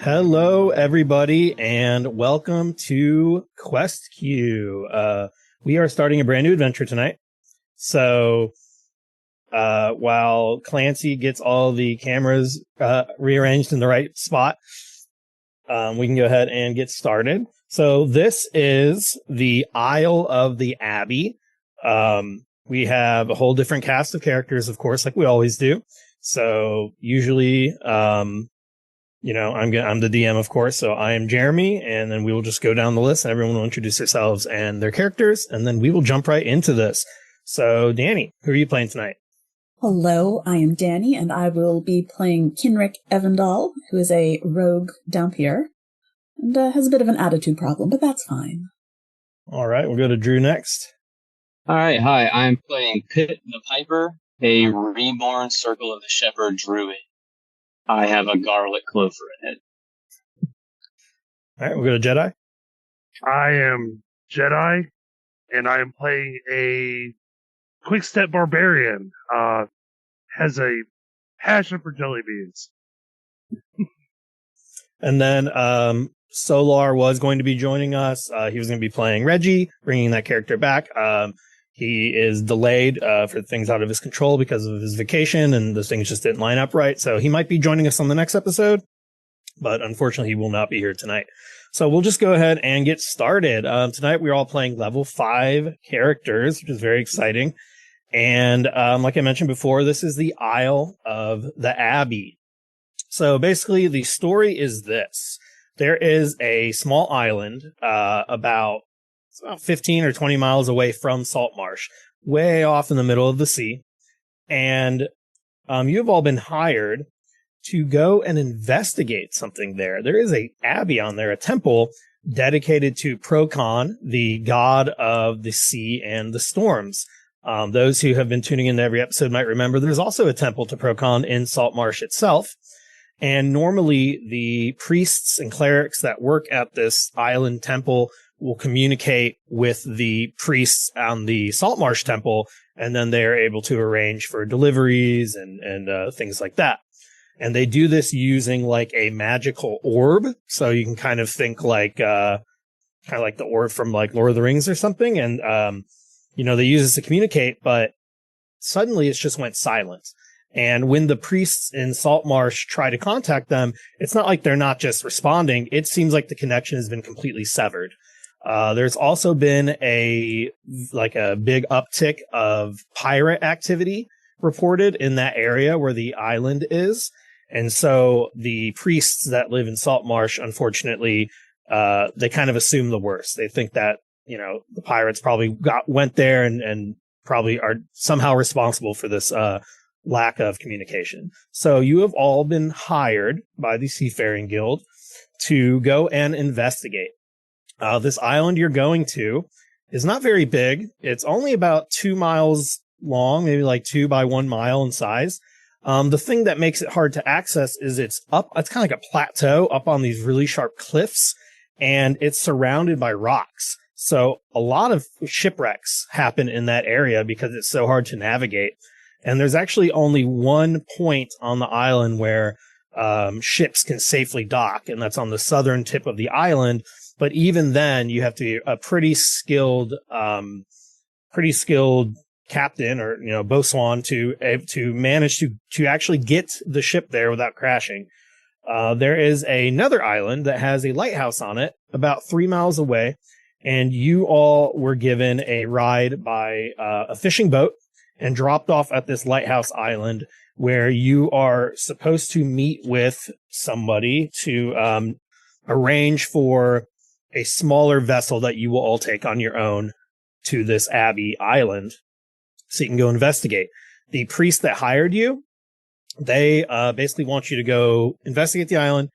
Hello, everybody, and welcome to Quest Queue. We are starting a brand new adventure tonight. So, while Clancy gets all the cameras rearranged in the right spot, we can go ahead and get started. So, this is the Isle of the Abbey. We have a whole different cast of characters, of course, like we always do. So, usually, I'm the DM, of course. So I am Jeremy, and then we will just go down the list and everyone will introduce themselves and their characters, and then we will jump right into this. So Danny, who are you playing tonight? Hello, I am Danny, and I will be playing Kinrick Evandal, who is a rogue Dampier, and has a bit of an attitude problem, but that's fine. All right, we'll go to Drew next. All right, hi, I'm playing Pitt the Piper, a reborn Circle of the Shepherd druid. I have a garlic clove for a head. All right, we'll go to Jedi. I am Jedi, and I am playing a quick-step barbarian. Has a passion for jelly beans. And then Solar was going to be joining us. He was going to be playing Reggie, bringing that character back. He is delayed for things out of his control because of his vacation, and those things just didn't line up right. So he might be joining us on the next episode, but unfortunately he will not be here tonight. So we'll just go ahead and get started. Tonight we're all playing level 5 characters, which is very exciting. And like I mentioned before, this is the Isle of the Abbey. So basically the story is this. There is a small island about 15 or 20 miles away from Saltmarsh, way off in the middle of the sea. And you've all been hired to go and investigate something there. There is a abbey on there, a temple dedicated to Procon, the god of the sea and the storms. Those who have been tuning into every episode might remember there's also a temple to Procon in Saltmarsh itself. And normally the priests and clerics that work at this island temple will communicate with the priests on the Saltmarsh temple, and then they are able to arrange for deliveries and things like that. And they do this using like a magical orb. So you can kind of think like, kind of like the orb from like Lord of the Rings or something. And, they use this to communicate, but suddenly it just went silent. And when the priests in Saltmarsh try to contact them, it's not like they're not just responding. It seems like the connection has been completely severed. There's also been a big uptick of pirate activity reported in that area where the island is. And so the priests that live in Saltmarsh, unfortunately, they kind of assume the worst. They think that, the pirates probably went there and probably are somehow responsible for this, lack of communication. So you have all been hired by the Seafaring Guild to go and investigate. This island you're going to is not very big. It's only about 2 miles long, maybe like 2 by 1 mile in size. The thing that makes it hard to access is it's kind of like a plateau up on these really sharp cliffs, and it's surrounded by rocks. So a lot of shipwrecks happen in that area because it's so hard to navigate. And there's actually only one point on the island where ships can safely dock, and that's on the southern tip of the island. But even then, you have to be a pretty skilled captain or boatswain to manage to actually get the ship there without crashing. There is another island that has a lighthouse on it about 3 miles away, and you all were given a ride by a fishing boat and dropped off at this lighthouse island where you are supposed to meet with somebody to arrange for a smaller vessel that you will all take on your own to this Abbey island so you can go investigate. The priest that hired you, they basically want you to go investigate the island,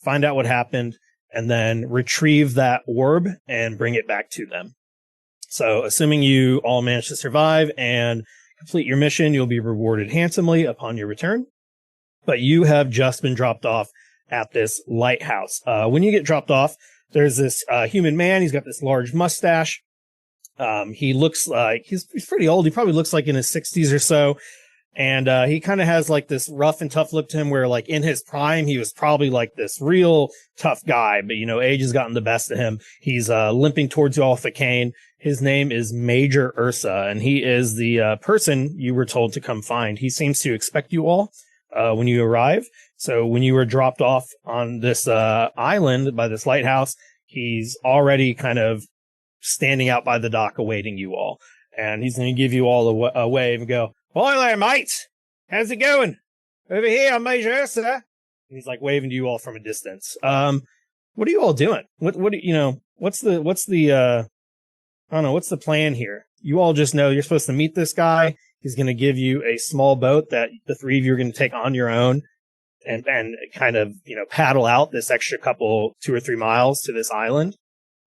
find out what happened, and then retrieve that orb and bring it back to them. So assuming you all manage to survive and complete your mission, you'll be rewarded handsomely upon your return. But you have just been dropped off at this lighthouse. When you get dropped off, there's this human man. He's got this large mustache. He looks like he's pretty old. He probably looks like in his 60s or so. And he kind of has like this rough and tough look to him where like in his prime, he was probably like this real tough guy. But, age has gotten the best of him. He's limping towards you all with a cane. His name is Major Ursa, and he is the person you were told to come find. He seems to expect you all when you arrive. So when you were dropped off on this island by this lighthouse, he's already kind of standing out by the dock awaiting you all. And he's going to give you all a wave and go, "Hi there, mate. How's it going? Over here, I'm Major Ursa." And he's like waving to you all from a distance. What are you all doing? What's the I don't know, what's the plan here? You all just know you're supposed to meet this guy. He's going to give you a small boat that the three of you are going to take on your own and kind of, paddle out this extra 2 or 3 miles to this island.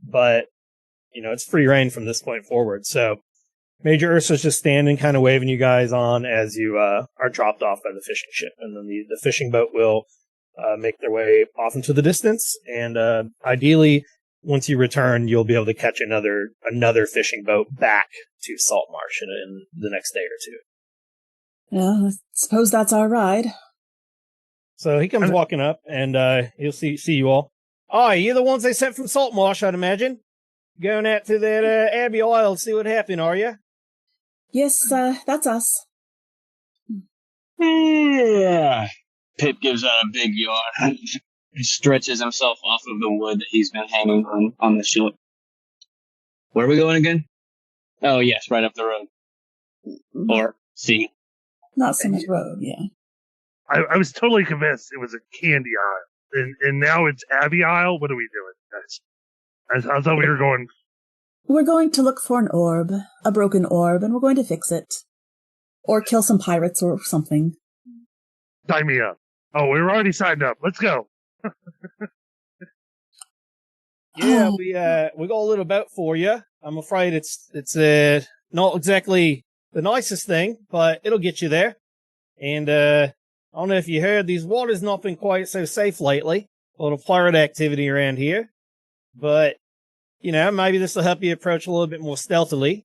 But, it's free reign from this point forward. So Major Ursa's just standing, kind of waving you guys on as you are dropped off by the fishing ship. And then the fishing boat will make their way off into the distance. And ideally, once you return, you'll be able to catch another fishing boat back to Saltmarsh in the next day or two. Yeah, I suppose that's our ride. So he comes walking up, and he'll see you all. Oh, you're the ones they sent from Saltmarsh, I'd imagine. Going out to that Abbey Isle to see what happened, are you? Yes, that's us. Yeah. Pip gives out a big yawn. He stretches himself off of the wood that he's been hanging on the ship. Where are we going again? Oh, yes, right up the road. Or sea. Not so much road, yeah. I was totally convinced it was a candy aisle. And now it's Abbey Isle? What are we doing, guys? I thought we were going... We're going to look for an orb, a broken orb, and we're going to fix it. Or kill some pirates or something. Sign me up. Oh, we were already signed up. Let's go. Yeah, we got a little boat for you. I'm afraid it's not exactly the nicest thing, but it'll get you there. And I don't know if you heard, these waters not been quite so safe lately. A lot of pirate activity around here, but maybe this will help you approach a little bit more stealthily.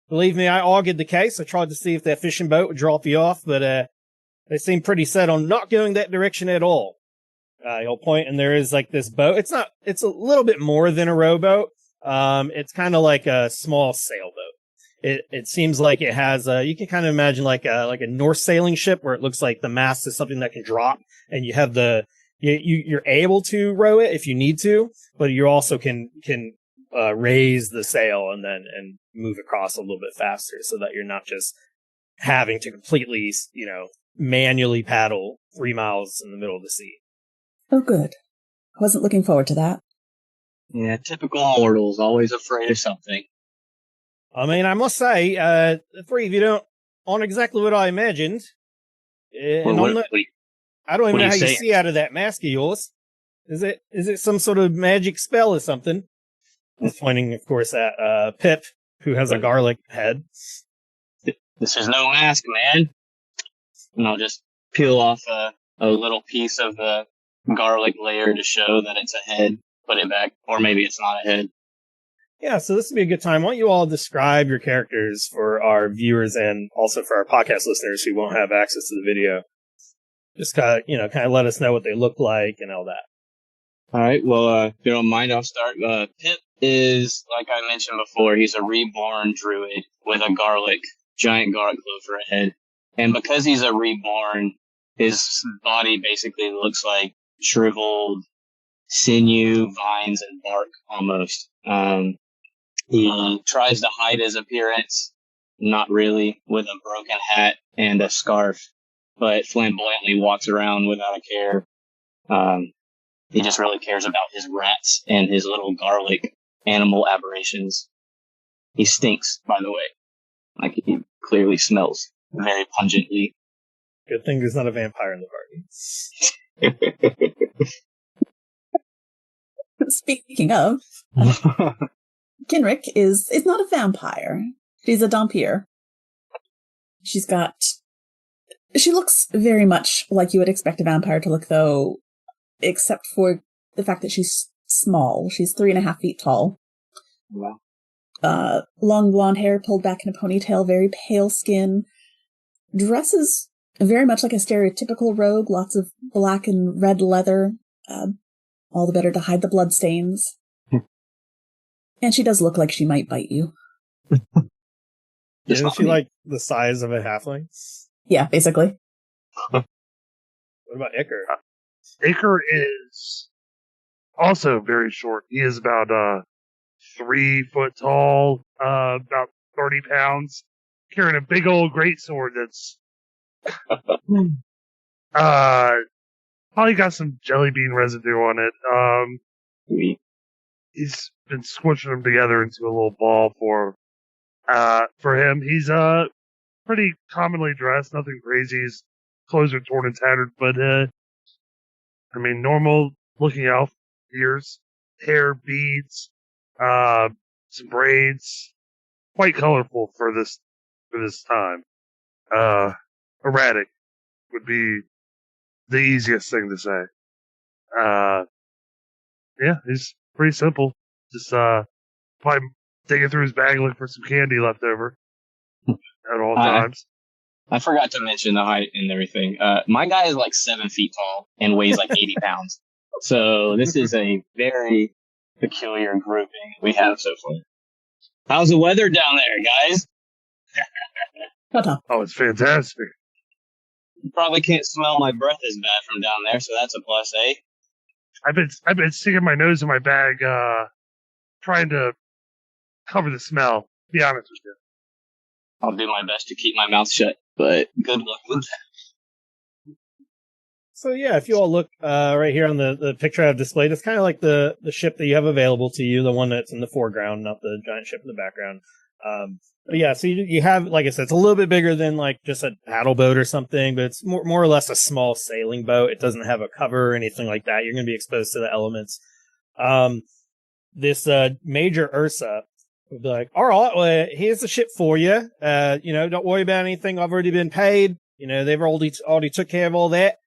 Believe me, I argued the case. I tried to see if that fishing boat would drop you off, but they seem pretty set on not going that direction at all. He'll point, and there is like this boat. It's a little bit more than a rowboat. It's kind of like a small sailboat. It seems like it has you can kind of imagine like a Norse sailing ship where it looks like the mast is something that can drop, and you have you're able to row it if you need to, but you also can raise the sail and move across a little bit faster so that you're not just having to completely, manually paddle 3 miles in the middle of the sea. Oh, good. I wasn't looking forward to that. Yeah, typical mortals, always afraid of something. I mean, I must say, the three of you aren't exactly what I imagined. I don't even know how you see out of that mask of yours. Is it some sort of magic spell or something? He's pointing, of course, at Pip, who has a garlic head. This is no mask, man. And I'll just peel off a little piece of the garlic layer to show that it's a head, put it back, or maybe it's not a head. Yeah, so this would be a good time. Why don't you all describe your characters for our viewers and also for our podcast listeners who won't have access to the video? Just kind of let us know what they look like and all that. All right. Well, if you don't mind, I'll start. Pip is, like I mentioned before, he's a reborn druid with a giant garlic clove for a head. And because he's a reborn, his body basically looks like shriveled sinew, vines, and bark almost. He tries to hide his appearance, not really, with a broken hat and a scarf, but flamboyantly walks around without a care. He just really cares about his rats and his little garlic animal aberrations. He stinks, by the way. Like, he clearly smells very pungently. Good thing there's not a vampire in the party. Speaking of, Kinrick is not a vampire. She's a Dhampir. She looks very much like you would expect a vampire to look, though, except for the fact that she's small. She's 3.5 feet tall. Wow. Long blonde hair pulled back in a ponytail, very pale skin, dresses very much like a stereotypical rogue, lots of black and red leather, all the better to hide the bloodstains. And she does look like she might bite you. Isn't she like the size of a halfling? Yeah, basically. What about Iker? Iker is also very short. He is about 3 foot tall, about 30 pounds, carrying a big old greatsword that's probably got some jelly bean residue on it. He's been squishing them together into a little ball for him. He's pretty commonly dressed, nothing crazy. His clothes are torn and tattered, but I mean, normal looking elf. Ears, hair, beads, some braids, quite colorful for this time. Erratic would be the easiest thing to say. Yeah, he's pretty simple. Just probably digging through his bag looking for some candy left over at all times. I forgot to mention the height and everything. My guy is like 7 feet tall and weighs like 80 pounds. So this is a very peculiar grouping we have so far. How's the weather down there, guys? Oh, it's fantastic. You probably can't smell my breath as bad from down there, so that's a plus, eh? I've been sticking my nose in my bag, trying to cover the smell. To be honest with you. I'll do my best to keep my mouth shut, but good luck with that. So yeah, if you all look right here on the picture I have displayed, it's kind of like the ship that you have available to you, the one that's in the foreground, not the giant ship in the background. But yeah, so you have, like I said, it's a little bit bigger than like just a paddle boat or something, but it's more or less a small sailing boat. It doesn't have a cover or anything like that. You're going to be exposed to the elements. This Major Ursa would be like, all right, well, here's the ship for you. Don't worry about anything. I've already been paid. They've already took care of all that.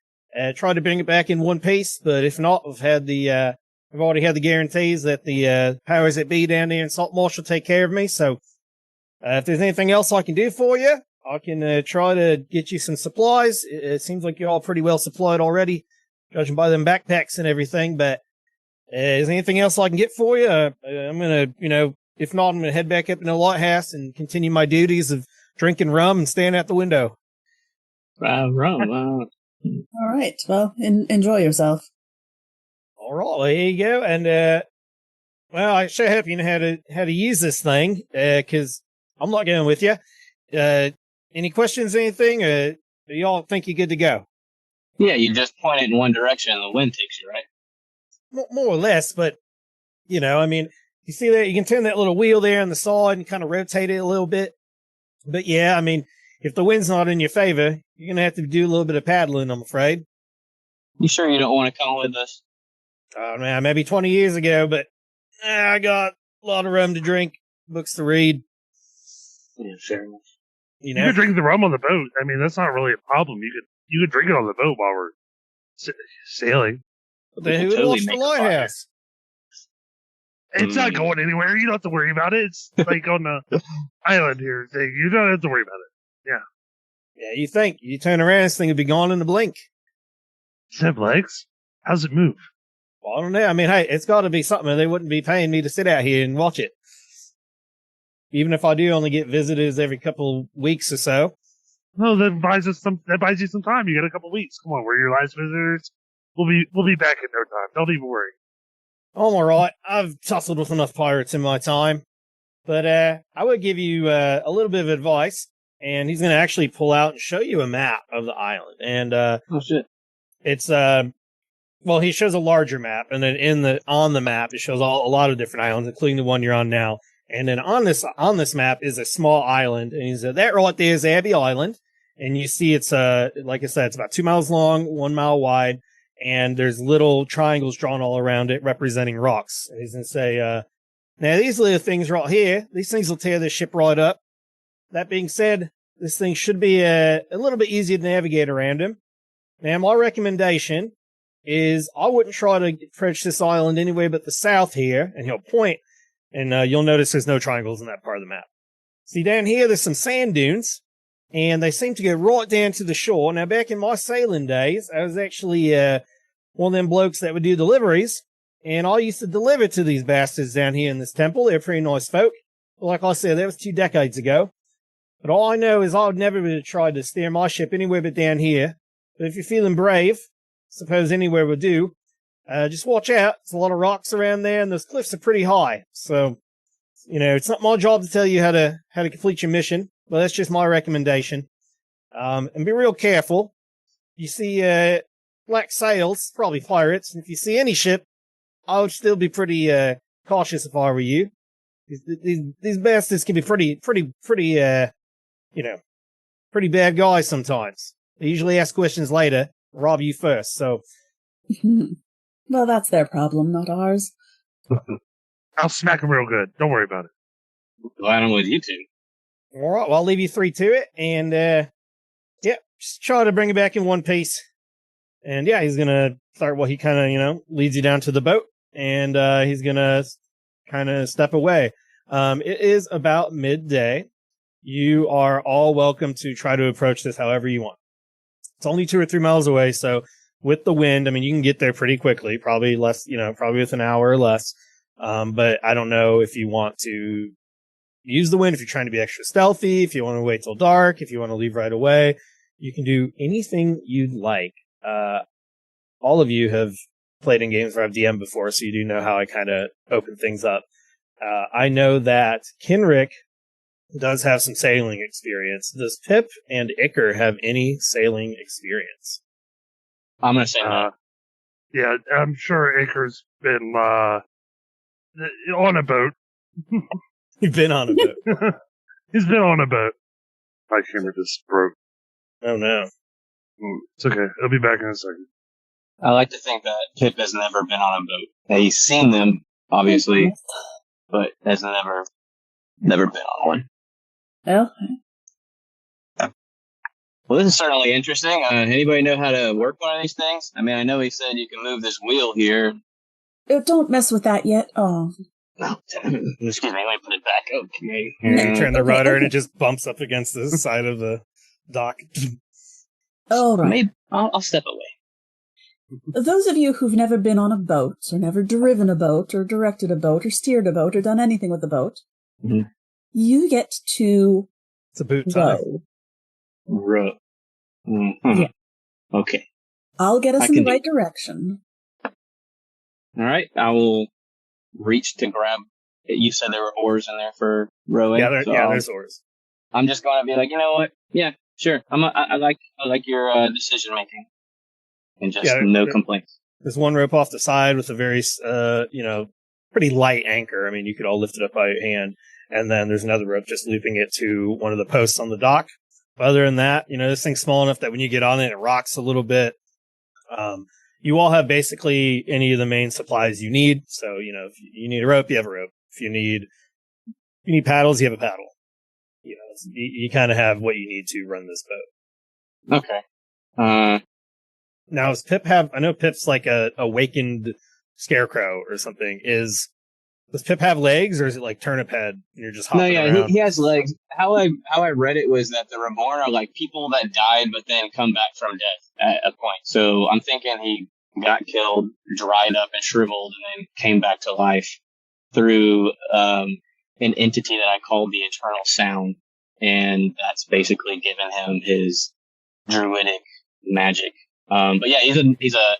Tried to bring it back in one piece, but if not, I've already had the guarantees that the powers that be down there in Saltmarsh will take care of me. So if there's anything else I can do for you, I can try to get you some supplies. It seems like you're all pretty well supplied already, judging by them backpacks and everything. But is there anything else I can get for you? I'm gonna, if not, I'm gonna head back up in the lighthouse and continue my duties of drinking rum and standing out the window. Rum. All right. Well, enjoy yourself. All right. Well, here you go. And I sure hope you know how to use this thing, because I'm not going with you. Any questions? Anything? Do y'all think you're good to go? Yeah, you just point it in one direction and the wind takes you, right? More or less, but you see that you can turn that little wheel there on the side and kind of rotate it a little bit. But yeah, if the wind's not in your favor, you're going to have to do a little bit of paddling, I'm afraid. You sure you don't want to come with us? Oh, man, maybe 20 years ago, but I got a lot of rum to drink, books to read. Yeah, fair enough. You could drink the rum on the boat. That's not really a problem. You could drink it on the boat while we're sailing. But then who would watch the lighthouse? It's not going anywhere. You don't have to worry about it. It's like on the island here. You don't have to worry about it. Yeah. Yeah, you think. You turn around, this thing would be gone in a blink. Does it have legs? How does it move? Well, I don't know. Hey, it's got to be something. They wouldn't be paying me to sit out here and watch it. Even if I do only get visitors every couple weeks or so. No, that buys you some time. You got a couple weeks. Come on, we're your last visitors. We'll be back in no time. Don't even worry. I'm all right. I've tussled with enough pirates in my time. But I would give you a little bit of advice. And he's going to actually pull out and show you a map of the island. And oh shit! It's he shows a larger map, and then on the map it shows a lot of different islands, including the one you're on now. And then on this map is a small island, and he said that right there is Abbey Island. And you see it's like I said, it's about 2 miles long, 1 mile wide, and there's little triangles drawn all around it representing rocks. And he's going to say, now these little things right here, these things will tear this ship right up. That being said, this thing should be a little bit easier to navigate around him. Now, my recommendation is I wouldn't try to approach this island anyway but the south here, and he'll point, and you'll notice there's no triangles in that part of the map. See, down here, there's some sand dunes, and they seem to go right down to the shore. Now, back in my sailing days, I was actually one of them blokes that would do deliveries, and I used to deliver to these bastards down here in this temple. They're pretty nice folk. But like I said, that was 2 decades ago. But all I know is I would never have tried to steer my ship anywhere but down here. But if you're feeling brave, suppose anywhere would do, just watch out. There's a lot of rocks around there, and those cliffs are pretty high. So, it's not my job to tell you how to complete your mission, but that's just my recommendation. And be real careful. You see black sails, probably pirates. And if you see any ship, I would still be pretty cautious if I were you. These bastards can be pretty bad guys sometimes. They usually ask questions later, rob you first, so. Well, that's their problem, not ours. I'll smack them real good. Don't worry about it. Glad I'm with you two. All right, well, I'll leave you 3 to it, and, just try to bring it back in one piece. And, he's gonna start, he kind of, leads you down to the boat, and, he's gonna kind of step away. It is about midday. You are all welcome to try to approach this however you want. It's only 2 or 3 miles away, so with the wind, you can get there pretty quickly, probably less, probably with an hour or less. But I don't know if you want to use the wind, if you're trying to be extra stealthy, if you want to wait till dark, if you want to leave right away. You can do anything you'd like. All of you have played in games where I've DM'd before, so you do know how I kind of open things up. I know that Kenrick does have some sailing experience. Does Pip and Iker have any sailing experience? I'm going to say no. Yeah, I'm sure Iker's been on a boat. You've been on a boat. He's been on a boat. My camera just broke. Oh, no. It's okay. It'll be back in a second. I like to think that Pip has never been on a boat. That he's seen them, obviously, but has never been on one. Oh. Well, this is certainly interesting. Anybody know how to work one of these things? I know he said you can move this wheel here. Oh, don't mess with that yet. Oh. No, excuse me, let me put it back. Okay. You turn the rudder and it just bumps up against the side of the dock. Oh, right. Maybe I'll step away. Those of you who've never been on a boat, or never driven a boat, or directed a boat, or steered a boat, or done anything with a boat, you get to it's a boot time. Row. Mm-hmm. Yeah. Okay. I'll get us in the right direction. All right. I will reach to grab. You said there were oars in there for rowing. Yeah, there's oars. I'm just going to be like, you know what? Yeah, sure. I like your decision making, and just no complaints. There's one rope off the side with a very, pretty light anchor. You could all lift it up by your hand, and then there's another rope just looping it to one of the posts on the dock. Other than that, this thing's small enough that when you get on it, it rocks a little bit. You all have basically any of the main supplies you need. So, if you need a rope, you have a rope. If you need paddles, you have a paddle. You kind of have what you need to run this boat. Okay. Now, does Pip have, I know Pip's like a awakened scarecrow or something. Does Pip have legs, or is it like turnip head and you're just hopping around? No, he has legs. How I read it was that the Reborn are like people that died but then come back from death at a point. So I'm thinking he got killed, dried up and shriveled, and then came back to life through an entity that I called the Eternal Sound. And that's basically given him his druidic magic. But yeah, he's a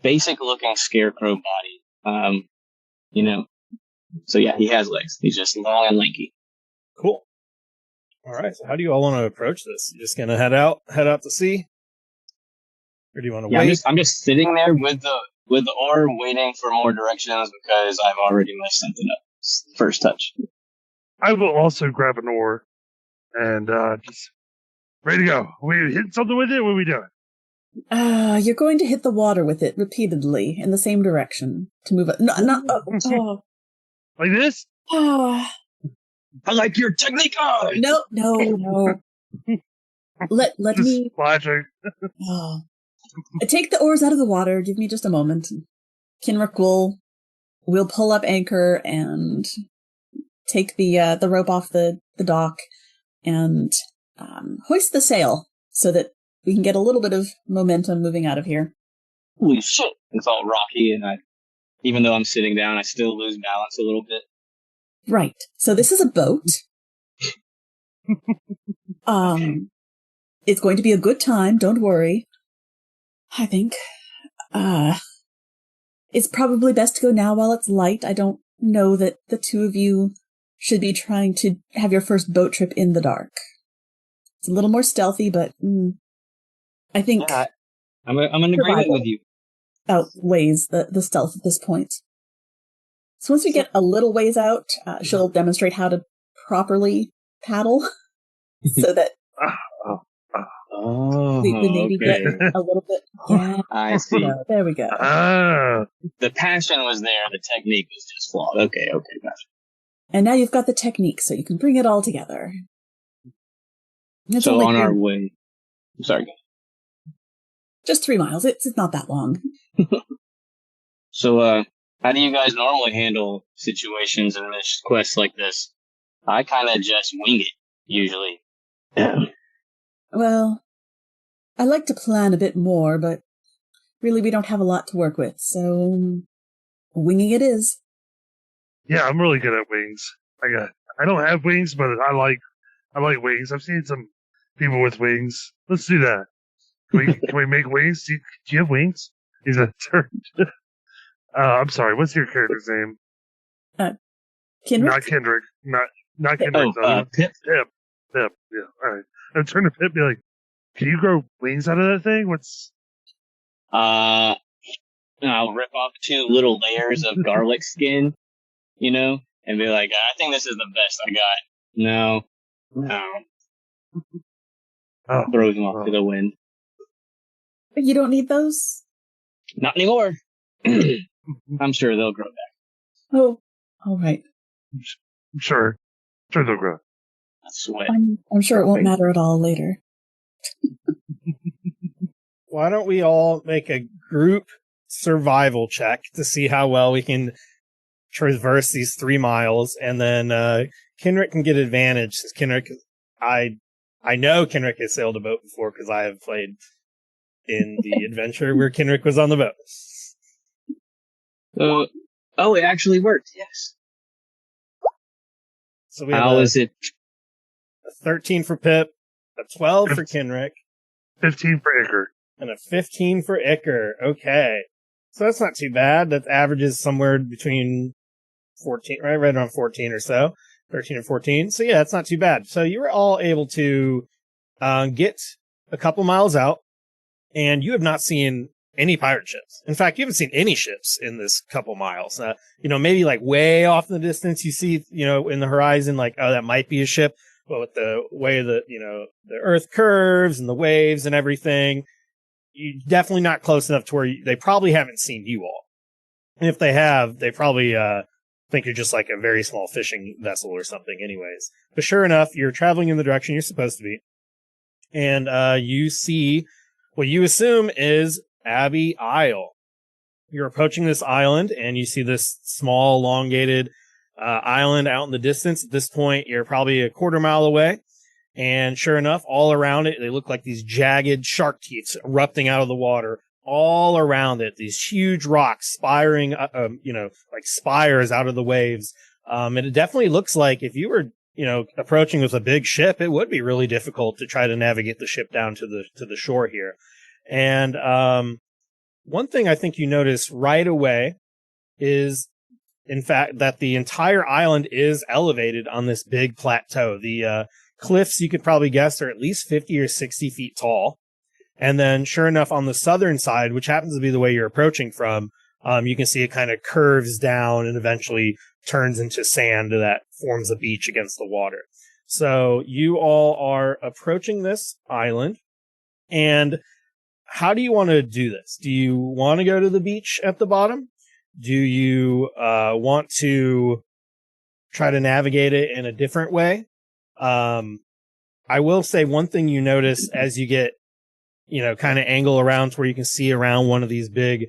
basic looking scarecrow body. So yeah, he has legs. He's just long and lanky. Cool. All right. So how do you all want to approach this? You just gonna head out to sea, or do you want to wait? I'm just sitting there with the oar, waiting for more directions because I've already messed something up. First touch. I will also grab an oar and just ready to go. Are we hitting something with it? What are we doing? You're going to hit the water with it repeatedly in the same direction to move it. No. Like this? I like your technique. No. Let me. Splashing. Take the oars out of the water. Give me just a moment. Kenrick will pull up anchor and take the rope off the dock and hoist the sail so that we can get a little bit of momentum moving out of here. Holy shit! It's all rocky, and even though I'm sitting down, I still lose balance a little bit. Right. So this is a boat. It's going to be a good time. Don't worry. I think. It's probably best to go now while it's light. I don't know that the two of you should be trying to have your first boat trip in the dark. It's a little more stealthy, but I think I'm in agreement with you. Outweighs the stealth at this point. So once we get a little ways out, she'll demonstrate how to properly paddle so that we maybe get a little bit. Yeah, I see. There we go. The passion was there. The technique was just flawed. Okay, gotcha. And now you've got the technique, so you can bring it all together. So on our way. I'm sorry. Just 3 miles. It's not that long. So, how do you guys normally handle situations and quests like this? I kind of just wing it, usually. Well, I like to plan a bit more, but really we don't have a lot to work with, so winging it is. Yeah, I'm really good at wings. I don't have wings, but I like wings. I've seen some people with wings. Let's do that. Can we make wings? Do you have wings? He's a turd. I'm sorry. What's your character's name? Kendrick? Not Kendrick. Not Kendrick. Pip. Pip. Yeah. All right. I'm turning to Pip and be like, can you grow wings out of that thing? I'll rip off 2 little layers of garlic skin, and be like, I think this is the best I got. No. Throws them off to the wind. But you don't need those? Not anymore. I'm sure they'll grow back. Oh, all right. I'm sure they'll grow. I sweat. I'm sure it won't matter at all later. Why don't we all make a group survival check to see how well we can traverse these 3 miles, and then Kenrick can get advantage. Kenrick, I know Kenrick has sailed a boat before because I have played in the adventure where Kenrick was on the boat. It actually worked. Yes. So we have a 13 for Pip, a 12 for Kenrick, 15 for Iker, and a 15 for Iker. Okay. So that's not too bad. That averages somewhere between 14, right around 14 or so. 13 and 14. So yeah, it's not too bad. So you were all able to get a couple miles out, and you have not seen any pirate ships. In fact, you haven't seen any ships in this couple miles. Maybe like way off in the distance, you see, in the horizon, like, oh, that might be a ship. But with the way that, the earth curves and the waves and everything, you're definitely not close enough to where they probably haven't seen you all. And if they have, they probably think you're just like a very small fishing vessel or something anyways. But sure enough, you're traveling in the direction you're supposed to be. And you see what you assume is Abbey Isle. You're approaching this island, and you see this small, elongated island out in the distance. At this point, you're probably a quarter mile away. And sure enough, all around it, they look like these jagged shark teeth erupting out of the water. All around it, these huge rocks spiring, like spires out of the waves. And it definitely looks like if you were, approaching with a big ship, it would be really difficult to try to navigate the ship down to the shore here. And one thing I think you notice right away is, in fact, that the entire island is elevated on this big plateau. The cliffs, you could probably guess, are at least 50 or 60 feet tall. And then, sure enough, on the southern side, which happens to be the way you're approaching from, you can see it kind of curves down and eventually turns into sand that forms a beach against the water. So you all are approaching this island. And how do you want to do this? Do you want to go to the beach at the bottom? Do you want to try to navigate it in a different way? I will say one thing you notice as you get, kind of angle around to where you can see around one of these big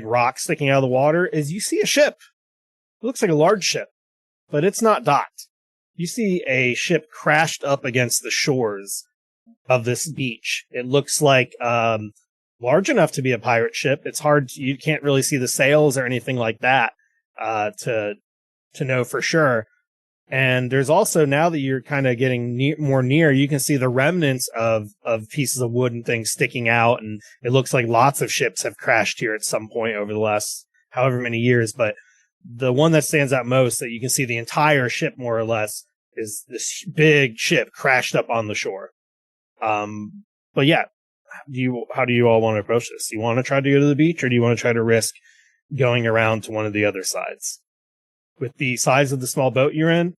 rocks sticking out of the water is you see a ship. It looks like a large ship, but it's not docked. you see a ship crashed up against the shores of this beach. It looks like large enough to be a pirate ship. It's hard. You can't really see the sails or anything like that to know for sure. And there's also, now that you're kind of getting more near, you can see the remnants of pieces of wood and things sticking out. And it looks like lots of ships have crashed here at some point over the last however many years. But the one that stands out most, that you can see the entire ship more or less, is this big ship crashed up on the shore. But yeah, how do you all want to approach this? Do you want to try to go to the beach, or do you want to try to risk going around to one of the other sides? With the size of the small boat you're in,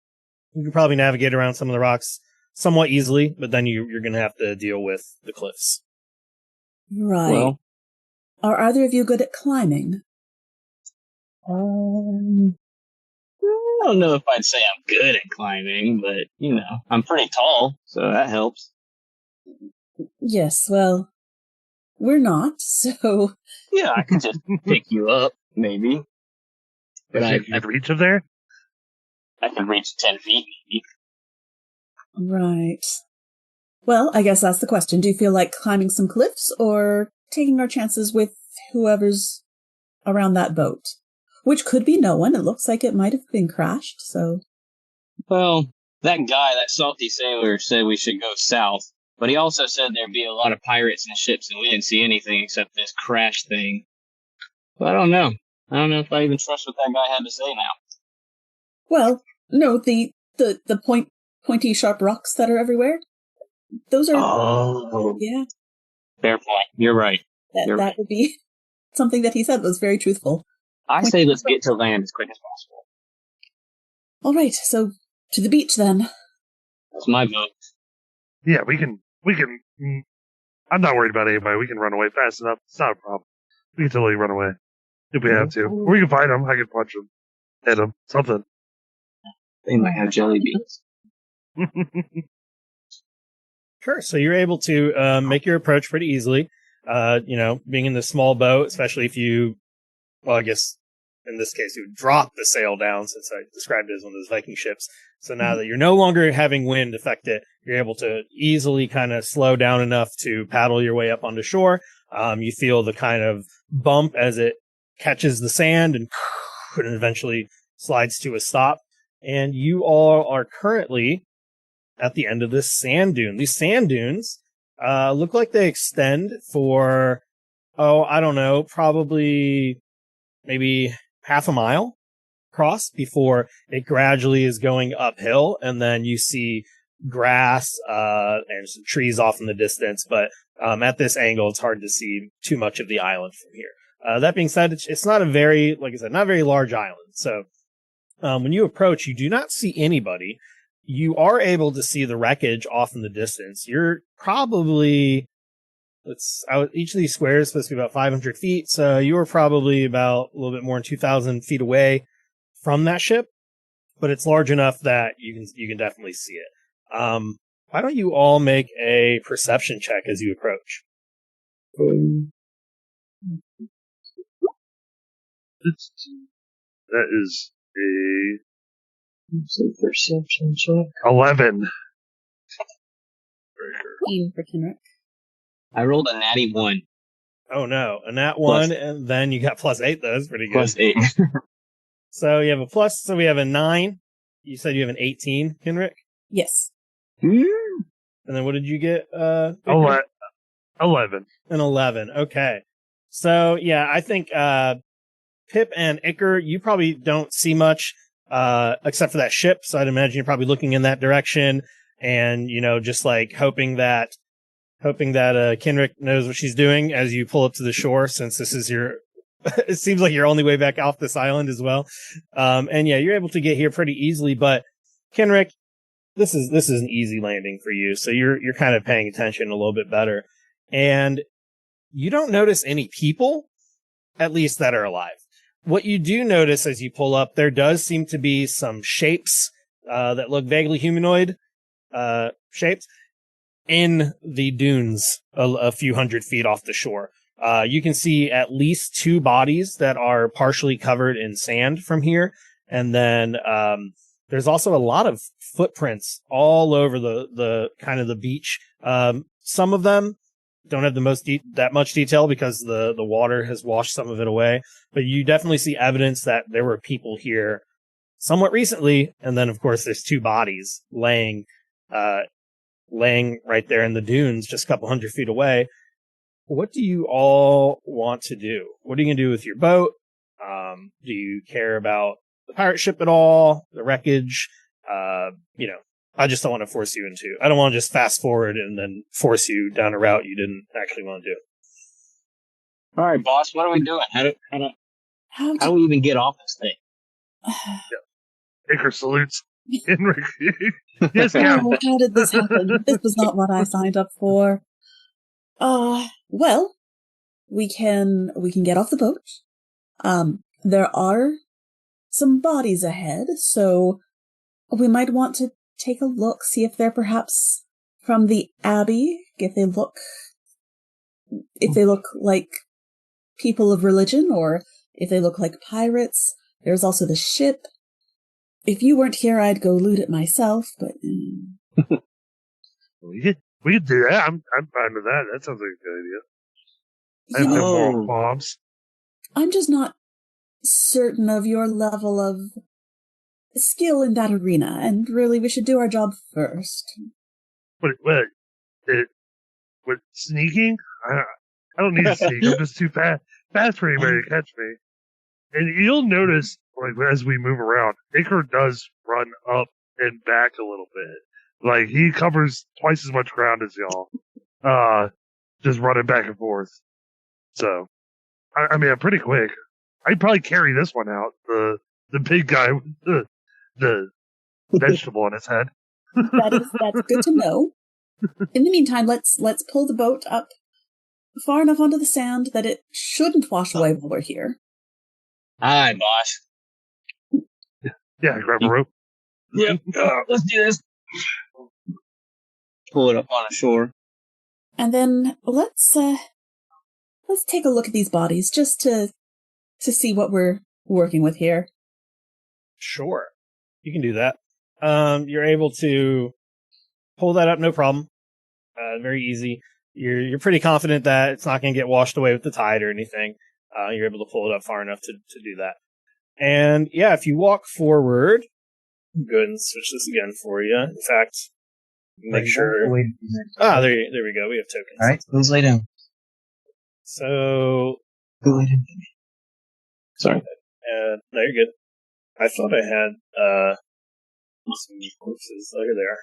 you can probably navigate around some of the rocks somewhat easily, but then you're going to have to deal with the cliffs. Right. Well, are either of you good at climbing? I don't know if I'd say I'm good at climbing, but, I'm pretty tall, so that helps. Yes, well, we're not, so... Yeah, I could just pick you up, maybe. But I could reach up there? I can reach 10 feet, maybe. Right. Well, I guess that's the question. Do you feel like climbing some cliffs, or taking our chances with whoever's around that boat? Which could be no one. It looks like it might have been crashed, so... Well, that guy, that salty sailor, said we should go south. But he also said there'd be a lot of pirates and ships, and we didn't see anything except this crash thing. So I don't know. I don't know if I even trust what that guy had to say now. Well, no, the pointy, sharp rocks that are everywhere, those are... Oh. Yeah. Fair point. You're right. That would be something that he said was very truthful. I say let's get to land as quick as possible. All right, so to the beach then. That's my vote. Yeah, we can, I'm not worried about anybody. We can run away fast enough. It's not a problem. We can totally run away if we have to. Or we can fight them. I can punch them, hit them, something. They might have jelly beans. Sure. So you're able to make your approach pretty easily. Being in the small boat, especially if you, well, I guess in this case, you would drop the sail down, since I described it as one of those Viking ships. So now that you're no longer having wind affect it, you're able to easily kind of slow down enough to paddle your way up onto shore. You feel the kind of bump as it catches the sand and eventually slides to a stop. And you all are currently at the end of this sand dune. These sand dunes look like they extend for, I don't know, probably maybe half a mile across before it gradually is going uphill. And then you see grass and some trees off in the distance. But at this angle, it's hard to see too much of the island from here. That being said, it's not a very, like I said, not a very large island. So when you approach, you do not see anybody. You are able to see the wreckage off in the distance. You're probably, each of these squares is supposed to be about 500 feet. So you were probably about a little bit more than 2,000 feet away from that ship, but it's large enough that you can definitely see it. Why don't you all make a perception check as you approach? That is a Perception check. 11. Even for Kenrick. I rolled a natty 1. Oh no, a nat 1, and then you got +8. That's pretty good. +8. So you have a plus, so we have a 9. You said you have an 18, Henrik? Yes. And then what did you get? 11. An 11. Okay. So yeah, I think Pip and Iker, you probably don't see much except for that ship. So I'd imagine you're probably looking in that direction, and just like hoping that Kenrick knows what she's doing as you pull up to the shore, since this is your. It seems like your only way back off this island as well. And yeah, you're able to get here pretty easily, but Kenrick, this is an easy landing for you. So you're kind of paying attention a little bit better, and you don't notice any people, at least that are alive. What you do notice as you pull up, there does seem to be some shapes that look vaguely humanoid shapes in the dunes a few hundred feet off the shore. You can see at least 2 bodies that are partially covered in sand from here. And then there's also a lot of footprints all over the kind of the beach. Some of them don't have that much detail because the water has washed some of it away, but you definitely see evidence that there were people here somewhat recently. And then, of course, there's 2 bodies laying right there in the dunes, just a couple hundred feet away. What do you all want to do? What are you going to do with your boat? Do you care about the pirate ship at all? The wreckage? I just don't want to force you into. I don't want to just fast forward and then force you down a route you didn't actually want to do. All right, boss. What are we doing? How do we even get off this thing? Iker salutes Henrik. Yes, How did this happen? This was not what I signed up for. Well, we can get off the boat. There are some bodies ahead, so we might want to take a look, see if they're perhaps from the Abbey, if they look like people of religion, or if they look like pirates. There's also the ship. If you weren't here, I'd go loot it myself, but... We could do that. I'm fine with that. That sounds like a good idea. I have no moral qualms. I'm just not certain of your level of skill in that arena, and really we should do our job first. What sneaking? I don't need to sneak. I'm just too fast for anybody to catch me. And you'll notice, like, as we move around, Iker does run up and back a little bit. Like, he covers twice as much ground as y'all. Just running back and forth. So, I mean, I'm pretty quick. I'd probably carry this one out. The big guy with the vegetable on his head. That's good to know. In the meantime, let's pull the boat up far enough onto the sand that it shouldn't wash away while we're here. Aye, boss. Yeah, grab a rope. Yep. Let's do this. Pull it up on a shore. And then let's take a look at these bodies just to see what we're working with here. Sure. You can do that. You're able to pull that up, no problem. Very easy. You're pretty confident that it's not going to get washed away with the tide or anything. You're able to pull it up far enough to do that. And yeah, if you walk forward, go ahead and switch this again for you. In fact, make sure. There we go. We have tokens. All right, let's lay down. So go lay down. Sorry. No, you're good. I thought I had some corpses. Oh, here they are.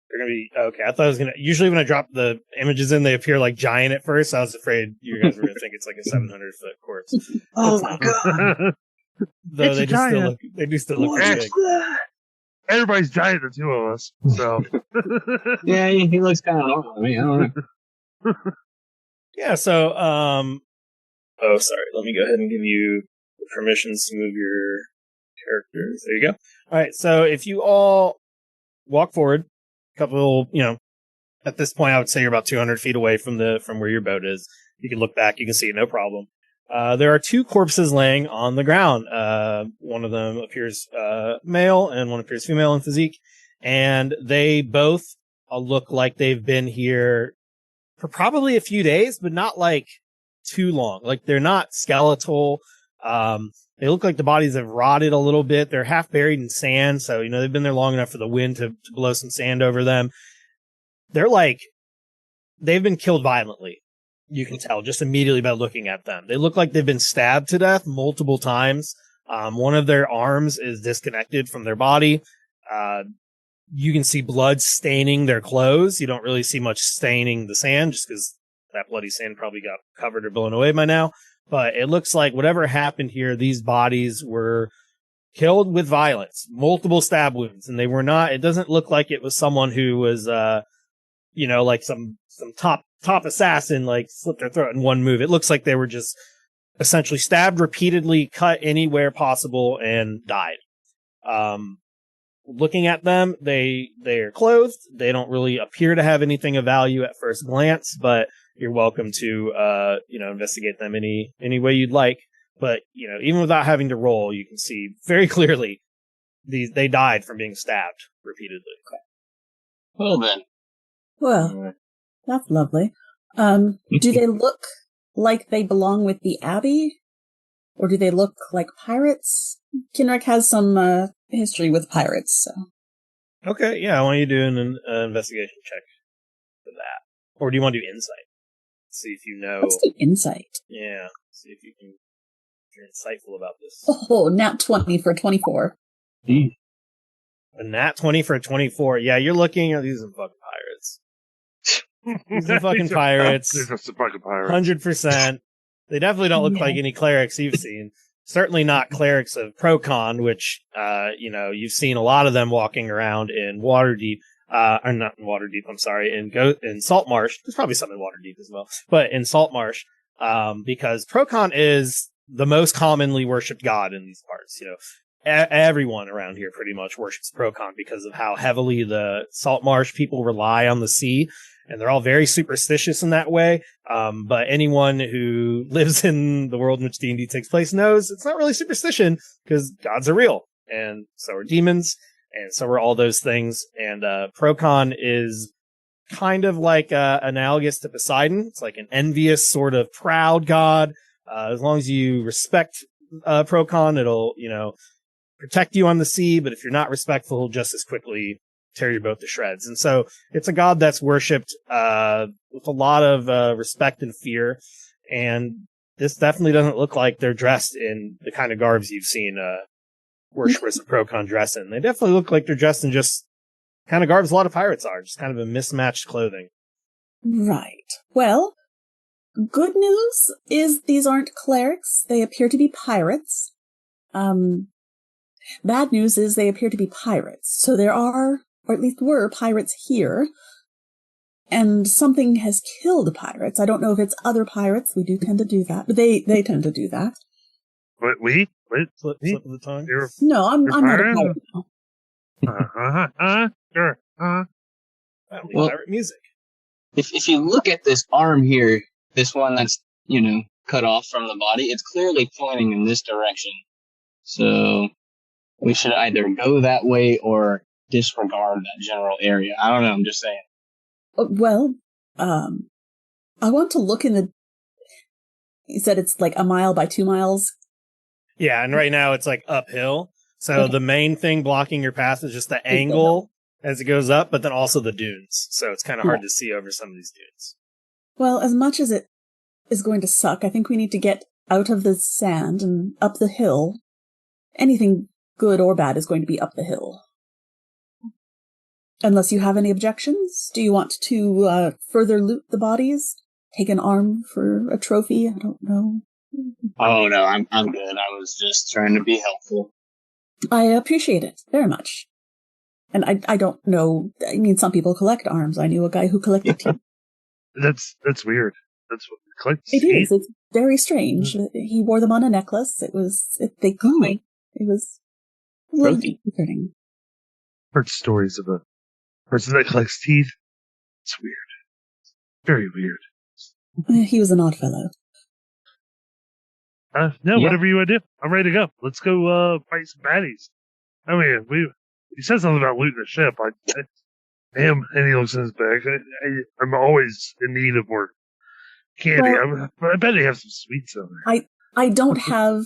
They're gonna be okay. I thought I was gonna. Usually, when I drop the images in, they appear like giant at first. I was afraid you guys were gonna think it's like a 700-foot corpse. Oh my god! Though they do still look pretty big. Everybody's giant, the 2 of us. So yeah, he looks kind of normal to me. I don't know. Yeah. So oh, sorry. Let me go ahead and give you permissions to move your characters. There you go. All right. So if you all walk forward, a couple, at this point, I would say you're about 200 feet away from where your boat is. You can look back. You can see it. No problem. There are 2 corpses laying on the ground. One of them appears male and one appears female in physique. And they both look like they've been here for probably a few days, but not like too long. Like they're not skeletal. They look like the bodies have rotted a little bit. They're half buried in sand. So, they've been there long enough for the wind to blow some sand over them. They're like, they've been killed violently. You can tell just immediately by looking at them. They look like they've been stabbed to death multiple times. One of their arms is disconnected from their body. You can see blood staining their clothes. You don't really see much staining the sand just because that bloody sand probably got covered or blown away by now. But it looks like whatever happened here, these bodies were killed with violence, multiple stab wounds. And they were not, it doesn't look like it was someone who was, like some top assassin, like slit their throat in one move. It looks like they were just essentially stabbed repeatedly, cut anywhere possible, and died. Looking at them, they are clothed. They don't really appear to have anything of value at first glance, but you're welcome to, investigate them any way you'd like. But, even without having to roll, you can see very clearly they died from being stabbed repeatedly. Well then. Well, that's lovely. Do they look like they belong with the Abbey? Or do they look like pirates? Kinrick has some history with pirates, so. Okay, yeah, I want you to do an investigation check for that. Or do you want to do insight? See if you know. Let's do insight. Yeah, see if you're insightful about this. Oh, nat 20 for 24. A nat 20 for a 24. Yeah, you're looking at these are fucking pirates. These are fucking pirates. These are some fucking pirates. 100%. They definitely don't look like any clerics you've seen. Certainly not clerics of Procon, which, you've seen a lot of them walking around in Waterdeep. Or not in Waterdeep, I'm sorry, in Saltmarsh. There's probably some in Waterdeep as well. But in Saltmarsh, because Procon is the most commonly worshipped god in these parts. Everyone around here pretty much worships Procon because of how heavily the Saltmarsh people rely on the sea. And they're all very superstitious in that way. But anyone who lives in the world in which D&D takes place knows it's not really superstition because gods are real. And so are demons. And so are all those things. And Procon is kind of like analogous to Poseidon. It's like an envious sort of proud god. As long as you respect Procon, it'll, protect you on the sea. But if you're not respectful, he'll just as quickly tear your boat to shreds. And so it's a god that's worshipped with a lot of respect and fear. And this definitely doesn't look like they're dressed in the kind of garbs you've seen worshippers of Procon dress in. They definitely look like they're dressed in just kind of garbs a lot of pirates are, just kind of a mismatched clothing. Right. Well, good news is these aren't clerics. They appear to be pirates. Bad news is they appear to be pirates. So there are, or at least were, pirates here. And something has killed pirates. I don't know if it's other pirates. We do tend to do that. But they tend to do that. What, we? Wait, Slip of the tongue. No, I'm not a pirate now. Sure. Well, pirate music. If you look at this arm here, this one that's, cut off from the body, it's clearly pointing in this direction. So we should either go that way or disregard that general area. I don't know, I'm just saying. Well, I want to look in the... You said it's like a mile by 2 miles? Yeah, and right now it's like uphill. So the main thing blocking your path is just the angle as it goes up, but then also the dunes. So it's kind of hard to see over some of these dunes. Well, as much as it is going to suck, I think we need to get out of the sand and up the hill. Anything good or bad is going to be up the hill. Unless you have any objections? Do you want to further loot the bodies? Take an arm for a trophy? I don't know. Oh no, I'm good. I was just trying to be helpful. I appreciate it very much. And I don't know. I mean, some people collect arms. I knew a guy who collected teeth. That's weird. That's what collects. It is. It's very strange. He wore them on a necklace. They glowing. It was a little concerning. Heard stories of a person that collects teeth. It's weird. Very weird. He was an odd fellow. No, whatever you want to do. I'm ready to go. Let's go fight some baddies. I mean, he said something about looting the ship. And he looks in his bag. I'm always in need of more candy. Well, I bet they have some sweets over there. I don't have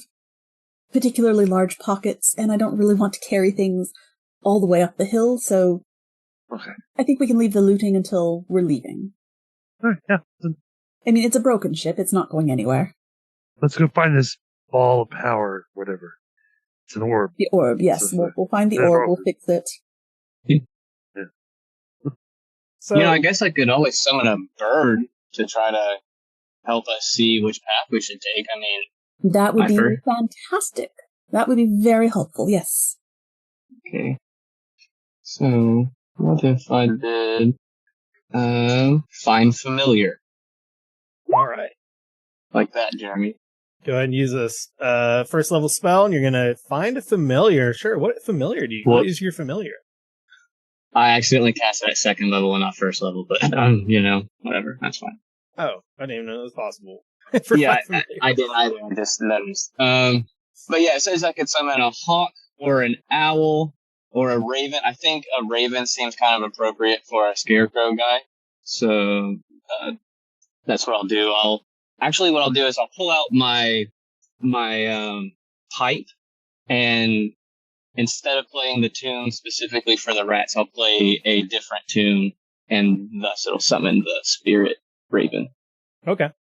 particularly large pockets, and I don't really want to carry things all the way up the hill, so Okay. I think we can leave the looting until we're leaving. All right, yeah. I mean, it's a broken ship. It's not going anywhere. Let's go find this ball of power, whatever. It's an orb. The orb, yes. We'll find the orb. We'll fix it. Yeah. So, I guess I could always summon a bird to try to help us see which path we should take. I mean, that would be fantastic. That would be very helpful, yes. Okay. So, what if I did find familiar? all right. Like that, Jeremy. Go ahead and use this first level spell, and you're going to find a familiar. Sure, what familiar do you What is your familiar? I accidentally cast it at second level and not first level, but, whatever. That's fine. Oh, I didn't even know it was possible. Yeah, I didn't either. I just noticed. But yeah, it says I could summon a hawk or an owl, or a raven. I think a raven seems kind of appropriate for a scarecrow guy. So that's what I'll do. What I'll do is I'll pull out my pipe, and instead of playing the tune specifically for the rats, I'll play a different tune, and thus it'll summon the spirit raven. Okay.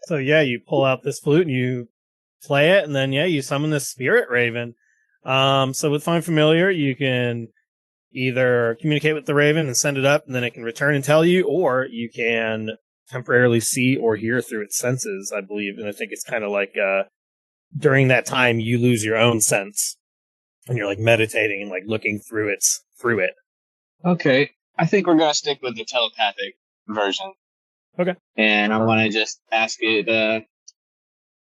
So yeah, you pull out this flute and you play it, and then you summon the spirit raven. So with Find Familiar, you can either communicate with the raven and send it up, and then it can return and tell you, or you can temporarily see or hear through its senses, I believe. And I think it's kind of like during that time you lose your own sense, and you're like meditating and like looking through it. Okay, I think we're gonna stick with the telepathic version. Okay. And I want to just ask it,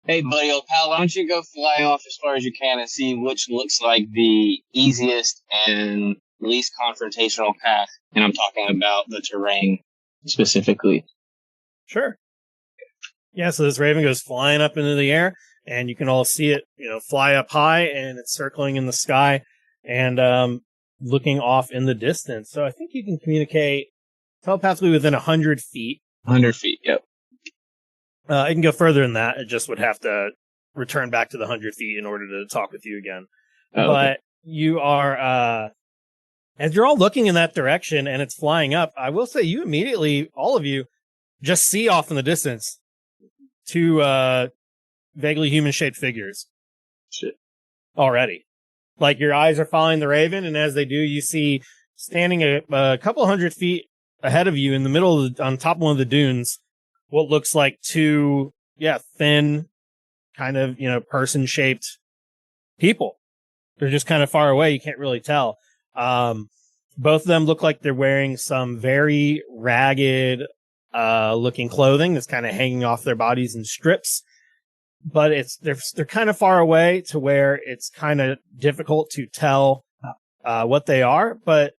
hey, buddy, old pal, why don't you go fly off as far as you can and see which looks like the easiest and least confrontational path? And I'm talking about the terrain specifically. Sure. Yeah, so this raven goes flying up into the air, and you can all see it, fly up high, and it's circling in the sky and looking off in the distance. So I think you can communicate telepathically within 100 feet. 100 feet, yep. It can go further than that. It just would have to return back to the 100 feet in order to talk with you again. Oh, but you are, as you're all looking in that direction and it's flying up, I will say you immediately, all of you, just see off in the distance two vaguely human-shaped figures. Shit. Already. Like your eyes are following the raven, and as they do, you see standing a couple 100 feet ahead of you in the middle of on top of one of the dunes, what looks like two, thin, kind of, person-shaped people. They're just kind of far away. You can't really tell. Both of them look like they're wearing some very ragged looking clothing that's kind of hanging off their bodies in strips. But they're kind of far away to where it's kind of difficult to tell what they are. But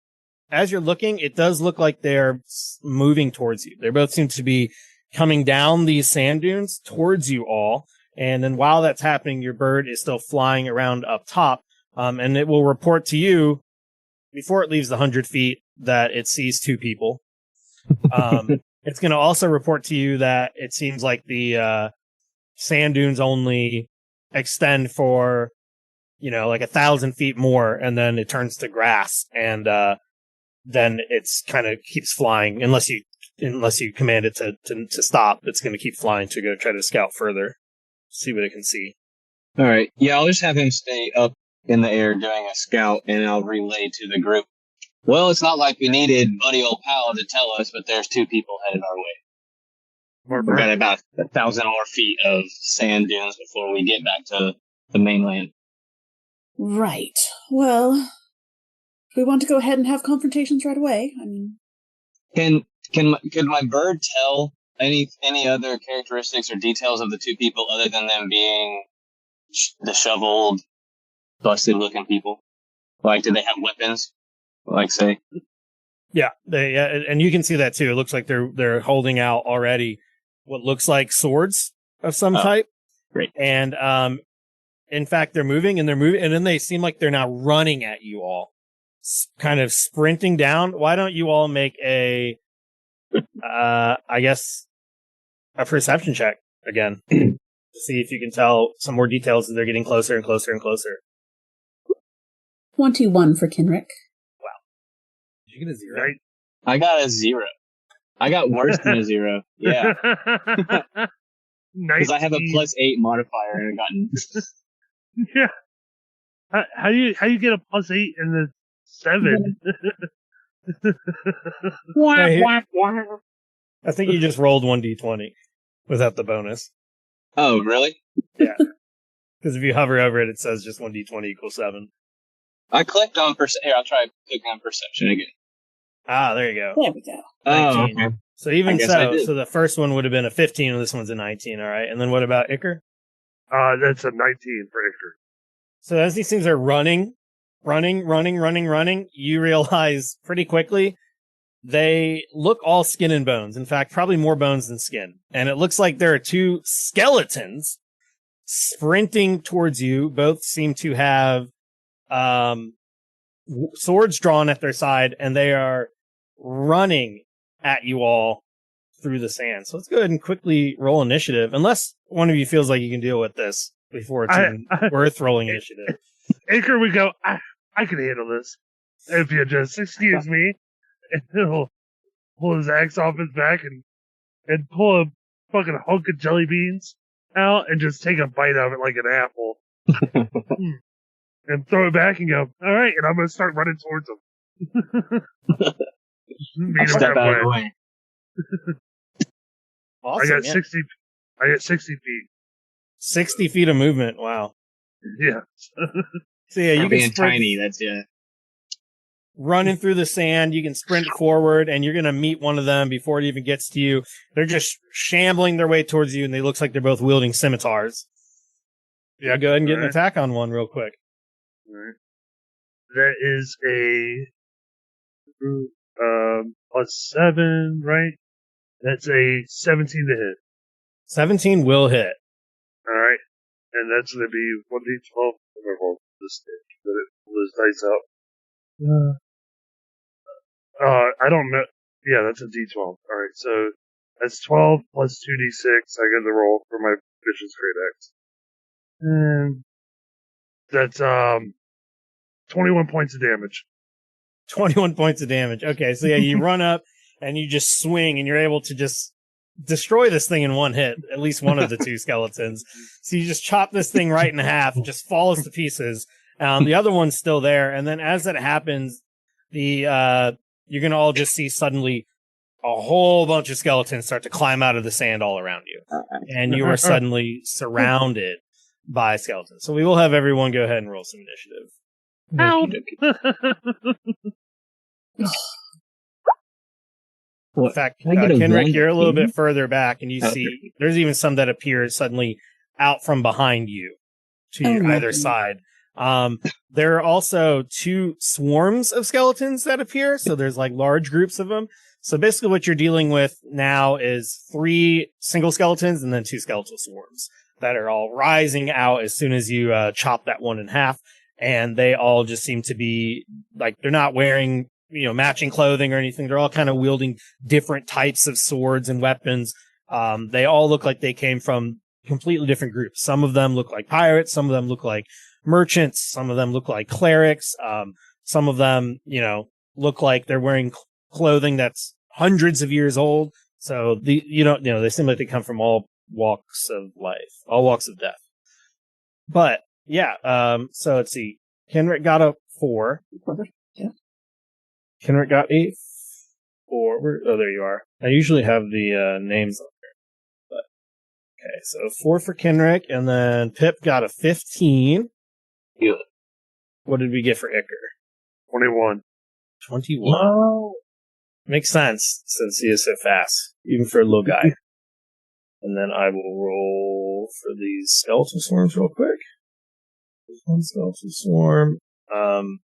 as you're looking, it does look like they're moving towards you. They both seem to be coming down these sand dunes towards you all. And then while that's happening, your bird is still flying around up top. And it will report to you before it leaves the 100 feet that it sees two people. It's going to also report to you that it seems like the sand dunes only extend for, like 1,000 feet more, and then it turns to grass, and then it's kind of keeps flying unless you command it to stop. It's going to keep flying to go try to scout further, see what it can see. All right. Yeah, I'll just have him stay up in the air doing a scout, and I'll relay to the group. Well, it's not like we needed buddy old pal to tell us, but there's two people headed our way. We've got about 1,000 more feet of sand dunes before we get back to the mainland. Right. Well, we want to go ahead and have confrontations right away. I mean, could my bird tell any other characteristics or details of the two people other than them being disheveled, busted-looking people? Like, do they have weapons? Like, say. Yeah, and you can see that too. It looks like they're holding out already what looks like swords of some type. Great. And in fact, they're moving, and then they seem like they're now running at you all, kind of sprinting down. Why don't you all make a perception check again to see if you can tell some more details as they're getting closer and closer and closer. 21 for Kenrick. Did you get a 0? I got a 0. I got worse than a 0. Yeah. Because I have a +8 modifier and I got. Yeah. How do you get a +8 and a 7? I think you just rolled 1d20 without the bonus. Oh, really? Yeah. Because if you hover over it, it says just 1d20 equals 7. I clicked on Here, I'll try clicking on perception again. Ah, there you go. There we go. 19. Oh, okay. So even so the first one would have been a 15, and this one's a 19, all right? And then what about Iker? That's a 19 for Iker. So as these things are running, you realize pretty quickly they look all skin and bones. In fact, probably more bones than skin. And it looks like there are two skeletons sprinting towards you. Both seem to have swords drawn at their side, and they are running at you all through the sand. So let's go ahead and quickly roll initiative, unless one of you feels like you can deal with this before it's even worth rolling initiative. Iker would go, I can handle this. If you just excuse me, and he'll pull his axe off his back and pull a fucking hunk of jelly beans out and just take a bite of it like an apple. And throw it back and go, all right, and I'm going to start running towards him. Meet him Step out of the halfway. way. Awesome, I got 60 feet. 60 feet of movement. Wow. Yeah. So yeah, you For can being sprint, tiny, that's yeah. running through the sand. You can sprint forward, and you're going to meet one of them before it even gets to you. They're just shambling their way towards you, and they looks like they're both wielding scimitars. Yeah, go ahead and get an attack on one real quick. All right. That is a +7, right? That's a 17 to hit. 17 will hit. All right. And that's going to be 1d12. I'm going to roll this stage. Let it pull his dice out. I don't know. Yeah, that's a d12. All right. So that's 12 plus 2d6. I get the roll for my Vicious Great Axe. And that's 21 points of damage. 21 points of damage. Okay, so yeah, you run up and you just swing, and you're able to just destroy this thing in one hit, at least one of the two skeletons. So you just chop this thing right in half, it just falls to pieces. The other one's still there, and then as that happens, you're gonna all just see suddenly a whole bunch of skeletons start to climb out of the sand all around you, and you are suddenly surrounded by skeletons. So we will have everyone go ahead and roll some initiative. What? In fact, Can I get a Kenrick, one? you're a little bit further back, and you Okay. see there's even some that appear suddenly out from behind you to Oh, either lovely. side. There are also two swarms of skeletons that appear, so there's like large groups of them. So basically what you're dealing with now is 3 single skeletons and then 2 skeletal swarms that are all rising out as soon as you chop that one in half. And they all just seem to be like, they're not wearing, matching clothing or anything. They're all kind of wielding different types of swords and weapons. They all look like they came from completely different groups. Some of them look like pirates. Some of them look like merchants. Some of them look like clerics. Some of them, look like they're wearing clothing that's hundreds of years old. So they seem like they come from all walks of life, all walks of death. But yeah, so let's see. Kenrick got a 4. Yeah. Kenrick got a 4. Oh, there you are. I usually have the names up there. But okay, so 4 for Kenrick, and then Pip got a 15. Good. What did we get for Iker? 21. 21. Whoa. Makes sense since he is so fast, even for a little guy. And then I will roll for these skeletal swarms real quick. One skeletal swarm. I'm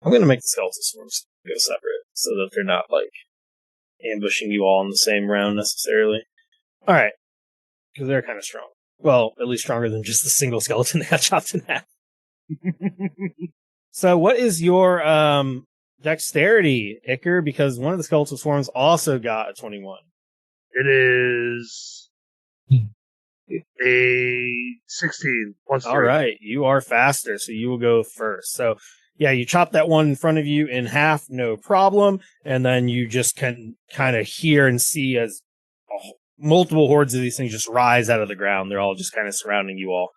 going to make the skeletal swarms go separate so that they're not like ambushing you all in the same round necessarily. All right, because they're kind of strong. Well, at least stronger than just the single skeleton that got chopped in half. So, what is your dexterity, Iker? Because one of the skeletal swarms also got a 21. It is a 16 plus 3. All right, you are faster, so you will go first. So, yeah, you chop that one in front of you in half, no problem, and then you just can kind of hear and see as multiple hordes of these things just rise out of the ground. They're all just kind of surrounding you all.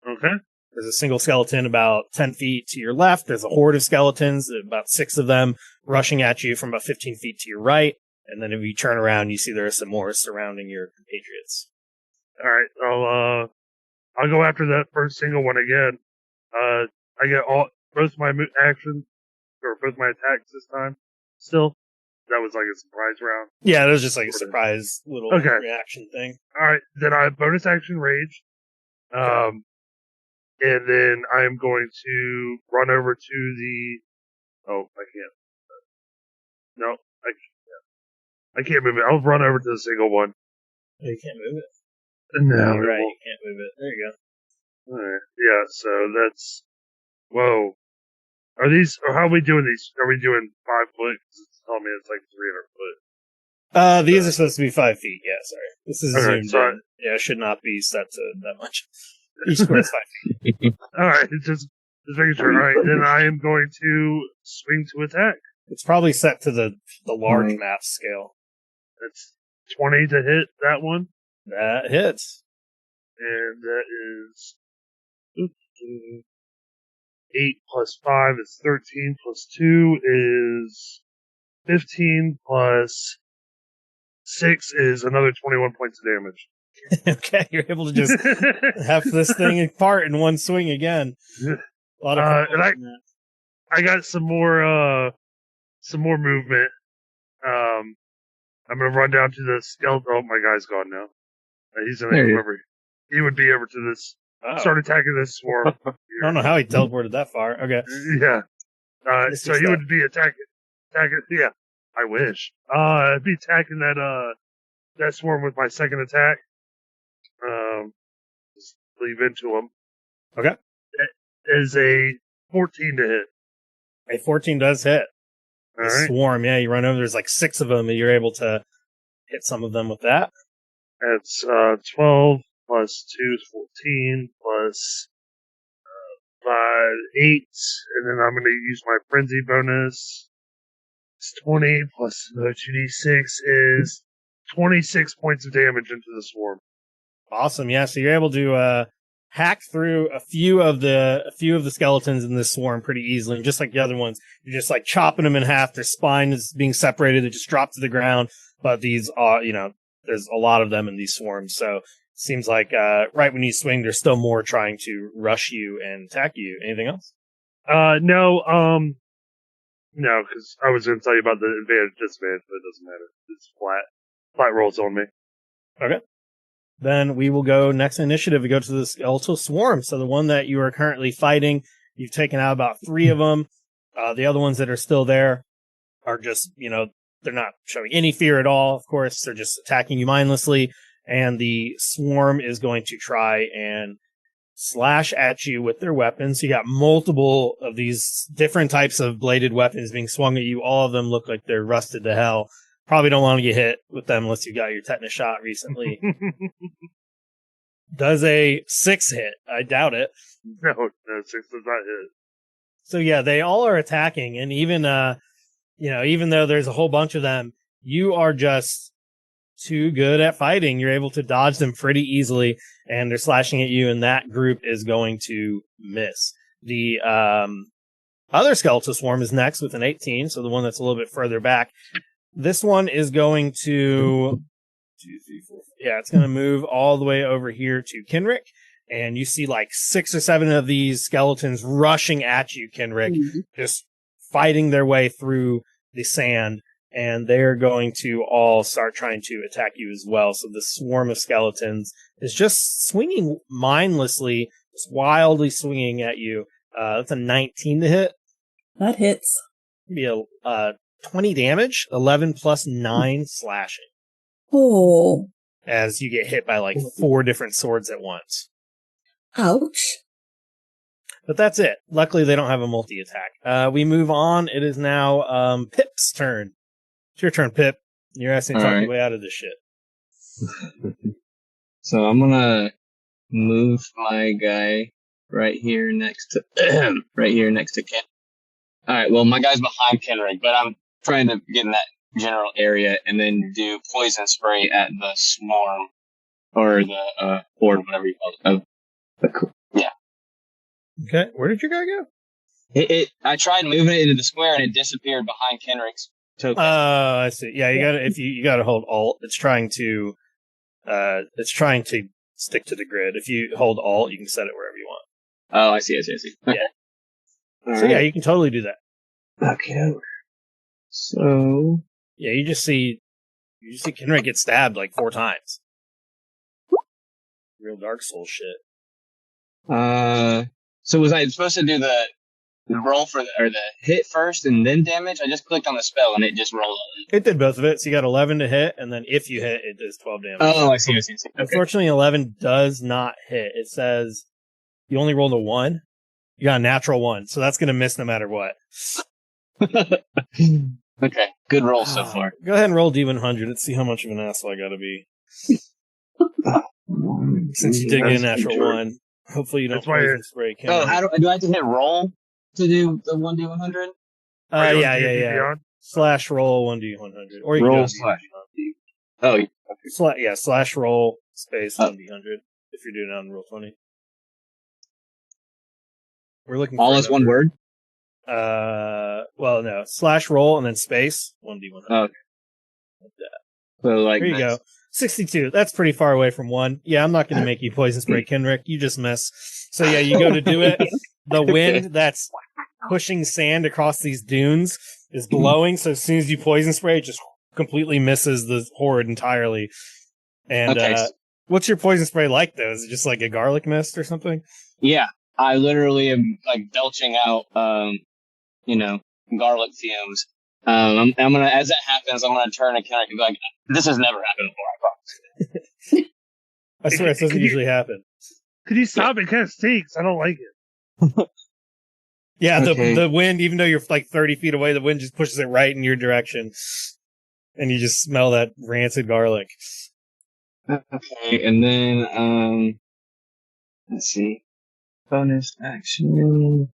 Okay. There's a single skeleton about 10 feet to your left. There's a horde of skeletons, about 6 of them, rushing at you from about 15 feet to your right. And then if you turn around, you see there are some more surrounding your compatriots. All right. I'll go after that first single one again. I get both my actions or both my attacks this time. Still, that was like a surprise round. Yeah, it was just like a surprise little Okay. reaction thing. All right. Then I have bonus action rage. And then I'm going to run over to the. Oh, I can't. No, I can't move it. I'll run over to the single one. Oh, you can't move it. No, Oh, it right, won't. you can't move it. There you go. All right. Yeah, so that's Whoa. Are these, or how are we doing these? Are we doing 5 foot? 'Cause it's telling me it's like 300 foot. These are supposed to be 5 feet. Yeah, sorry. This is Okay, zoomed sorry. in. Yeah, it should not be set to that much. Each square is 5 feet. Alright, just making sure. Alright, then I am going to swing to attack. It's probably set to the large Right. map scale. That's 20 to hit that one. That hits. And that is 8 plus 5 is 13 plus 2 is 15 plus 6 is another 21 points of damage. Okay, you're able to just have this thing apart in one swing again. A lot of And combos in that. I got some more movement. I'm gonna run down to the skeleton. Oh, my guy's gone now. He's gonna There he come is. over. He would be over to this. Oh, Start attacking this swarm. I don't know how he teleported that far. Okay. Yeah. Misty So he step. would be attacking. Yeah. I wish. I'd be attacking that swarm with my second attack. Just leave into him. Okay. It is a 14 to hit. A 14 does hit. All The right. swarm, yeah, you run over. There's like 6 of them, and you're able to hit some of them with that. That's 12 plus 2 is 14 plus 5, 8, and then I'm going to use my frenzy bonus. It's 20 plus 2d6 is 26 points of damage into the swarm. Awesome, yeah. So you're able to hack through a few of the skeletons in this swarm pretty easily, and just like the other ones, you're just like chopping them in half. Their spine is being separated; they just drop to the ground. But these are, there's a lot of them in these swarms, so it seems like right when you swing, there's still more trying to rush you and attack you. Anything else? No, because I was going to tell you about the advantage disadvantage, but it doesn't matter. It's flat rolls on me. Then we will go next initiative. We go to the skeletal swarm. So the one that you are currently fighting, you've taken out about 3 of them. The other ones that are still there are just, they're not showing any fear at all. Of course, they're just attacking you mindlessly. And the swarm is going to try and slash at you with their weapons. You got multiple of these different types of bladed weapons being swung at you. All of them look like they're rusted to hell. Probably don't want to get hit with them unless you got your tetanus shot recently. Does a 6 hit? I doubt it. No, 6 does not hit. So yeah, they all are attacking, and even even though there's a whole bunch of them, you are just too good at fighting. You're able to dodge them pretty easily, and they're slashing at you, and that group is going to miss. The other skeletal swarm is next with an 18, so the one that's a little bit further back. This one is going to 2, 3, 4. Yeah, it's going to move all the way over here to Kenrick, and you see like 6 or 7 of these skeletons rushing at you, Kenrick, just fighting their way through the sand, and they're going to all start trying to attack you as well. So the swarm of skeletons is just swinging mindlessly, just wildly swinging at you. That's a 19 to hit. That hits. Be a 20 damage, 11 plus 9 slashing, Oh, as you get hit by like 4 different swords at once. ouch. But that's it. Luckily, they don't have a multi-attack. We move on. It is now Pip's turn. It's your turn, Pip. You're asking to talk your way out of this shit. So I'm gonna move my guy right here next to Ken. All right. Well, my guy's behind Kenrick, but I'm trying to get in that general area and then do poison spray at the swarm or the horde, whatever you call it. Yeah. Okay, where did your guy go? I tried moving it into the square and it disappeared behind Kenrick's token. I see. Yeah, you gotta hold Alt. It's trying to stick to the grid. If you hold Alt, you can set it wherever you want. Oh, I see. Yeah. So yeah, you can totally do that. Okay. So Yeah, you just see Kenrick get stabbed like 4 times. Real Dark Souls shit. so was I supposed to do the roll for the hit first and then damage? I just clicked on the spell and it just rolled. It did both of it. So you got 11 to hit, and then if you hit, it does 12 damage. Oh, I see. Okay. Unfortunately, 11 does not hit. It says you only rolled a 1. You got a natural 1, so that's going to miss no matter what. Okay, good roll so far. Go ahead and roll D100. Let's see how much of an asshole I got to be. Since you did get a natural 1, hopefully you don't That's why poison spray. Oh, how do I have to hit roll to do the 1d100? Yeah. Slash roll 1d100, or you can Roll do slash. Oh, okay. slash roll space Oh. 1d100 if you're doing it on roll 20. We're looking All for is one word? well, no, slash roll and then space 1d100. Oh, okay. Like that. So like There you go. 62. That's pretty far away from 1. Yeah, I'm not going to make you poison spray Kenrick. You just miss. So yeah, you go to do it. The wind that's pushing sand across these dunes is blowing. So as soon as you poison spray, it just completely misses the horde entirely. And Okay. What's your poison spray like though? Is it just like a garlic mist or something? Yeah, I literally am like belching out, garlic fumes. I'm gonna, as that happens, I'm gonna turn to Kenrick and be like, "This has never happened before, I promise." I swear it doesn't usually happen. Could you stop? It kind of stinks. I don't like it. Yeah, Okay. the wind, even though you're like 30 feet away, the wind just pushes it right in your direction. And you just smell that rancid garlic. Okay, and then, let's see. Bonus action.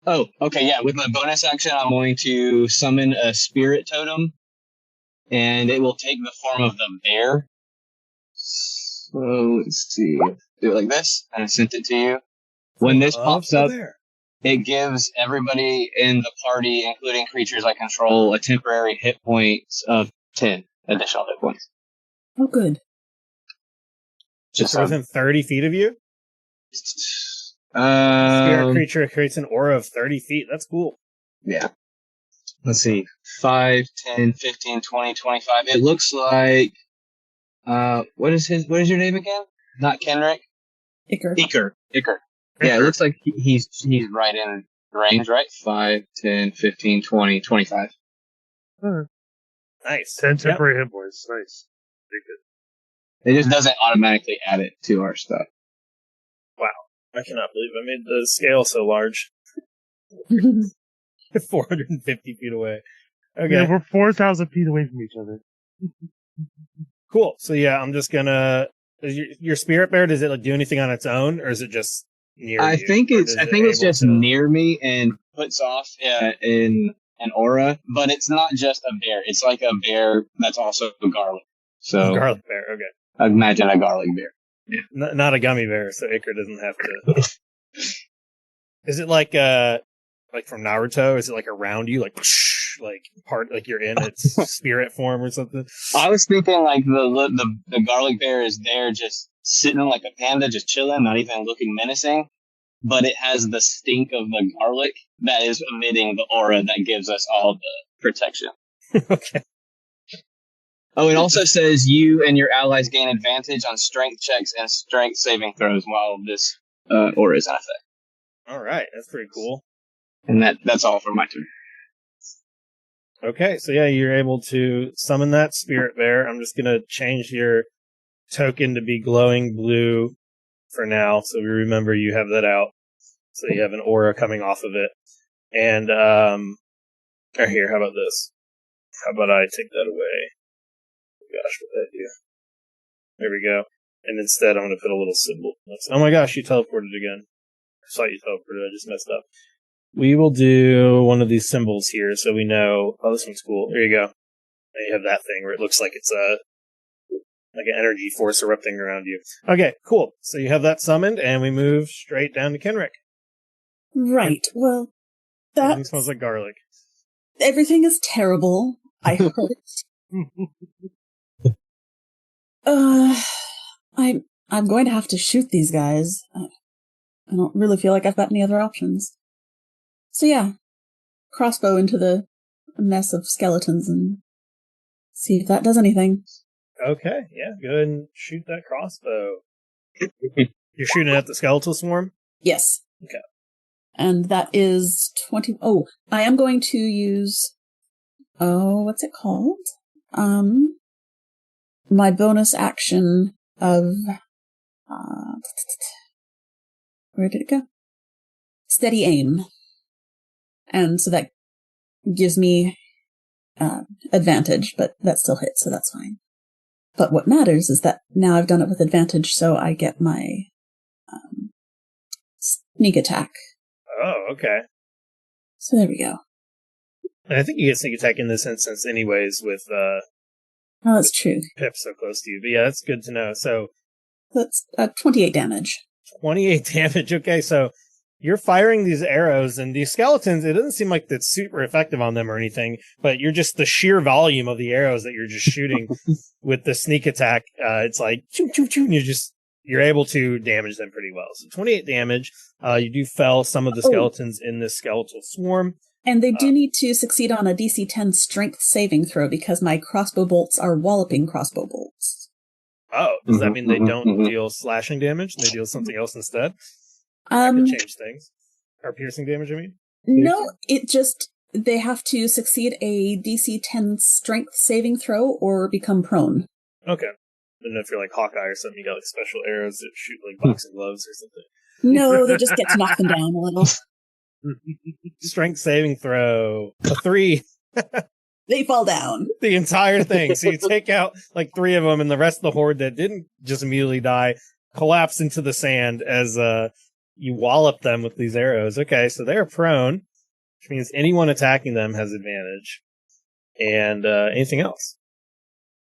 Oh, okay, yeah, with my bonus action, I'm going to summon a spirit totem, and it will take the form of the bear. So, let's see. Do it like this, and I sent it to you. When this pops up, it gives everybody in the party, including creatures I control, a temporary hit points of 10 additional hit points. Oh, good. Just So within 30 feet of you? Um, Spirit creature creates an aura of 30 feet. That's cool. Yeah. Let's see. 5, 10, 15, 20, 25. It looks like, what is your name again? Not Kenrick? Iker. Iker. Yeah, it looks like he's right in range, right? 5, 10, 15, 20, 25. Nice. 10 Yep. temporary hit points. Nice. Pretty good. It just doesn't automatically add it to our stuff. I cannot believe I made the scale so large. 450 feet away. Okay, Yeah, we're 4,000 feet away from each other. cool. So yeah, I'm just gonna... Is your spirit bear, does it like do anything on its own, or is it just near I you? think Or it's is it just able to- near me and puts off in an aura, but it's not just a bear. It's like a bear that's also garlic. So Garlic bear, okay. imagine a garlic bear. Not a gummy bear, so Iker doesn't have to... Is it like from Naruto? Is it like around you, like part, like you're in its spirit form or something? I was thinking like the garlic bear is there just sitting like a panda, just chilling, not even looking menacing, but it has the stink of the garlic that is emitting the aura that gives us all the protection. Okay. Oh, it also says you and your allies gain advantage on strength checks and strength saving throws while this aura is in effect. All right, that's pretty cool. And that's all for my turn. Okay, so yeah, you're able to summon that spirit bear. I'm just gonna change your token to be glowing blue for now, so we remember you have that out. So you have an aura coming off of it. And or here, how about this? How about I take that away? Gosh, what did I do? There we go. And instead, I'm gonna put a little symbol. Oh my gosh, you teleported again. I saw you teleported. I just messed up. We will do one of these symbols here so we know. Oh, this one's cool. There you go. Now you have that thing where it looks like it's like an energy force erupting around you. Okay, cool. So you have that summoned, and we move straight down to Kenrick. Right. Well, Everything that smells like garlic. everything is terrible. I heard. I'm going to have to shoot these guys. I don't really feel like I've got any other options. So yeah, crossbow into the mess of skeletons and see if that does anything. Okay, yeah, go ahead and shoot that crossbow. You're shooting at the skeletal swarm? Yes. Okay. And that is 20. Oh, I am going to use. Oh, what's it called? My bonus action of. Where did it go? steady aim. And so that gives me advantage, but that still hits, so that's fine. But what matters is that now I've done it with advantage, so I get my sneak attack. Oh, okay. So there we go. And I think you get sneak attack in this instance anyways with Oh, that's true. Pip so close to you. But yeah, that's good to know. So That's 28 damage. 28 damage. Okay, so you're firing these arrows, and these skeletons, it doesn't seem like that's super effective on them or anything, but you're just the sheer volume of the arrows that you're just shooting with the sneak attack. It's like, choo, choo, choo, and you're able to damage them pretty well. So 28 damage. You do fell some of the skeletons in this skeletal swarm. And they do need to succeed on a DC 10 strength saving throw because my crossbow bolts are walloping crossbow bolts. Oh, does that mean they don't deal slashing damage? They deal something else instead? That could change things. Or piercing damage, I mean? No, they have to succeed a DC 10 strength saving throw or become prone. Okay. I don't know if you're like Hawkeye or something, you got like special arrows that shoot like boxing gloves or something. No, they just get to knock them down a little. Strength saving throw. A 3. They fall down. The entire thing. So you take out like 3 of them, and the rest of the horde that didn't just immediately die collapse into the sand as you wallop them with these arrows. Okay, so they're prone, which means anyone attacking them has advantage. And anything else?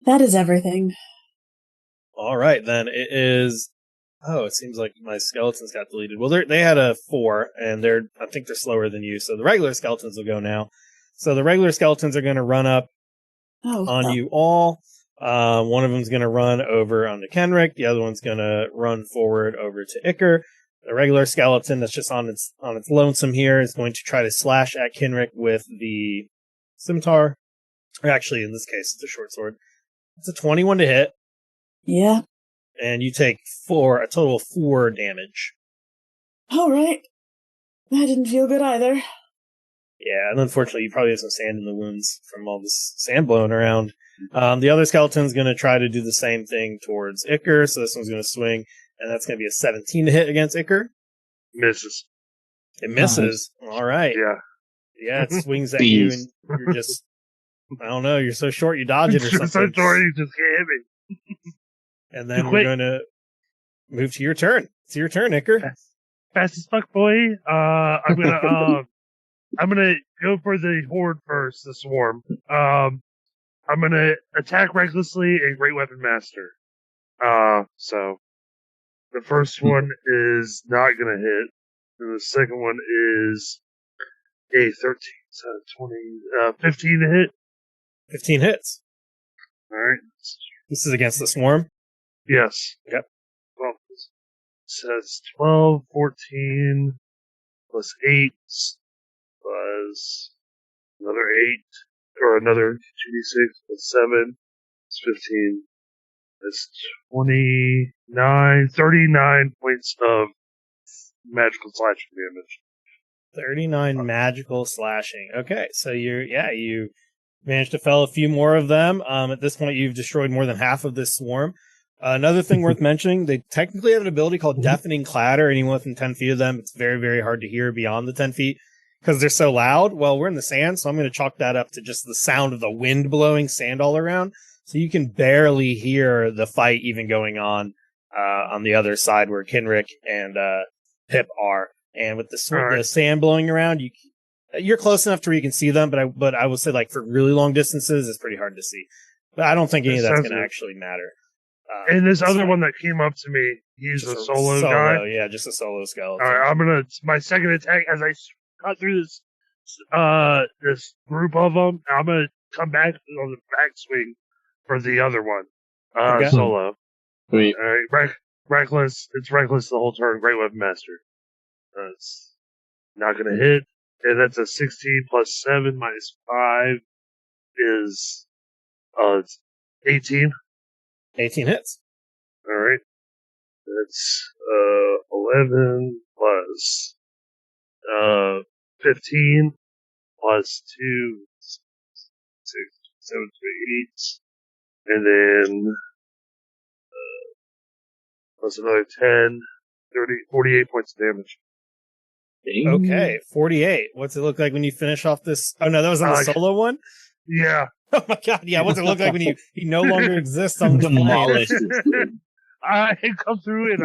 That is everything. All right, then it is. Oh, it seems like my skeletons got deleted. Well, they had a 4, and I think they're slower than you. So the regular skeletons will go now. So the regular skeletons are going to run up on you all. One of them's going to run over onto Kenrick. The other one's going to run forward over to Iker. The regular skeleton that's just on its lonesome here is going to try to slash at Kenrick with the scimitar. Or actually, in this case, it's a short sword. It's a 21 to hit. Yeah. And you take a total of 4 damage. All right. That didn't feel good either. Yeah, and unfortunately, you probably have some sand in the wounds from all this sand blowing around. The other skeleton's going to try to do the same thing towards Iker, so this one's going to swing, and that's going to be a 17 to hit against Iker. Misses. It misses. All right. Yeah. Yeah, it swings at you, and you're just, I don't know, you're so short you dodge it or something. So short you just can't hit me. And then we're going to move to your turn. It's your turn, Iker. Fast as fuck, boy. I'm gonna go for the horde first, the swarm. I'm gonna attack recklessly and Great Weapon Master. So the first one is not gonna hit, and the second one is a 13, so 20, 15 to hit. 15 hits. All right. This is against the swarm? Yes. Yep. Well, it says 12, 14, plus 8, plus another 8, or another 2d6, plus 7, it's 15. That's 29, 39 points of magical slashing damage. 39 magical slashing. Okay, so you managed to fell a few more of them. At this point, you've destroyed more than half of this swarm. Another thing worth mentioning, they technically have an ability called Deafening Clatter. Anyone within 10 feet of them, it's very, very hard to hear beyond the 10 feet because they're so loud. Well, we're in the sand, so I'm going to chalk that up to just the sound of the wind blowing sand all around. So you can barely hear the fight even going on the other side where Kenrick and Pip are. And with the sand blowing around, you're close enough to where you can see them, but I would say like for really long distances, it's pretty hard to see. But I don't think any of that's going to actually matter. And this other one that came up to me, he's a solo guy. Yeah, just a solo skeleton. All right, my second attack as I cut through this group of them, I'm gonna come back on the backswing for the other one. Okay. Solo. Sweet. All right, reckless. It's reckless the whole turn. Great Weapon Master. That's not gonna hit. And that's a 16 plus 7 minus 5 is it's 18. 18 hits. All right. That's 11 plus 15 plus 2, 6, 7, 8, and then plus another 10, 30, 48 points of damage. Okay, 48. What's it look like when you finish off this? Oh no, that was on the solo one? Yeah. Oh my god, yeah. What's it look like when he no longer exists on the Demolished. I come through and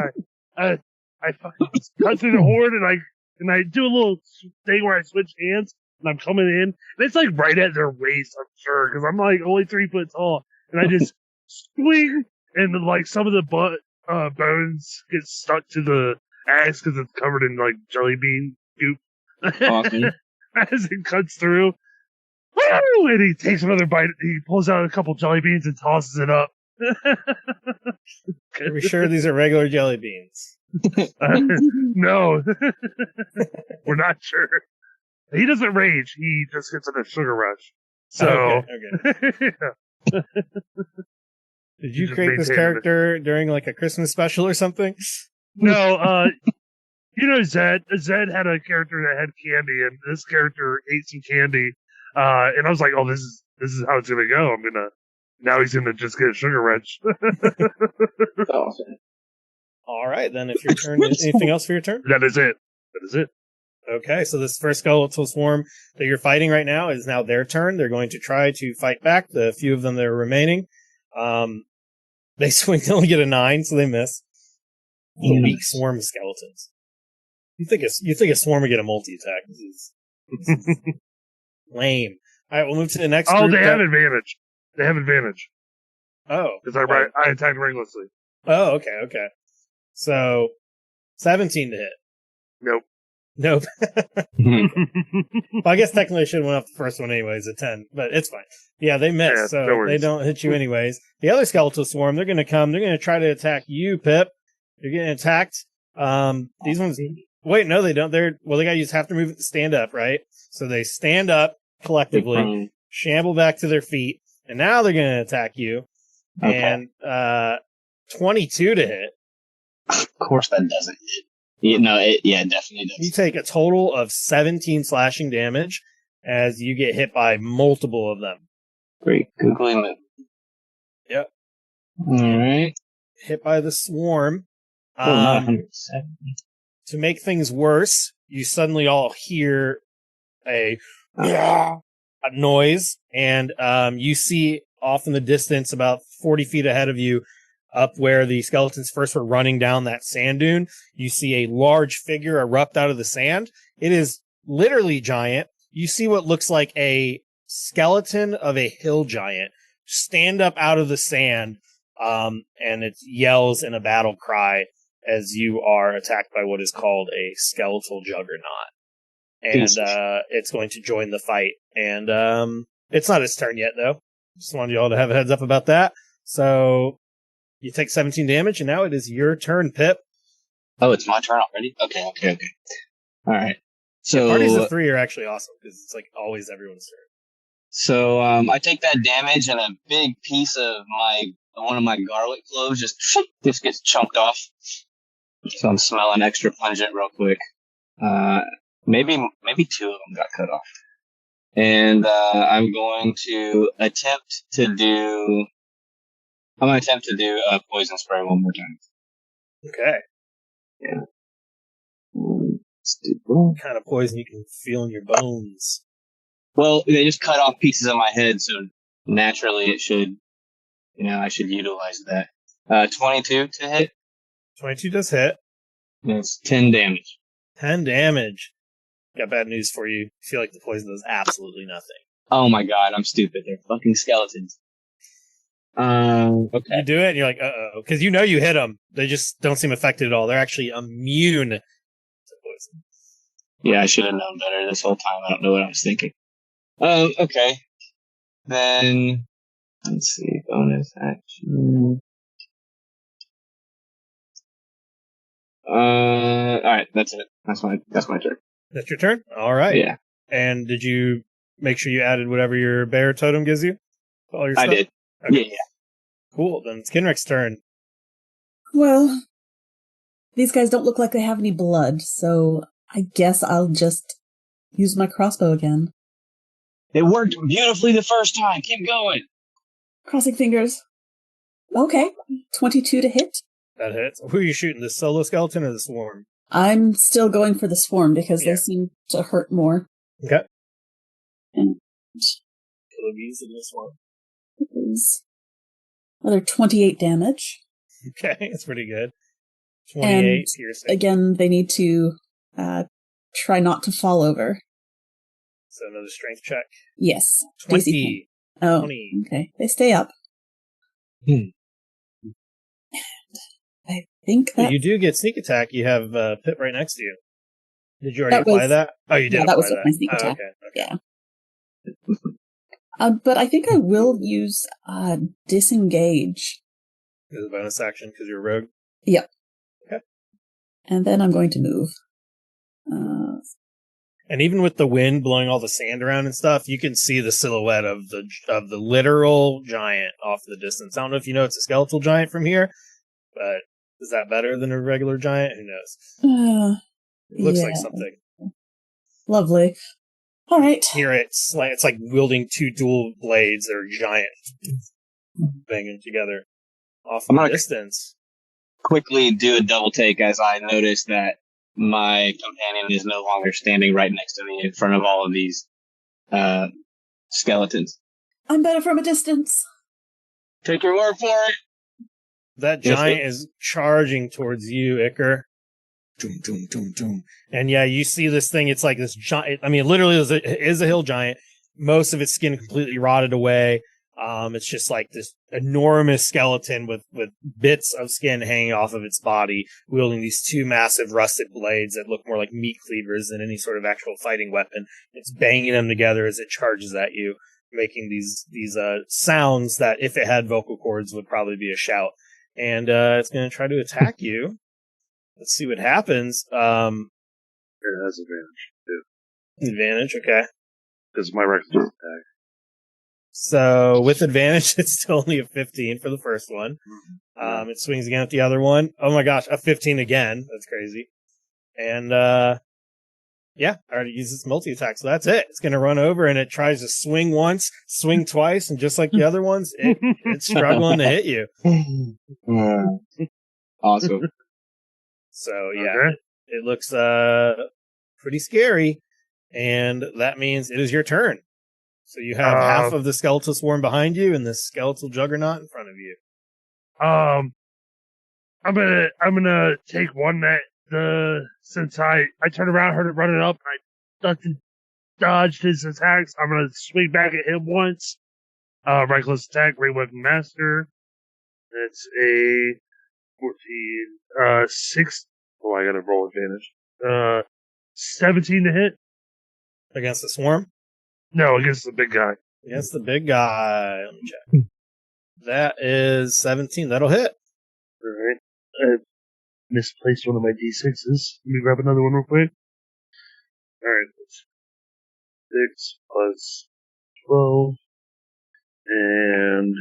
I fucking cut through the horde and I do a little thing where I switch hands and I'm coming in and it's like right at their waist, I'm sure, because I'm like only 3 foot tall and I just swing and like some of the bones get stuck to the axe because it's covered in like jelly bean goop. Awesome. As it cuts through. Woo! And he takes another bite. He pulls out a couple jelly beans and tosses it up. Are we sure these are regular jelly beans? No. We're not sure. He doesn't rage. He just gets in a sugar rush. So. Okay. Did you create this character during like a Christmas special or something? No, you know Zed. Zed had a character that had candy, and this character ate some candy. And I was like, "Oh, this is how it's gonna go. Now he's gonna just get a sugar rush." Awesome. All right, then. If your turn, anything else for your turn? That is it. Okay, so this first skeletal swarm that you're fighting right now is now their turn. They're going to try to fight back. The few of them that are remaining, they swing to only get a 9, so they miss. Weak swarm of skeletons. You think a swarm would get a multi-attack? This is lame. All right, we'll move to the next. Oh, they have advantage. They have advantage. Oh, because I attacked recklessly. Oh, okay. So 17 to hit. Nope. Well, I guess technically I should have went off the first one anyways, a 10, but it's fine. Yeah, they miss, yeah, so no they don't hit you anyways. The other skeletal swarm, they're going to come. They're going to try to attack you, Pip. You're getting attacked. These ones. Wait, no, they don't. They got to use half their movement to stand up, right? So they stand up collectively, shamble back to their feet, and now they're going to attack you. Okay. And 22 to hit. Of course, that doesn't hit. It definitely does. You take a total of 17 slashing damage as you get hit by multiple of them. Great. Googling it. Yep. All right. Hit by the swarm. Not 170. To make things worse, you suddenly all hear a noise, and you see off in the distance, about 40 feet ahead of you, up where the skeletons first were running down that sand dune, you see a large figure erupt out of the sand. It is literally giant. You see what looks like a skeleton of a hill giant stand up out of the sand, and it yells in a battle cry as you are attacked by what is called a skeletal juggernaut. And it's going to join the fight. And it's not its turn yet, though. Just wanted you all to have a heads up about that. So you take 17 damage, and now it is your turn, Pip. Oh, it's my turn already? Okay. All right. So parties of 3 are actually awesome, because it's like always everyone's turn. So I take that damage, and a big piece of one of my garlic cloves just gets chunked off. So I'm smelling extra pungent real quick. Maybe 2 of them got cut off. And I'm going to attempt to do a poison spray one more time. Okay. Yeah. What kind of poison you can feel in your bones? Well, they just cut off pieces of my head, so naturally it should, I should utilize that. 22 to hit. 22 does hit. And it's 10 damage. 10 damage. Got bad news for you. I feel like the poison does absolutely nothing. Oh my god, I'm stupid. They're fucking skeletons. Okay. You do it, and you're like, uh-oh. Because you hit them. They just don't seem affected at all. They're actually immune to poison. Yeah, I should have known better this whole time. I don't know what I was thinking. Okay. Then, let's see. Bonus action. Alright, that's it. That's my turn. That's your turn? Alright. Yeah. And did you make sure you added whatever your bear totem gives you? All your stuff? I did. Okay. Yeah. Cool. Then it's Kinrick's turn. Well, these guys don't look like they have any blood, so I guess I'll just use my crossbow again. It worked beautifully the first time. Keep going. Crossing fingers. Okay. 22 to hit. That hits. Who are you shooting? The solo skeleton or the swarm? I'm still going for the swarm because Yeah. they seem to hurt more. Okay. And Kill a bees in this one. it is another 28 damage. Okay, that's pretty good. 28 And piercing. again, they need to try not to fall over. So another strength check. Yes. 20. Oh, 20. okay. They stay up. I think But that you do get sneak attack. You have Pip right next to you. Did you already That apply was- that? Oh, you did yeah, apply that was that. my sneak Oh, attack. okay. Yeah. But I think I will use disengage. As a bonus action because you're a rogue. Yep. Okay. And then I'm going to move. And even with the wind blowing all the sand around and stuff, you can see the silhouette of the literal giant off in the distance. I don't know if you know it's a skeletal giant from here, but is that better than a regular giant? Who knows? It looks like yeah. something. Lovely. All right. Here it's like wielding two dual blades that are giant, banging together off in I'm the gonna- distance. Quickly do a double take as I notice that my companion is no longer standing right next to me in front of all of these skeletons. I'm better from a distance. Take your word for it. That Yes, giant is charging towards you, Iker. Doom, doom, doom, doom. And yeah, you see this thing. It's like this giant. I mean, literally, it is a hill giant. Most of its skin completely rotted away. It's just like this enormous skeleton with bits of skin hanging off of its body, wielding these two massive rusted blades that look more like meat cleavers than any sort of actual fighting weapon. It's banging them together as it charges at you, making these sounds that, if it had vocal cords, would probably be a shout. And it's going to try to attack you. Let's see what happens. It has advantage, Advantage, okay. because my reckless attack. So with advantage, it's still only a 15 for the first one. It swings again at the other one. Oh my gosh, a 15 again. That's crazy. And yeah, I already used its multi-attack, so that's it. It's going to run over, and it tries to swing once, swing twice, and just like the other ones, it's struggling to hit you. Awesome. So yeah, Okay. it looks pretty scary, and that means it is your turn. So you have half of the skeletal swarm behind you and the skeletal juggernaut in front of you. I'm gonna take one that since I turned around, heard it running up, and I ducked and dodged his attacks. I'm gonna swing back at him once. Reckless attack, great weapon master. That's a 14, 6. Oh, I gotta roll advantage. 17 to hit. Against the swarm? No, against the big guy. Against the big guy. Let me check. That is 17. That'll hit. Alright. I misplaced one of my D6s. Let me grab another one real quick. Alright. 6 plus 12. And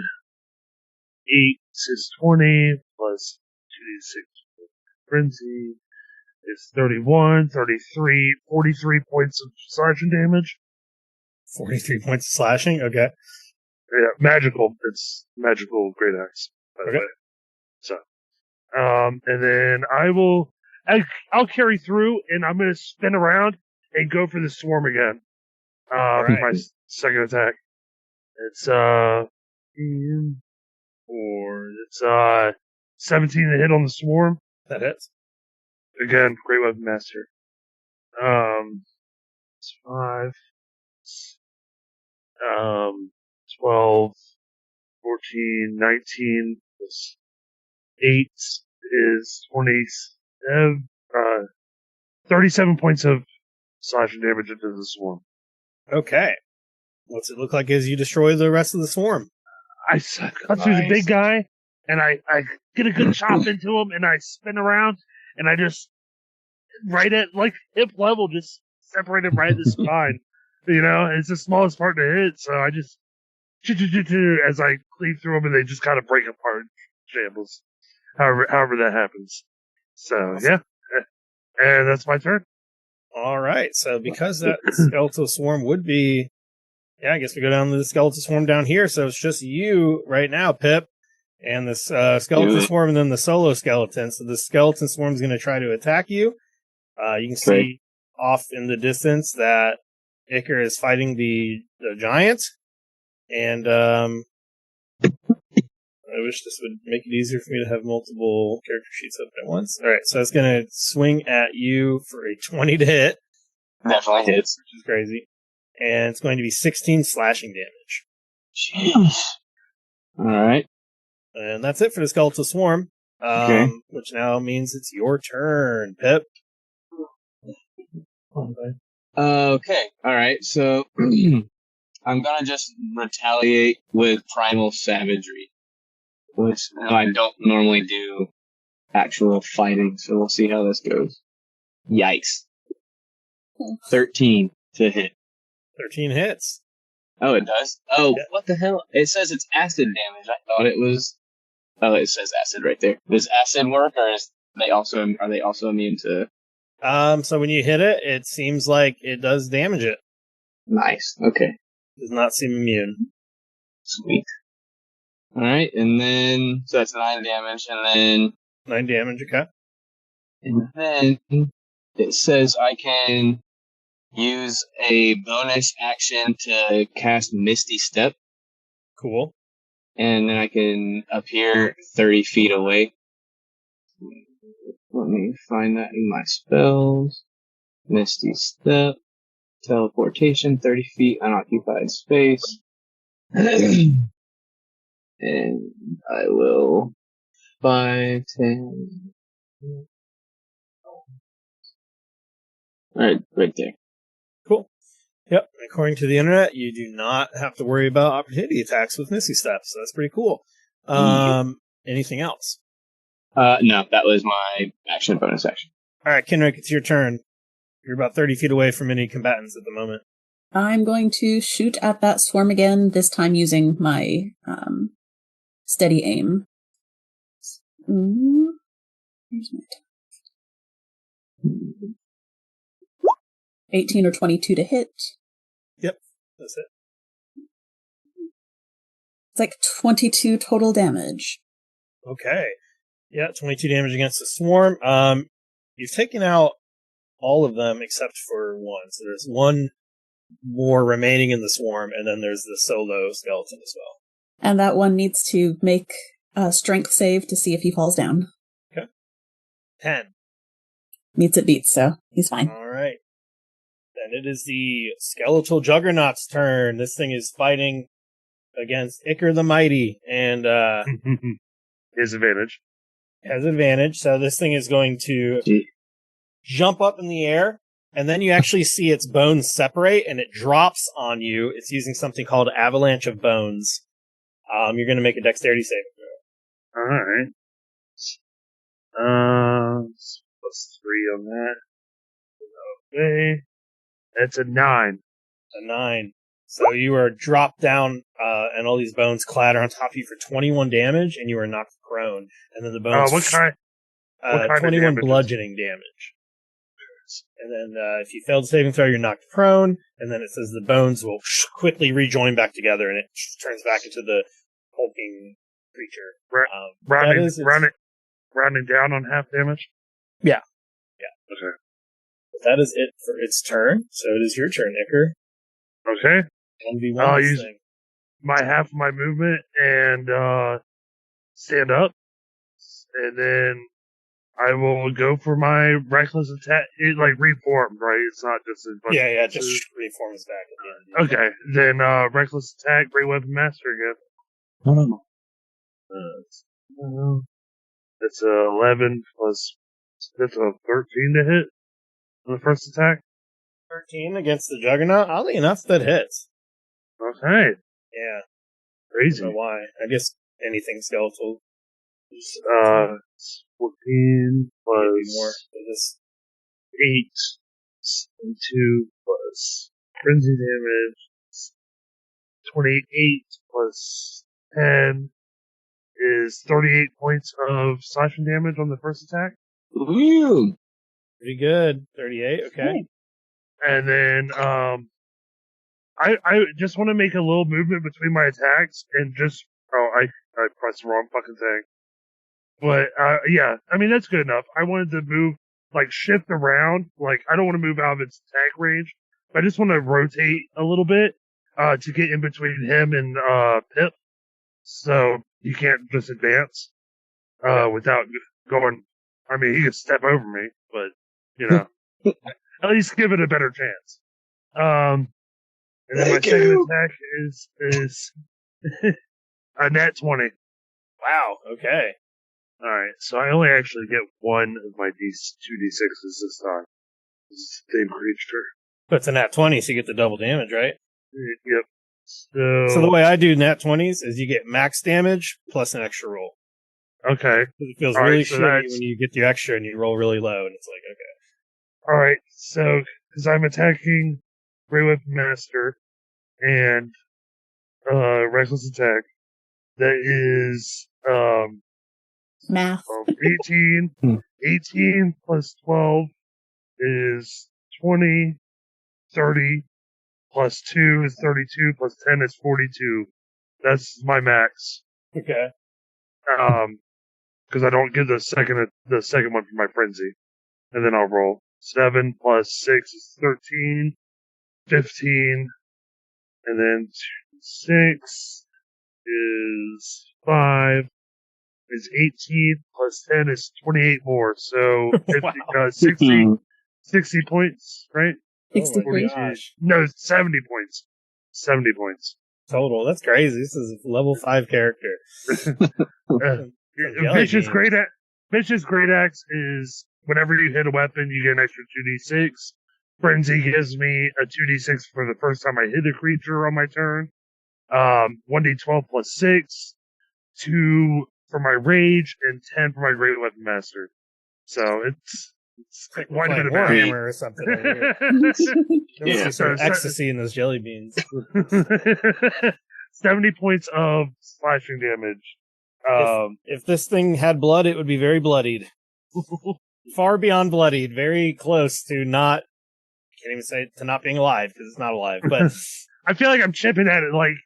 8 is 20 plus 2d6 frenzy is 31, 33, 43 points of slashing damage. 43 points of slashing? Okay. Yeah, magical. It's magical great axe, by the Okay. way. So, and then I'll carry through, and I'm gonna spin around and go for the swarm again. All For right. my second attack. It's 17 to hit on the swarm. That hits. Again, great weapon master. It's 5. 12, 14, 19 plus 8 is 27, 37 points of slashing damage into the swarm. Okay. What's it look like as you destroy the rest of the swarm? I cut through the big guy, and I get a good chop into him, and I spin around, and I just, right at, like, hip level, just separate him right at the spine. You know, it's the smallest part to hit, so I just, as I cleave through them, and they just kind of break apart, shambles. However that happens. So, Awesome. yeah. And that's my turn. All right. So because that skeletal swarm would be... Yeah, I guess we go down to the skeletal swarm down here. So it's just you right now, Pip, and this skeleton swarm and then the solo skeleton. So the skeleton swarm is going to try to attack you. You can see off in the distance that Iker is fighting the giant, and I wish this would make it easier for me to have multiple character sheets open at once. All right, so it's going to swing at you for a 20 to hit. Definitely hits. Which is crazy. And it's going to be 16 slashing damage. Jeez. All right. And that's it for the Skeletal Swarm. Okay. Which now means it's your turn, Pip. Okay. All right. So I'm gonna just retaliate with Primal Savagery, which I don't normally do actual fighting. So we'll see how this goes. Yikes! 13 to hit. 13 hits. Oh, it does. Oh, Yeah. What the hell? It says it's acid damage. I thought it was. Oh, it says acid right there. Does acid work, or are they also immune to? So when you hit it, it seems like it does damage it. Nice. Okay. Does not seem immune. Sweet. All right, and then so that's 9 damage, and 9 damage, okay. then it says I can use a bonus action to cast Misty Step, Cool. and then I can appear 30 feet away. Let me find that in my spells. Misty Step, teleportation, 30 feet, unoccupied space. And I will 5, 10. Alright, right there. Cool. Yep. According to the internet, you do not have to worry about opportunity attacks with Misty Steps. So that's pretty cool. Anything else? No, that was my action bonus action. All right, Kenrick, it's your turn. You're about 30 feet away from any combatants at the moment. I'm going to shoot at that swarm again, this time using my steady aim. Here's my 18 or 22 to hit. Yep, that's it. It's like 22 total damage. Okay. Yeah, 22 damage against the swarm. You've taken out all of them except for one. So there's one more remaining in the swarm, and then there's the solo skeleton as well. And that one needs to make a strength save to see if he falls down. Okay. 10. Meets it beats, so he's fine. All right. Then it is the skeletal juggernaut's turn. This thing is fighting against Iker the Mighty, and His advantage. has advantage. So this thing is going to jump up in the air, and then you actually see its bones separate, and it drops on you. It's using something called Avalanche of Bones. You're going to make a dexterity saving throw. Alright. Plus 3 on that. Okay. That's a 9. A 9. So you are dropped down, and all these bones clatter on top of you for 21 damage, and you are knocked prone. And then the bones... What kind of 21 damage? bludgeoning damage. And then if you fail the saving throw, you're knocked prone, and then it says the bones will quickly rejoin back together, and it turns back into the hulking creature. Rounding down on half damage? Yeah. Okay. But that is it for its turn, so it is your turn, Iker. Okay. 1v1 I'll this use thing. my half of my movement and stand up. And then I will go for my reckless attack. It reformed, right? It's not just a bunch Yeah, of just pieces. reforms back at the end. Okay. Then reckless attack, great weapon master again. It's a 11 plus. That's a 13 to hit on the first attack. 13 against the Juggernaut. Oddly enough, that hits. Okay. Yeah. I Crazy. don't know why. I guess anything skeletal. 14 Maybe more plus for this. 8 and 2 plus frenzy damage. 28 plus 10 is 38 points of slashing damage on the first attack. Woo! Pretty good. 38, okay. And then I just want to make a little movement between my attacks and just I pressed the wrong fucking thing. But yeah, I mean that's good enough. I wanted to move shift around. Like, I don't want to move out of its attack range, but I just want to rotate a little bit to get in between him and Pip, so he can't just advance without going. I mean, he could step over me, but at least give it a better chance. And then my second attack is a nat 20. Wow. Okay. All right, so I only actually get one of my 2d6s this time. This is the same creature. But it's a nat 20, so you get the double damage, right? Yep. So the way I do nat 20s is you get max damage plus an extra roll. Okay. It feels All really right, so shitty when you get the extra and you roll really low, and it's like, okay. All right, so because I'm attacking Grey Weapon Master and Reckless Attack, that is Math. 18. 18 plus 12 is 20. 30 plus 2 is 32 plus 10 is 42. That's my max. Okay. Because I don't get the second one for my frenzy. And then I'll roll. 7 plus 6 is 13. 15. And then 6 is 5. Is 18 plus 10 is 28 more. So 60 points, right? 63. Oh, gosh. No, 70 points. 70 points. Total. That's crazy. This is a level 5 character. Vicious Great Axe is whenever you hit a weapon, you get an extra 2d6. Frenzy gives me a 2d6 for the first time I hit a creature on my turn. 1d12 plus 6. 2 for my Rage, and 10 for my Great Weapon Master. So it's like quite a bit of Warhammer or something over here. Yeah. Some ecstasy in those jelly beans. 70 points of slashing damage. If this thing had blood, it would be very bloodied. Far beyond bloodied. Very close to not, I can't even say to not being alive, because it's not alive. But I feel like I'm chipping at it like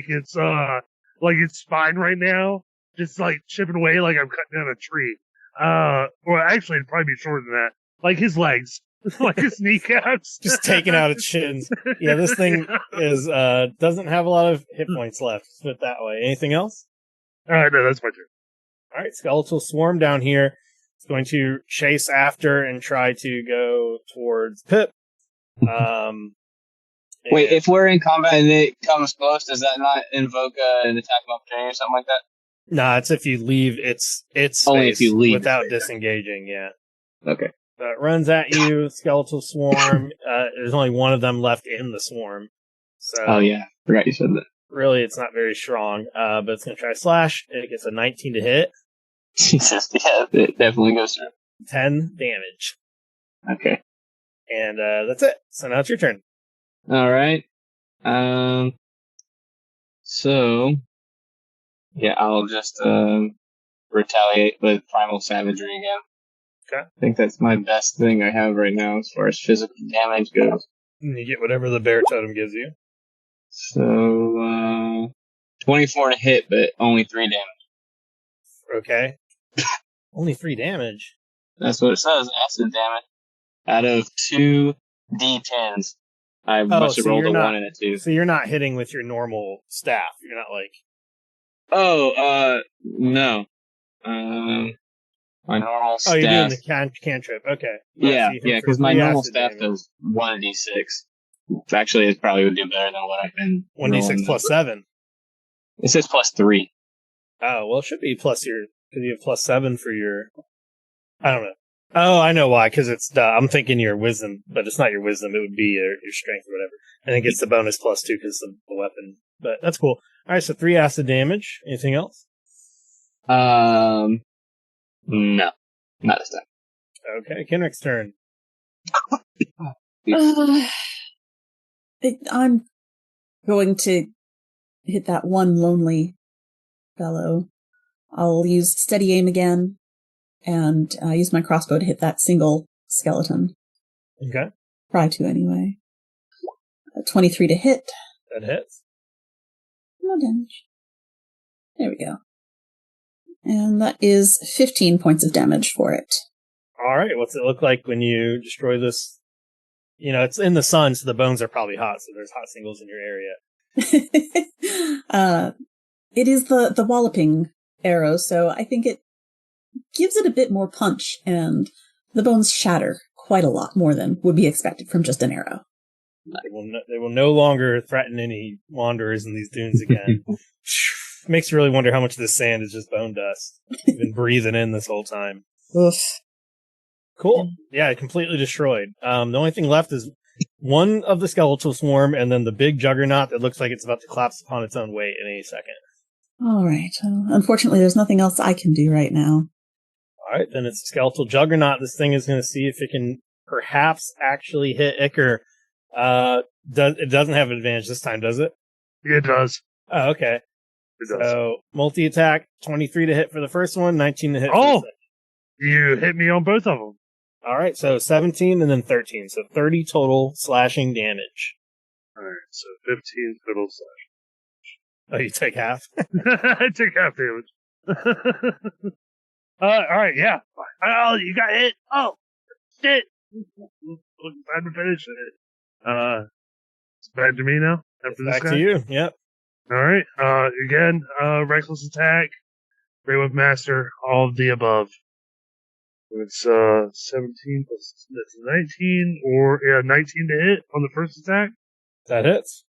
it's spine right now. Just like chipping away like I'm cutting down a tree. Well, actually, it'd probably be shorter than that. Like his legs, like his kneecaps, just taking out its shins. Yeah, this thing is doesn't have a lot of hit points left. Let's put it that way. Anything else? No, that's my turn. All right, Skeletal Swarm down here. It's going to chase after and try to go towards Pip. Wait, if we're in combat and it comes close, does that not invoke an attack of opportunity or something like that? Nah, it's if you leave its Only if space you leave without its space. disengaging. Yeah. Okay. So it runs at you, Skeletal Swarm. There's only one of them left in the swarm. So Oh yeah, forgot you said that. really, it's not very strong. But it's going to try slash. It gets a 19 to hit, Jesus, yeah, it definitely goes through. 10 damage, Okay. and that's it. So now it's your turn. All right. So yeah, I'll just retaliate with Primal Savagery again. Okay. I think that's my best thing I have right now as far as physical damage goes. And you get whatever the bear totem gives you. So 24 to hit, but only 3 damage. Okay. Only 3 damage. That's what it says. Acid damage. Out of 2 D10s, I must have so rolled you're a not- 1 and a 2. So you're not hitting with your normal staff. You're not like. No. My normal staff. Oh, you're doing the cantrip. Okay. Yeah, so you hit for because my 3 normal acid staff damage. does 1d6. Actually, it probably would do better than what I've been 1d6 rolling. plus 7. It says plus 3. Oh, well, it should be plus your. Because you have plus 7 for your. I don't know. Oh, I know why. Because it's. I'm thinking your wisdom, but it's not your wisdom. It would be your strength or whatever. I think it's the bonus plus 2 because of the weapon. But that's cool. All right, so 3 acid damage. Anything else? No. Not this time. Okay, Kenrick's turn. I'm going to hit that one lonely fellow. I'll use steady aim again and use my crossbow to hit that single skeleton. Okay, Try to, anyway. 23 to hit. that hits. No damage. There we go. And that is 15 points of damage for it. All right. What's it look like when you destroy this? You know, it's in the sun, so the bones are probably hot. So there's hot singles in your area. It is the walloping arrow, so I think it gives it a bit more punch, and the bones shatter quite a lot more than would be expected from just an arrow. They will no longer threaten any wanderers in these dunes again. Makes you really wonder how much of this sand is just bone dust. You've been breathing in this whole time. Oof. Cool. Yeah, completely destroyed. The only thing left is one of the skeletal swarm, and then the big juggernaut that looks like it's about to collapse upon its own weight in any second. All right. Unfortunately, there's nothing else I can do right now. All right, then it's a skeletal juggernaut. This thing is going to see if it can perhaps actually hit Iker. It doesn't have an advantage this time, does it? It does. Oh, okay. It does. So, multi-attack, 23 to hit for the first one, 19 to hit for the second. You hit me on both of them. All right, so 17 and then 13. So 30 total slashing damage. All right, so 15 total slash. Oh, you take half? I took half damage. All right, yeah. Oh, you got hit. Oh, shit. Time to finish it. It's back to me now. After this Back guy? to you, yep. All right. Again, reckless attack, Great Whip Master, all of the above. It's 17 plus that's 19, or 19 to hit on the first attack. That hits.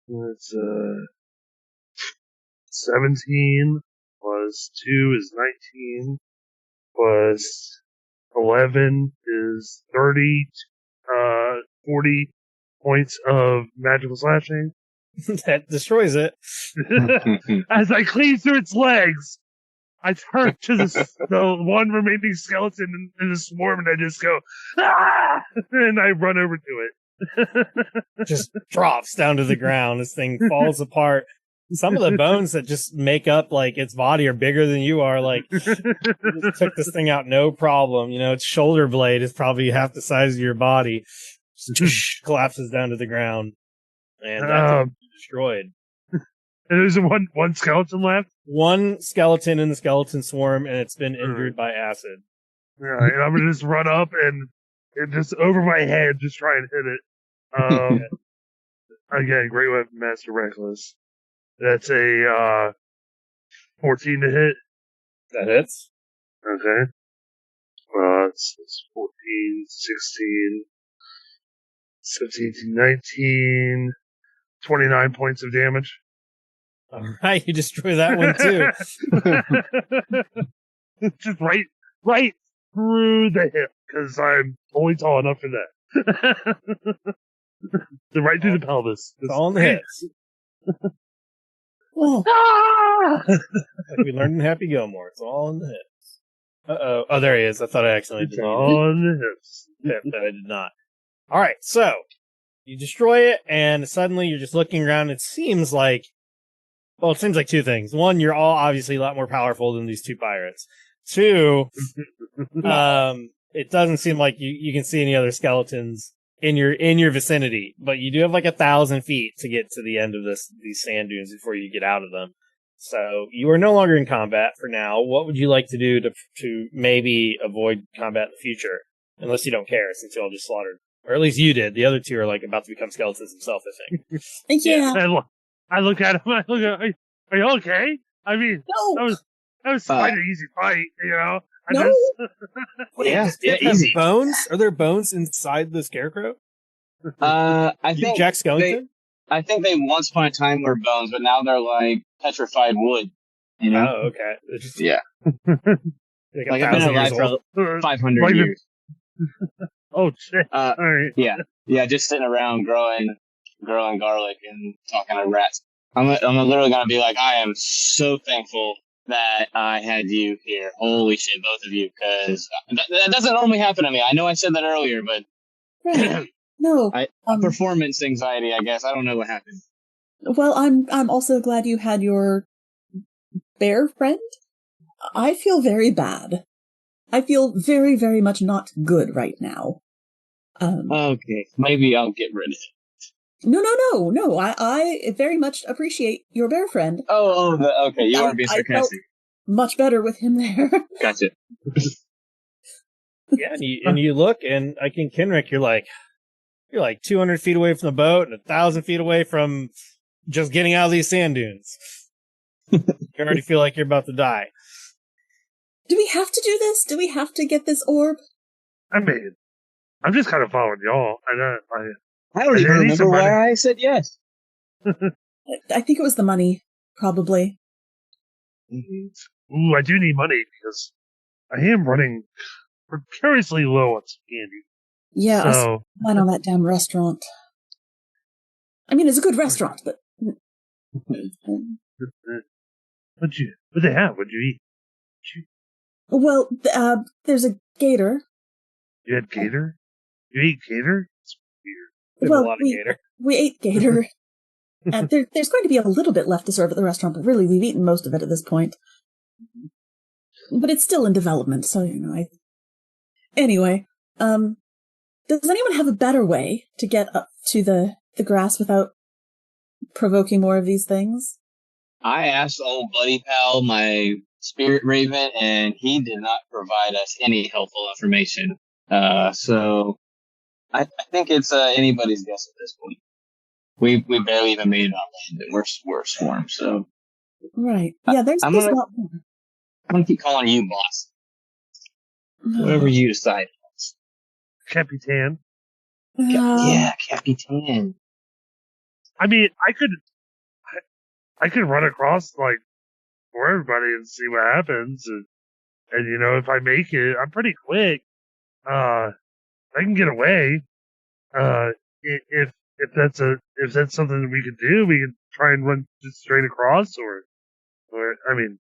It's 17 plus 2 is 19, plus 11 is 30, 40 points of magical slashing. That destroys it. As I cleave through its legs, I turn to the one remaining skeleton in the swarm, and I just go, ah! And I run over to it. Just drops down to the ground. This thing falls apart. Some of the bones that just make up like its body are bigger than you are. Like, you just took this thing out no problem. You know, its shoulder blade is probably half the size of your body. Just collapses down to the ground, and that's destroyed. And there's one skeleton left. One skeleton in the skeleton swarm, and it's been injured by acid. All right, and I'm gonna just run up and just over my head, just try and hit it. Again, Great Weapon Master Reckless. That's a 14 to hit. That hits. Okay. It's 14, 16, 17, 19, 29 points of damage. All right, you destroy that one too. Just right through the hip, because I'm only tall enough for that. Right through the pelvis. It's all in the hips. Well, Like we learned in Happy Gilmore. It's all in the hips. Uh-oh. Oh, there he is. I thought I accidentally It's did all in the hips. but I did not. All right, so you destroy it, and suddenly you're just looking around. It seems like two things. One, you're all obviously a lot more powerful than these two pirates. Two, it doesn't seem like you can see any other skeletons in your vicinity, but you do have like 1,000 feet to get to the end of these sand dunes before you get out of them. So you are no longer in combat for now. What would you like to do to maybe avoid combat in the future? Unless you don't care, since you all just slaughtered. Or at least you did. The other two are like about to become skeletons themselves, I think. yeah. I look at him. Are you okay? I mean, No. that was quite an easy fight, you know. No. Yeah, Have easy. bones? Are there bones inside the scarecrow? I think Jack Skellington? I think they once upon a time were bones, but now they're like petrified wood. You know? Oh, okay. They're just, Yeah. like Like I've been 1,000 years alive old. for 500 years. Oh shit! All right. Yeah, just sitting around growing garlic and talking to rats. I'm literally gonna be like, I am so thankful that I had you here. Holy shit, both of you, because that doesn't normally happen to me. I know I said that earlier, but Right. No. performance anxiety, I guess. I don't know what happened. Well, I'm also glad you had your bear friend. I feel very bad. I feel very, very much not good right now. Okay, maybe I'll get rid of it. No. I very much appreciate your bear friend. Okay, you want to be I felt sarcastic. much better with him there. Gotcha. Yeah, and you look, and like in Kenrick, you're like 200 feet away from the boat and 1,000 feet away from just getting out of these sand dunes. You already feel like you're about to die. Do we have to do this? Do we have to get this orb? I mean, I'm just kind of following y'all. I don't even remember why I said yes. I think it was the money, probably. Ooh, I do need money because I am running precariously low on some candy. Yeah, So, mine on that damn restaurant. I mean, it's a good restaurant, but... what'd they have? What'd you eat? Well, there's a gator. You had gator? You ate gator? It's weird. There's a lot of gator. We ate gator. And there's going to be a little bit left to serve at the restaurant, but really we've eaten most of it at this point. But it's still in development, so, Anyway, does anyone have a better way to get up to the grass without provoking more of these things? I asked old buddy pal, my spirit raven, and he did not provide us any helpful information. So I think it's anybody's guess at this point. We barely even made it on land, and we're swarmed. So right, yeah. There's a lot more. I'm gonna keep calling you boss. Whatever you decide. Capitan. Yeah, Capitan. I mean, I could run across like for everybody and see what happens, and if I make it, I'm pretty quick. I can get away. If that's something that we could do, we could try and run just straight across, or I mean,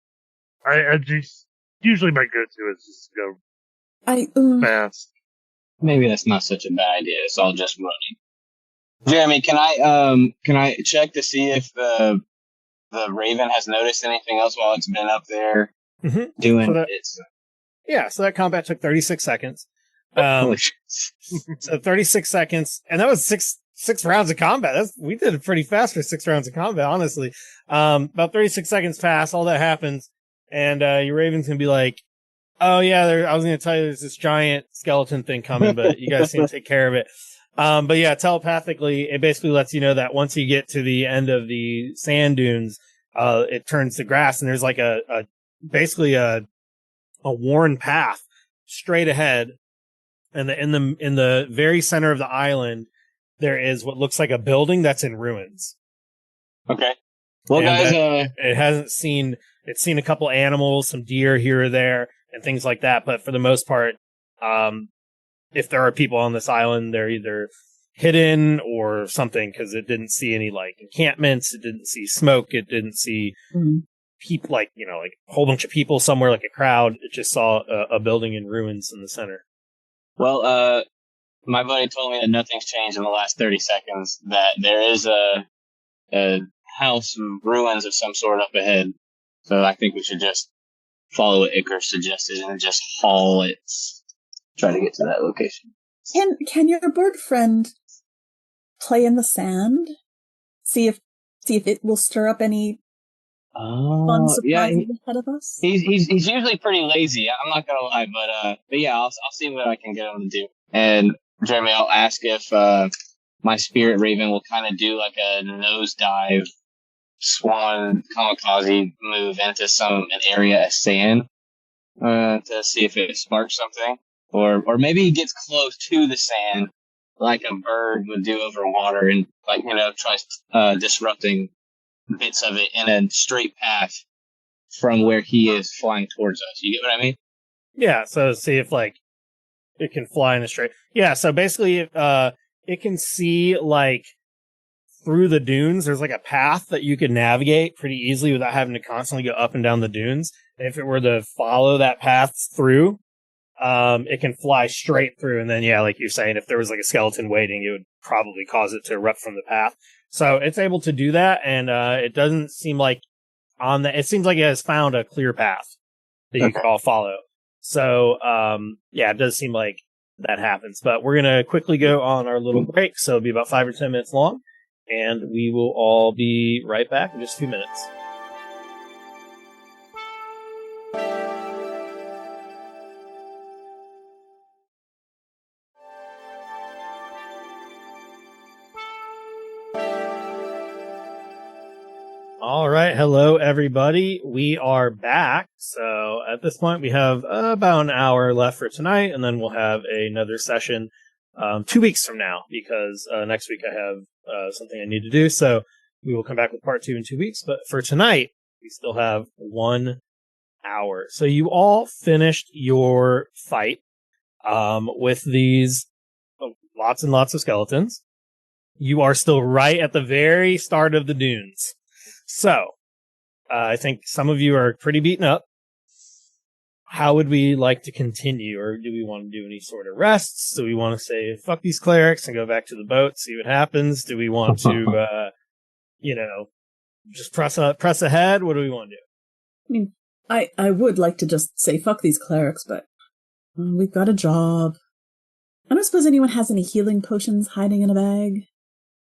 I just usually my go-to is just to go fast. Maybe that's not such a bad idea. It's all just running. Jeremy, can I check to see if the Raven has noticed anything else while it's been up there doing its? Yeah, so that combat took 36 seconds. So 36 seconds, and that was six rounds of combat. We did it pretty fast for 6 rounds of combat, honestly. About 36 seconds pass, all that happens, and your Raven's gonna be like, "Oh yeah, I was gonna tell you there's this giant skeleton thing coming, but you guys seem to take care of it." But yeah, telepathically, it basically lets you know that once you get to the end of the sand dunes, it turns to grass, and there's like basically a worn path straight ahead. And in the very center of the island, there is what looks like a building that's in ruins. Okay. Well, and guys, it's seen a couple animals, some deer here or there, and things like that. But for the most part, if there are people on this island, they're either hidden or something, because it didn't see any like encampments, it didn't see smoke, it didn't see people like a whole bunch of people somewhere, like a crowd. It just saw a building in ruins in the center. Well, my buddy told me that nothing's changed in the last 30 seconds, that there is a house, ruins of some sort up ahead. So I think we should just follow what Icarus suggested and just haul it, try to get to that location. Can your bird friend play in the sand? See if it will stir up any fun surprises ahead of us? He's usually pretty lazy. I'm not gonna lie, but yeah, I'll see what I can get him to do. And Jeremy, I'll ask if my spirit raven will kind of do like a nosedive swan kamikaze move into an area of sand to see if it sparks something, or maybe he gets close to the sand like a bird would do over water, and tries disrupting bits of it in a straight path from where he is flying towards us. You get what I mean? Yeah, so see if it can fly in a straight. Yeah, so basically it can see through the dunes. There's a path that you could navigate pretty easily without having to constantly go up and down the dunes. And if it were to follow that path through, it can fly straight through. And then, yeah, like you're saying, if there was a skeleton waiting, it would probably cause it to erupt from the path. So it's able to do that, and it doesn't seem like it seems like it has found a clear path that you can all follow. So, yeah, it does seem like that happens. But we're going to quickly go on our little break, so it'll be about 5 or 10 minutes long, and we will all be right back in just a few minutes. All right. Hello, everybody. We are back. So at this point, we have about an hour left for tonight, and then we'll have another session 2 weeks from now because next week I have something I need to do. So we will come back with part 2 in 2 weeks. But for tonight, we still have 1 hour. So you all finished your fight with these lots and lots of skeletons. You are still right at the very start of the dunes. So, I think some of you are pretty beaten up. How would we like to continue? Or do we want to do any sort of rests? Do we want to say, fuck these clerics and go back to the boat, see what happens? Do we want to, just press ahead? What do we want to do? I mean, I would like to just say fuck these clerics, but we've got a job. I don't suppose anyone has any healing potions hiding in a bag.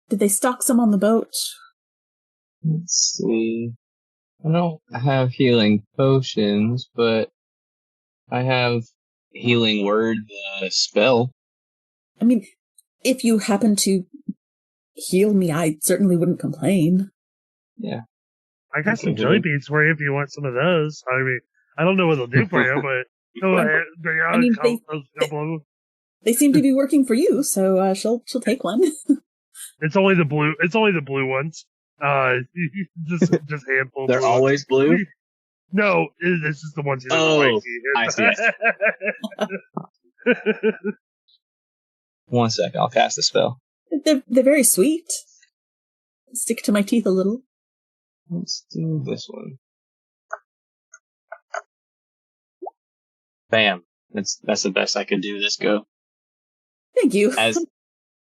Did they stock some on the boat? Let's see. I don't have healing potions, but I have healing word spell. I mean, if you happen to heal me, I certainly wouldn't complain. Yeah. I got some jelly beans for you if you want some of those. I mean, I don't know what they'll do for you, but go ahead. I mean, they seem to be working for you, so she'll take one. It's only the blue. It's only the blue ones. Just handfuls. They're always blue? No, this is the ones that I see. One sec, I'll cast a spell. They're very sweet. Stick to my teeth a little. Let's do this one. Bam. That's the best I could do this go. Thank you. As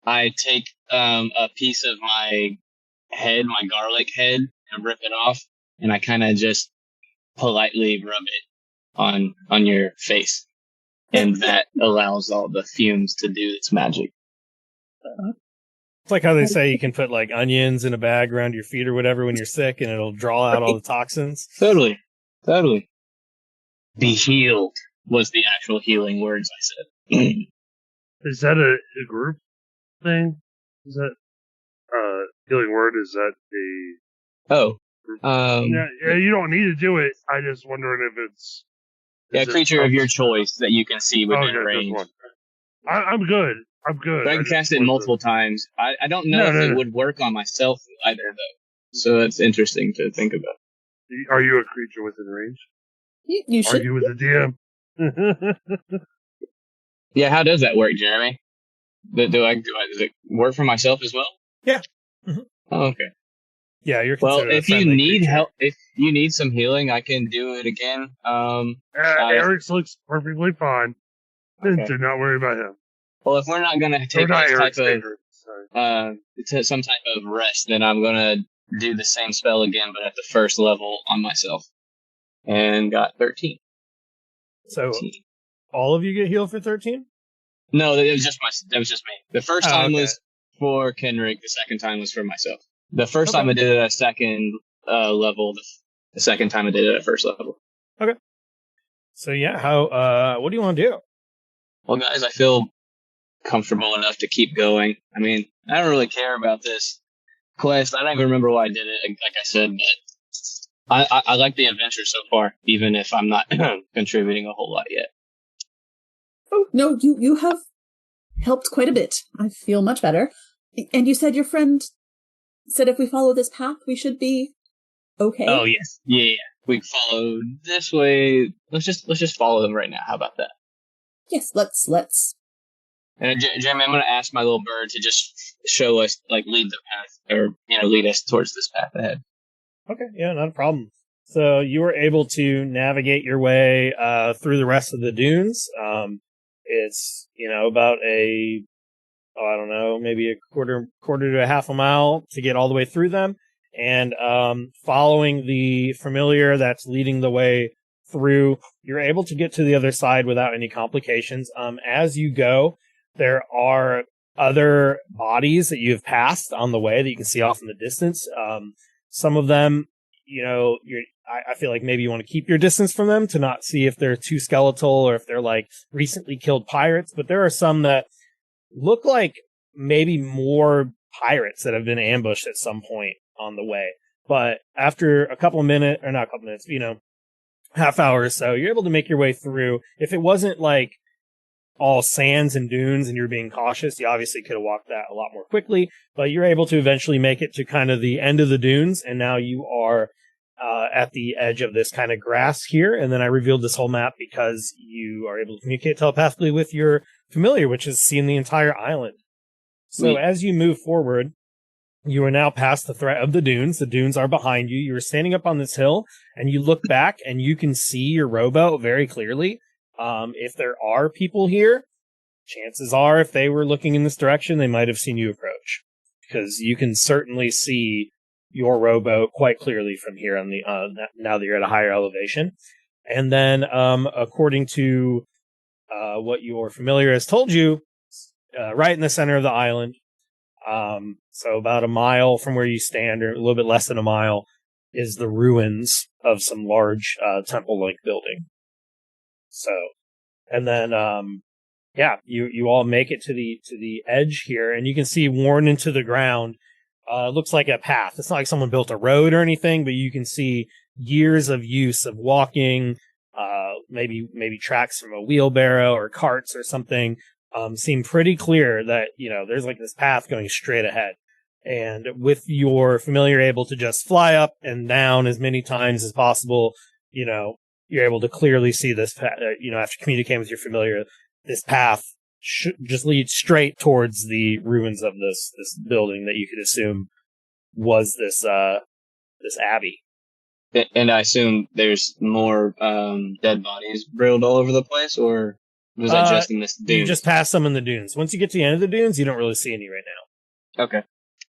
I take a piece of my head, my garlic head, and rip it off, and I kind of just politely rub it on your face, and that allows all the fumes to do its magic. It's like how they say you can put like onions in a bag around your feet or whatever when you're sick, and it'll draw out all the toxins. Totally. Be healed was the actual healing words I said. Is that a group thing? Is that healing word? Is that yeah, you don't need to do it. I just wondering if it's a creature of your choice that you can see within range. I'm good. But I can cast it multiple times. I don't know if it would work on myself either, though. So it's interesting to think about. Are you a creature within range? You should. Argue with the DM. Yeah, how does that work, Jeremy? Does it work for myself as well? Yeah. Mm-hmm. Oh, okay. Yeah, you're. Well, if you need help, if you need some healing, I can do it again. Eric's looks perfectly fine. Okay. Do not worry about him. Well, if we're not going to take some type of rest, then I'm going to do the same spell again, but at the first level on myself, and got 13. So, all of you get healed for 13? No, that was just me. The first time was for Kenrick. The second time was for myself. The first time I did it at second level. The second time I did it at first level. Okay. So yeah, what do you want to do? Well, guys, I feel comfortable enough to keep going. I mean, I don't really care about this quest. I don't even remember why I did it, like I said, but I like the adventure so far, even if I'm not contributing a whole lot yet. Oh, no, you have helped quite a bit. I feel much better. And you said your friend said if we follow this path, we should be okay? Oh, yes. Yeah. We follow this way. Let's just follow them right now. How about that? Yes, let's. And Jeremy, I'm going to ask my little bird to just show us, like, lead the path, or, lead us towards this path ahead. Okay, yeah, not a problem. So you were able to navigate your way through the rest of the dunes. It's, about maybe a quarter to a half a mile to get all the way through them. And following the familiar that's leading the way through, you're able to get to the other side without any complications. As you go, there are other bodies that you've passed on the way that you can see off in the distance. Some of them, I feel like maybe you want to keep your distance from them to not see if they're too skeletal or if they're like recently killed pirates. But there are some that look like maybe more pirates that have been ambushed at some point on the way. But after a couple of minutes, or not a couple of minutes, half hour or so, you're able to make your way through. If it wasn't like all sands and dunes and you're being cautious, you obviously could have walked that a lot more quickly, but you're able to eventually make it to kind of the end of the dunes, and now you are at the edge of this kind of grass here. And then I revealed this whole map because you are able to communicate telepathically with your familiar, which is seeing the entire island. So as you move forward, you are now past the threat of the dunes. The dunes are behind you. You're standing up on this hill, and you look back, and you can see your rowboat very clearly. If there are people here, chances are if they were looking in this direction, they might have seen you approach, because you can certainly see your rowboat quite clearly from here on the now that you're at a higher elevation. And then, according to what your familiar has told you, right in the center of the island, so about a mile from where you stand, or a little bit less than a mile, is the ruins of some large temple-like building. So, and then, you all make it to the edge here, and you can see worn into the ground. It looks like a path. It's not like someone built a road or anything, but you can see years of use of walking, maybe tracks from a wheelbarrow or carts or something. Seem pretty clear that, there's like this path going straight ahead. And with your familiar able to just fly up and down as many times as possible, you're able to clearly see this path, after communicating with your familiar, this path just leads straight towards the ruins of this building that you could assume was this abbey. And I assume there's more dead bodies brilled all over the place, or was that just in this dunes? You just passed some in the dunes. Once you get to the end of the dunes, you don't really see any right now. Okay.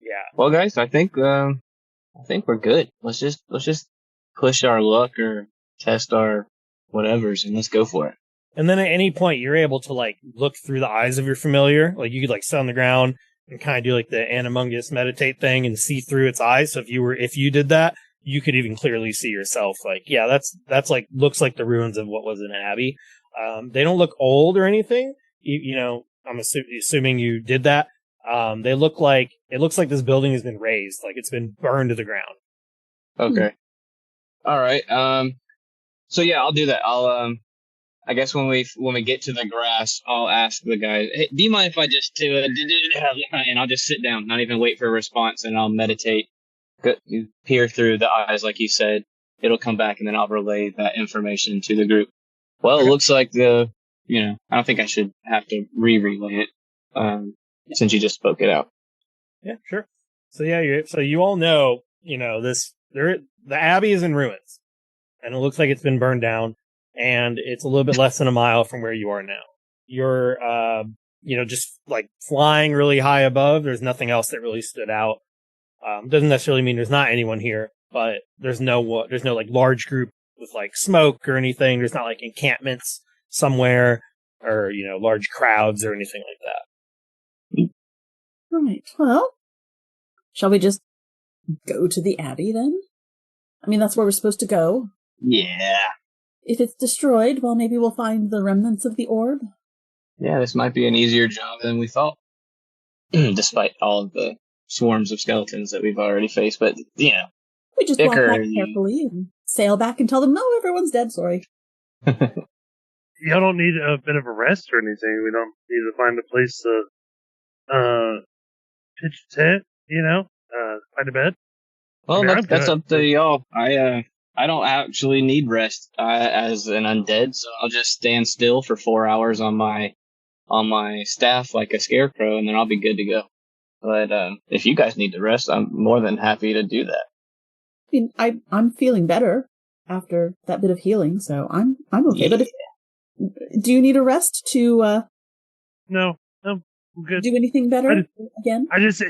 Yeah. Well, guys, I think we're good. Let's just push our luck or test our whatevers, and let's go for it. And then at any point, you're able to look through the eyes of your familiar. Like, you could sit on the ground and kind of do like the Animungus meditate thing and see through its eyes. So if you did that, you could even clearly see yourself. Like, yeah, that's like looks like the ruins of what was an abbey. They don't look old or anything. I'm assuming you did that. It looks like this building has been razed, like it's been burned to the ground. Okay. All right. So yeah, I'll do that. I'll I guess when we get to the grass, I'll ask the guy, hey, do you mind if I just do it? And I'll just sit down, not even wait for a response, and I'll meditate, peer through the eyes, like you said. It'll come back, and then I'll relay that information to the group. Well, it looks like I don't think I should have to relay it, since you just spoke it out. Yeah, sure. So yeah, you all know, the Abbey is in ruins, and it looks like it's been burned down, and it's a little bit less than a mile from where you are now. You're, just like flying really high above. There's nothing else that really stood out. Doesn't necessarily mean there's not anyone here, but there's no like large group with like smoke or anything. There's not like encampments somewhere or, large crowds or anything like that. Right. Well, shall we just go to the Abbey then? I mean, that's where we're supposed to go. Yeah. If it's destroyed, well, maybe we'll find the remnants of the orb. Yeah, this might be an easier job than we thought. Despite all of the swarms of skeletons that we've already faced, but, We just walk back carefully and sail back and tell them, no, everyone's dead, sorry. Y'all don't need a bit of a rest or anything. We don't need to find a place to pitch a tent, find a bed. Well, that's up to y'all. I don't actually need rest as an undead, so I'll just stand still for 4 hours on my staff like a scarecrow, and then I'll be good to go. But if you guys need to rest, I'm more than happy to do that. I mean, I'm feeling better after that bit of healing, so I'm okay. Yeah. But do you need a rest to No, I'm good. Do anything better again? I just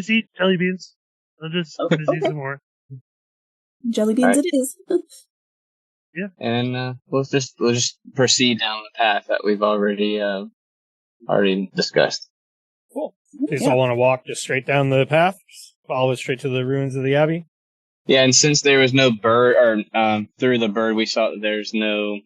eat jelly beans. I'll just eat some more. Jelly beans, right. It is. Yeah, and we'll just proceed down the path that we've already discussed. Cool. You just all want to walk just straight down the path, follow it straight to the ruins of the Abbey. Yeah, and since there was no bird, or through the bird, we saw that there's no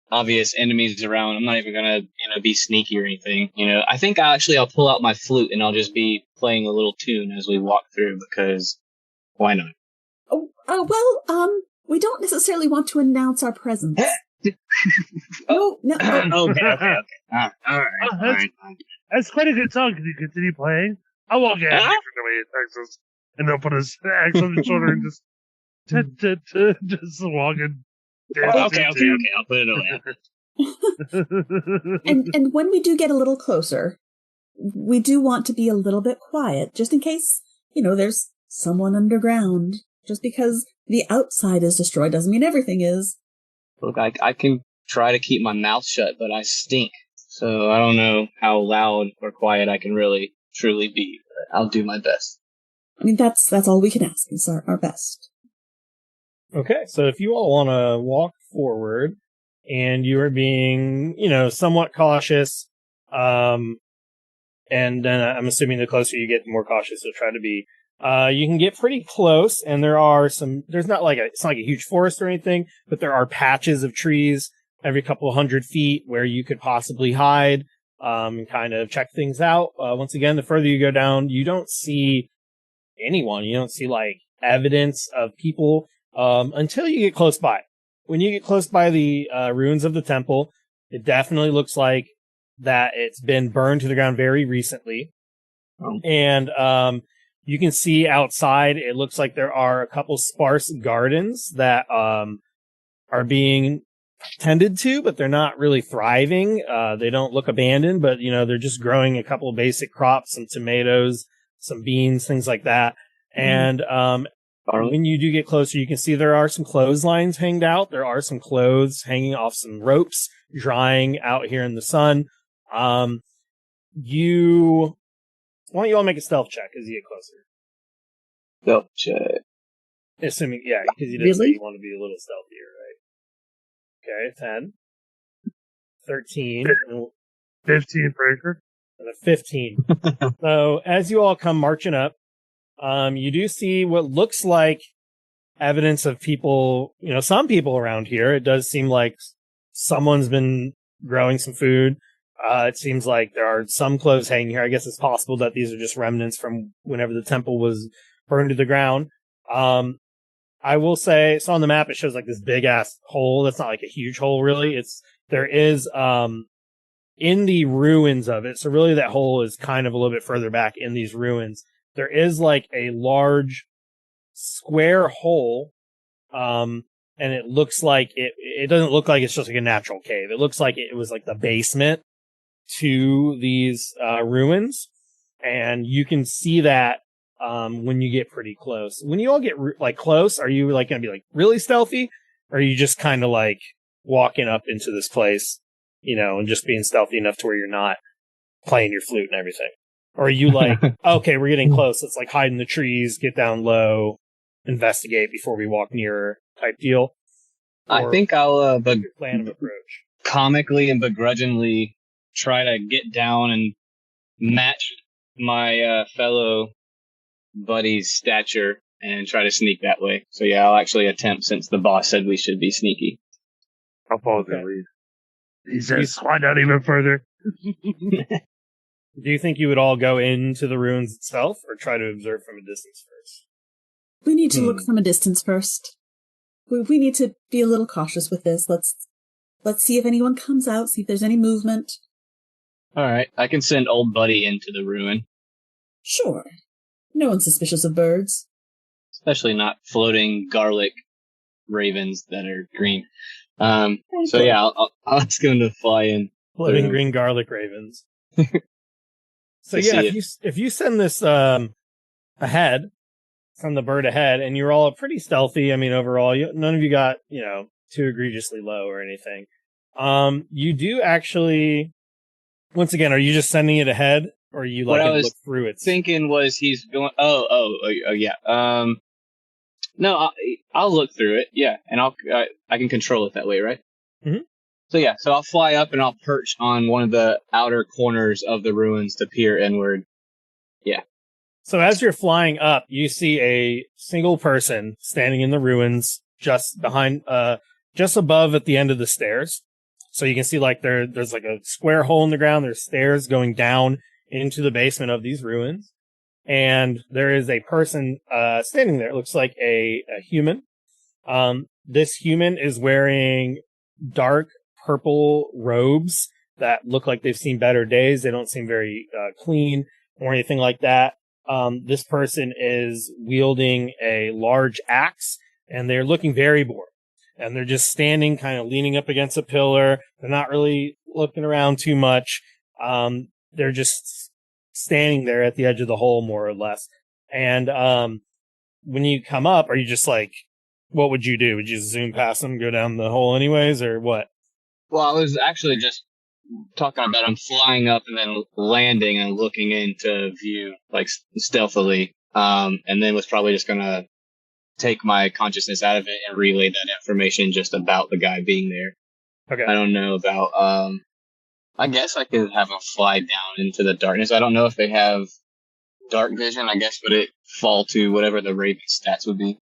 obvious enemies around. I'm not even gonna, be sneaky or anything. I think I'll pull out my flute and I'll just be playing a little tune as we walk through, because why not? We don't necessarily want to announce our presence. No. Okay. All right. That's quite a good song. Can you continue playing? I won't get anything from the way it Texas. And they'll put his axe on his shoulder and just walking. Okay. I'll put it away. And when we do get a little closer, we do want to be a little bit quiet, just in case, there's someone underground. Just because the outside is destroyed doesn't mean everything is. Look, I can try to keep my mouth shut, but I stink. So I don't know how loud or quiet I can really, truly be. But I'll do my best. I mean, that's all we can ask. It's our best. Okay, so if you all want to walk forward, and you are being, somewhat cautious, and then I'm assuming the closer you get, the more cautious you'll try to be. You can get pretty close, and it's not like a huge forest or anything, but there are patches of trees every couple of 100 feet where you could possibly hide, and kind of check things out. Once again, the further you go down, you don't see anyone. You don't see evidence of people, until you get close by. When you get close by the, ruins of the temple, it definitely looks like that it's been burned to the ground very recently. Oh. And, you can see outside, it looks like there are a couple sparse gardens that are being tended to, but they're not really thriving. They don't look abandoned, but, they're just growing a couple of basic crops, some tomatoes, some beans, things like that. And when you do get closer, you can see there are some clotheslines hanged out. There are some clothes hanging off some ropes, drying out here in the sun. Why don't you all make a stealth check as you get closer? Stealth check. Assuming, yeah, because you did say you want to be a little stealthier, right? Okay, 10. 13. 15, breaker. And a 15. So, as you all come marching up, you do see what looks like evidence of people, some people around here. It does seem like someone's been growing some food. It seems like there are some clothes hanging here. I guess it's possible that these are just remnants from whenever the temple was burned to the ground. I will say, so on the map, it shows this big ass hole. That's not a huge hole, really. There is, in the ruins of it. So really that hole is kind of a little bit further back in these ruins. There is a large square hole. And it looks like it doesn't look like it's just a natural cave. It looks like it was the basement to these ruins, and you can see that when you get pretty close. When you all get close, are you going to be really stealthy, or are you just kind of walking up into this place, and just being stealthy enough to where you're not playing your flute and everything? Or are you okay, we're getting close, let's hide in the trees, get down low, investigate before we walk nearer type deal? I think I'll plan of approach comically and begrudgingly try to get down and match my fellow buddy's stature and try to sneak that way. So yeah, I'll actually attempt, since the boss said we should be sneaky. I'll follow the lead. He says, slide out even further. Do you think you would all go into the ruins itself, or try to observe from a distance first? We need to look from a distance first. We need to be a little cautious with this. Let's see if anyone comes out, see if there's any movement. Alright, I can send old buddy into the ruin. Sure. No one's suspicious of birds. Especially not floating garlic ravens that are green. So yeah, I'll ask him to fly in. Floating green garlic ravens. So yeah, if you send this ahead, send the bird ahead, and you're all pretty stealthy. I mean, overall, none of you got too egregiously low or anything. You do actually. Once again, are you just sending it ahead, or are you what I was look through it? Thinking was he's going. Oh, yeah. No, I'll look through it. Yeah, and I can control it that way, right? Mm-hmm. So yeah, I'll fly up and I'll perch on one of the outer corners of the ruins to peer inward. Yeah. So as you're flying up, you see a single person standing in the ruins, just behind, just above at the end of the stairs. So you can see there's a square hole in the ground. There's stairs going down into the basement of these ruins. and there is a person standing there. It looks like a human. This human is wearing dark purple robes that look like they've seen better days. They don't seem very clean or anything like that. This person is wielding a large axe, and they're looking very bored. And they're just standing, kind of leaning up against a pillar. They're not really looking around too much. They're just standing there at the edge of the hole, more or less. And when you come up, are you just like, what would you do? Would you zoom past them, go down the hole anyways, or what? Well, I was actually just talking about him flying up and then landing and looking into view, like stealthily, and then was probably just going to take my consciousness out of it and relay that information just about the guy being there. Okay. I don't know about, I guess I could have him fly down into the darkness. I don't know if they have dark vision. I guess would it fall to whatever the Raven stats would be?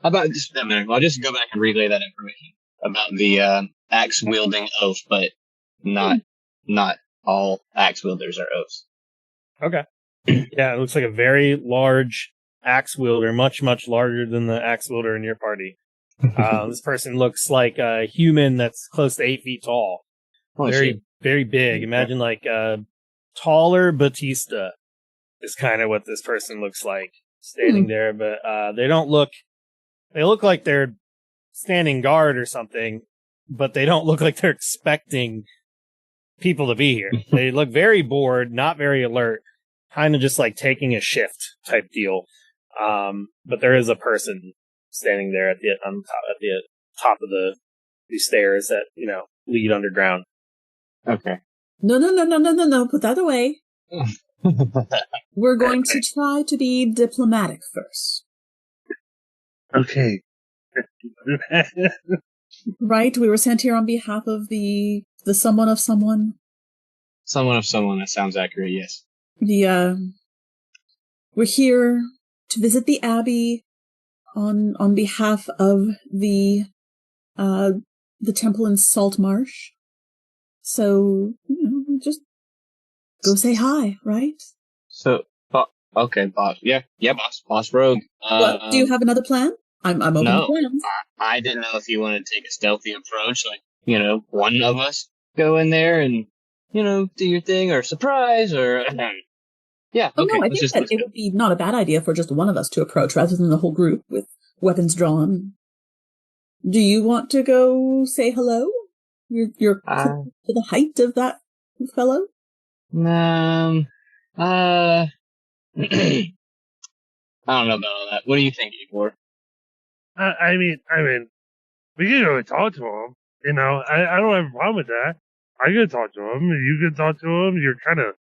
How about just a minute? I'll just go back and relay that information about the axe wielding oaf, but not all axe wielders are oafs. Okay. Yeah, it looks like a very large axe wielder, much, much larger than the axe wielder in your party. This person looks like a human that's close to 8 feet tall. Holy Very, shit. very big. Imagine like taller Batista is kind of what this person looks like standing there, but they look like they're standing guard or something, but they don't look like they're expecting people to be here. They look very bored, not very alert, kind of just like taking a shift type deal. But there is a person standing there at the top of the stairs that, lead underground. Okay. No. Put that away. We're going to try to be diplomatic first. Okay. Right? We were sent here on behalf of the someone of someone. Someone of someone, that sounds accurate, yes. We're here to visit the Abbey on behalf of the temple in Salt Marsh. So, just go say hi, right? So, okay, boss. Yeah, boss Rogue. Well, do you have another plan? I'm open to No, plans. I didn't know if you wanted to take a stealthy approach, like, one of us go in there and, do your thing, or surprise, or, yeah, Oh, okay. no, I think that it would be not a bad idea for just one of us to approach rather than the whole group with weapons drawn. Do you want to go say hello? You're to the height of that fellow? I don't know about all that. What do you think, Igor? I mean, we could go talk to him. I don't have a problem with that. I could talk to him. You could talk to him. You're kind of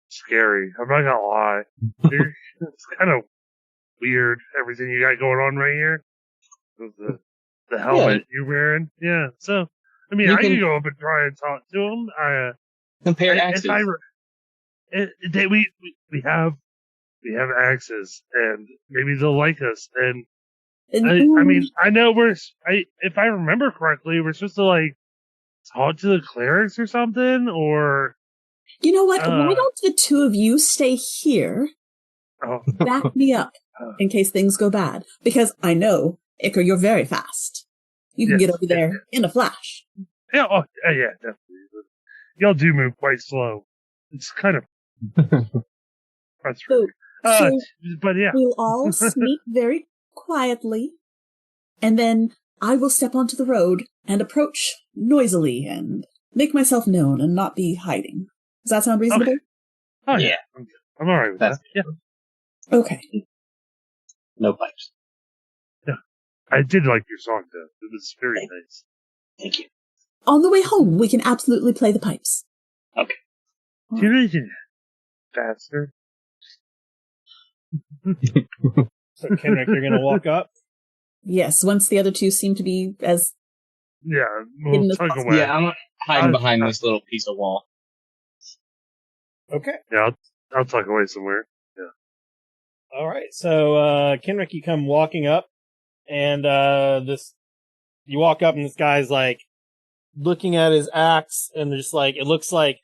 scary. I'm not gonna lie. It's kind of weird, everything you got going on right here. With the helmet you're wearing. Yeah. So, I mean, I could go up and try and talk to him. Compare axes. We have axes, and maybe they'll like us. And I mean, I know if I remember correctly, we're supposed to talk to the clerics or something, or you know what? Why don't the two of you stay here? Back me up in case things go bad, because I know Iker, you're very fast. You can get over there in a flash. Yeah, yeah, definitely. But y'all do move quite slow. It's kind of frustrating. But yeah, we'll all sneak very quietly, and then I will step onto the road and approach noisily and make myself known and not be hiding. Does that sound reasonable? Okay. Oh yeah, I'm all right with that. Yeah. Okay. No pipes. Yeah, I did like your song though. It was very nice. Thank you. On the way home, we can absolutely play the pipes. Okay. Do you need faster? So, Kenrick, you're going to walk up? Yes, once the other two seem to be as... Yeah, we'll tug away. Yeah, I'm hiding behind this little piece of wall. Okay. Yeah, I'll tuck away somewhere. Yeah. All right. So, Kenrick, you come walking up, and you walk up, and this guy's looking at his axe, and just it looks like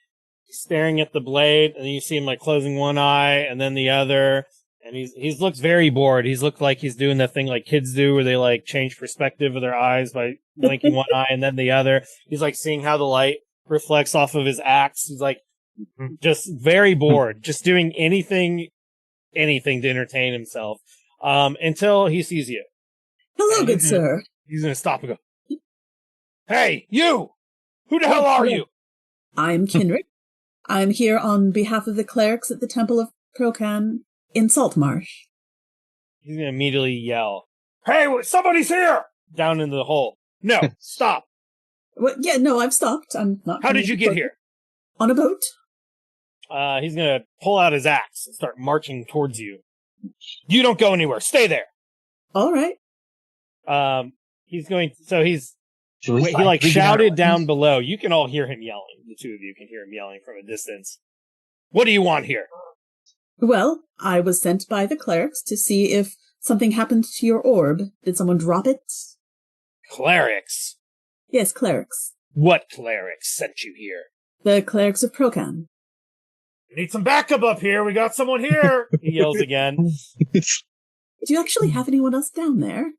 staring at the blade, and then you see him like closing one eye and then the other, and he's looks very bored. He's looked like he's doing that thing like kids do where they like change perspective of their eyes by blinking one eye and then the other. He's like seeing how the light reflects off of his axe. He's like just very bored, just doing anything to entertain himself, until he sees you. Hello, good sir. He's gonna stop and go, "Hey, you! Who the hell are you?" I'm Kinrick. I'm here on behalf of the clerics at the Temple of Procan in Saltmarsh. He's gonna immediately yell, "Hey, somebody's here!" Down into the hole. No, stop. Well, yeah, no, I've stopped. I'm not. How did you get here? On a boat. He's gonna pull out his axe and start marching towards you. You don't go anywhere. Stay there. All right. He's going. So he's. Should we He like we get shouted our down weapons? below. You can all hear him yelling. The two of you can hear him yelling from a distance. What do you want here? Well, I was sent by the clerics to see if something happened to your orb. Did someone drop it? Clerics. Yes, clerics. What clerics sent you here? The clerics of Procan. Need some backup up here. We got someone here. He yells again. Do you actually have anyone else down there?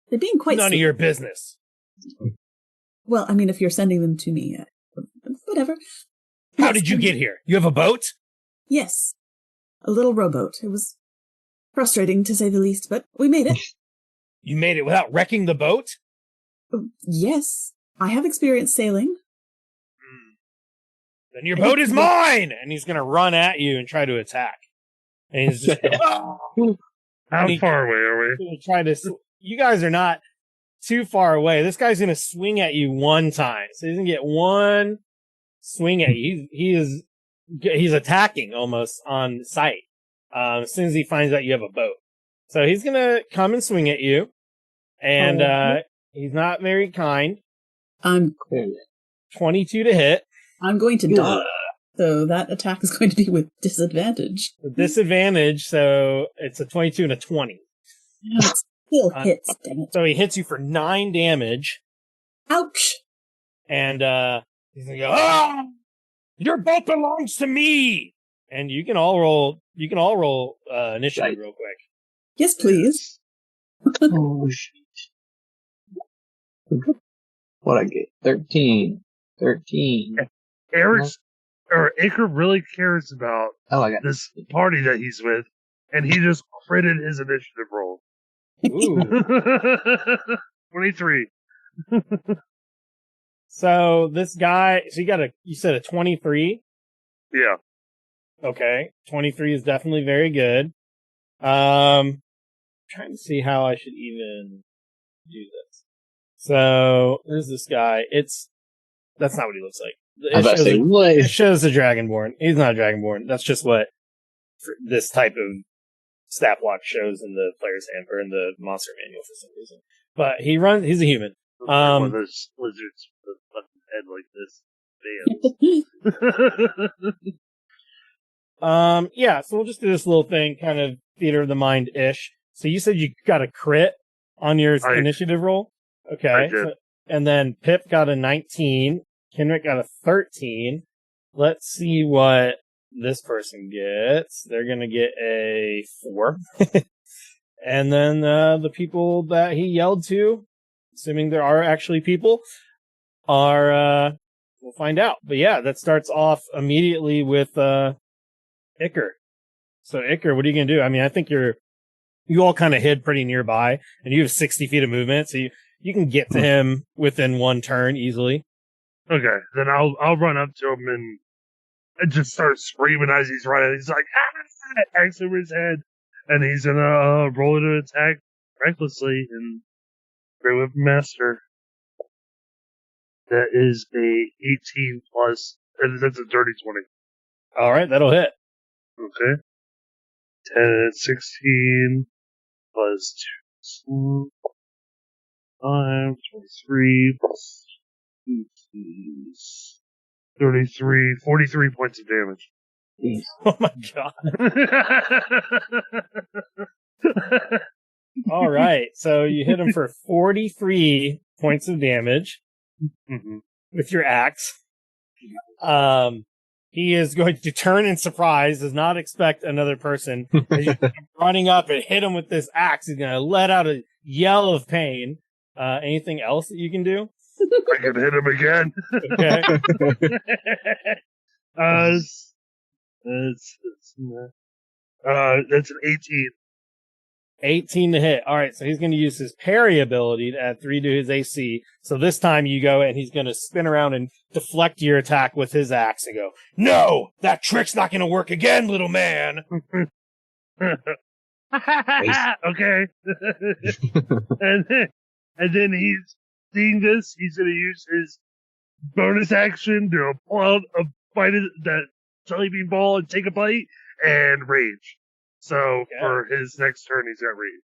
They're being quite None of your business. Well, I mean, if you're sending them to me, whatever. How did you get here? You have a boat? Yes. A little rowboat. It was frustrating, to say the least, but we made it. You made it without wrecking the boat? Yes. I have experience sailing. Then your boat is mine! And he's going to run at you and try to attack. And he's just How far away are we? going to try to... You guys are not too far away. This guy's going to swing at you one time. So he's going to get one swing at you. He's attacking almost on sight. As soon as he finds out you have a boat. So he's going to come and swing at you. And, he's not very kind. I'm 22 to hit. I'm going to dodge. So that attack is going to be with disadvantage. Disadvantage, so it's a 22 and a 20. It still hits, damn it. So he hits you for 9 damage. Ouch! And, he's gonna go, "Ah! Your boat belongs to me!" And you can all roll initiative real quick. Yes, please. Oh, shit. What I get? 13. 13. Aker really cares about Oh, I got this party that he's with, and he just critted his initiative roll. Ooh. 23. So this guy, you said a 23? Yeah. Okay. 23 is definitely very good. Trying to see how I should even do this. So, there's this guy. That's not what he looks like. I was about to say, what? It shows the Dragonborn. He's not a Dragonborn. That's just what this type of stat block shows in the player's hand or in the monster manual for some reason. But he's a human. One of those lizards with a fucking head like this. Damn. Yeah, so we'll just do this little thing, kind of theater of the mind-ish. So you said you got a crit on your initiative roll? Okay. I did. And then Pip got a 19. Kenrick got a 13. Let's see what this person gets. They're going to get a 4. And then the people that he yelled to, assuming there are actually people, we'll find out. But yeah, that starts off immediately with Iker. So Iker, what are you going to do? I mean, I think you all kind of hid pretty nearby, and you have 60 feet of movement, so you can get to him within one turn easily. Okay, then I'll run up to him and just start screaming as he's running. He's like, ah! Axe over his head, and he's gonna roll into attack recklessly and Great Whip Master. That is a 18 plus, and that's a dirty 20. All right, that'll hit. Okay. 10 and 16 plus 2. 5, 23 plus 2 is 33, 43 points of damage. Oh my god. All right, so you hit him for 43 points of damage with your axe. he is going to turn in surprise, does not expect another person. As you come running up and hit him with this axe, he's going to let out a yell of pain. Anything else that you can do? I can hit him again. Okay. That's an 18. 18 to hit. All right, so he's going to use his parry ability to add 3 to his AC. So this time you go and he's going to spin around and deflect your attack with his axe and go, "No, that trick's not going to work again, little man." Okay. and then he's seeing this. He's going to use his bonus action to pull out a bite of that jelly bean ball and take a bite and rage. So for his next turn, he's got rage.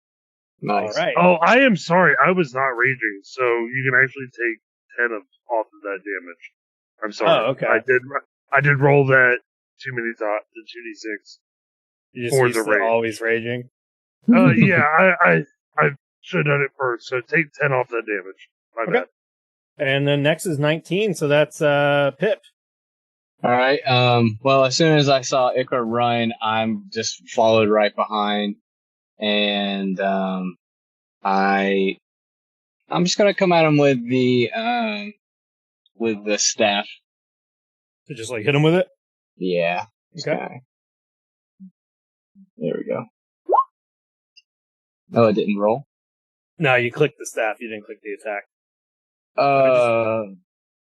Nice. All right. Oh, I am sorry. I was not raging. So you can actually take 10 off of that damage. I'm sorry. Oh, okay. I did roll that too many times, the 2d6. You just used to always raging. Yeah, I should have done it first. So take 10 off that damage. My bad. And then next is 19, so that's Pip. All right. Well, as soon as I saw Ikra run, I'm just followed right behind, and I'm just gonna come at him with the staff. So just like hit him with it. Yeah. Okay. There we go. Oh, it didn't roll. No, you clicked the staff. You didn't click the attack.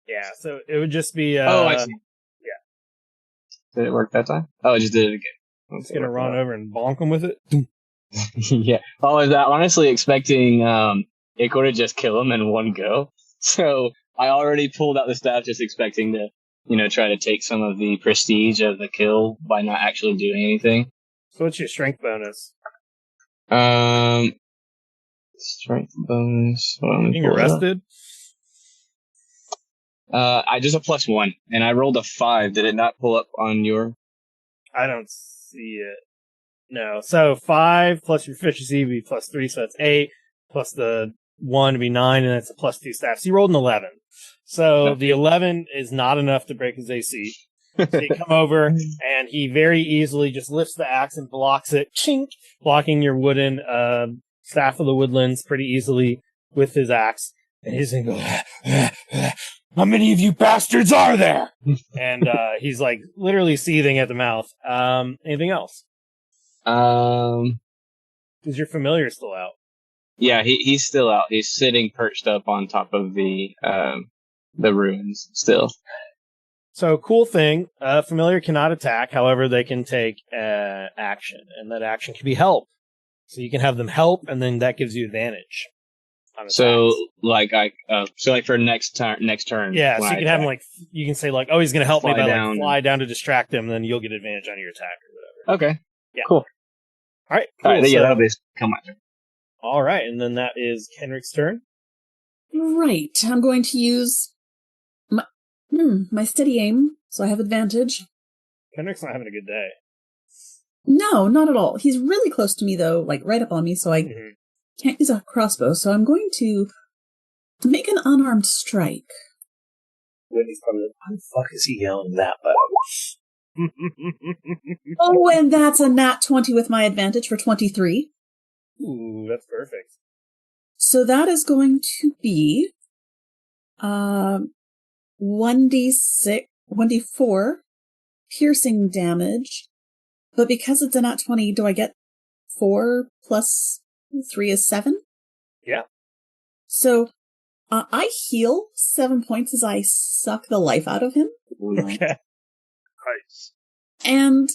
Yeah. So it would just be. Oh, I see. Did it work that time? Oh, it just did it again. It's gonna run over and bonk him with it. Yeah. I was honestly expecting Ikra to just kill him in one go. So I already pulled out the staff just expecting to, try to take some of the prestige of the kill by not actually doing anything. So what's your strength bonus? Strength bonus. Being arrested? I just a +1, and I rolled a 5. Did it not pull up on your? I don't see it. No. So 5 plus your efficiency would be +3, so that's 8. Plus the 1 would be 9, and that's a +2 staff. So you rolled an 11. So the 11 is not enough to break his AC. So you come over, and he very easily just lifts the axe and blocks it, chink, blocking your wooden staff of the woodlands pretty easily with his axe. And he's going to go, "How many of you bastards are there?" And he's like literally seething at the mouth. Anything else? Is your familiar still out? Yeah, he's still out. He's sitting perched up on top of the ruins still. So cool thing, familiar cannot attack. However, they can take action, and that action can be help. So you can have them help, and then that gives you advantage. So for next turn. Yeah, so you can have him you can say oh, he's going to help me by fly down to distract him, and then you'll get advantage on your attack or whatever. Okay. Yeah. Cool. All right. Cool. All right. Yeah, that'll be come on. All right, and then that is Kenrick's turn. Right. I'm going to use my steady aim, so I have advantage. Kenrick's not having a good day. No, not at all. He's really close to me, though, right up on me, so I can't use a crossbow. So I'm going to make an unarmed strike. Whitney's probably like, "Why the fuck is he yelling that loud?" Oh, and that's a nat 20 with my advantage for 23. Ooh, that's perfect. So that is going to be 1d4 piercing damage. But because it's a nat 20, do I get 4 plus 3 is 7? Yeah. So I heal 7 points as I suck the life out of him. Okay. Nice. And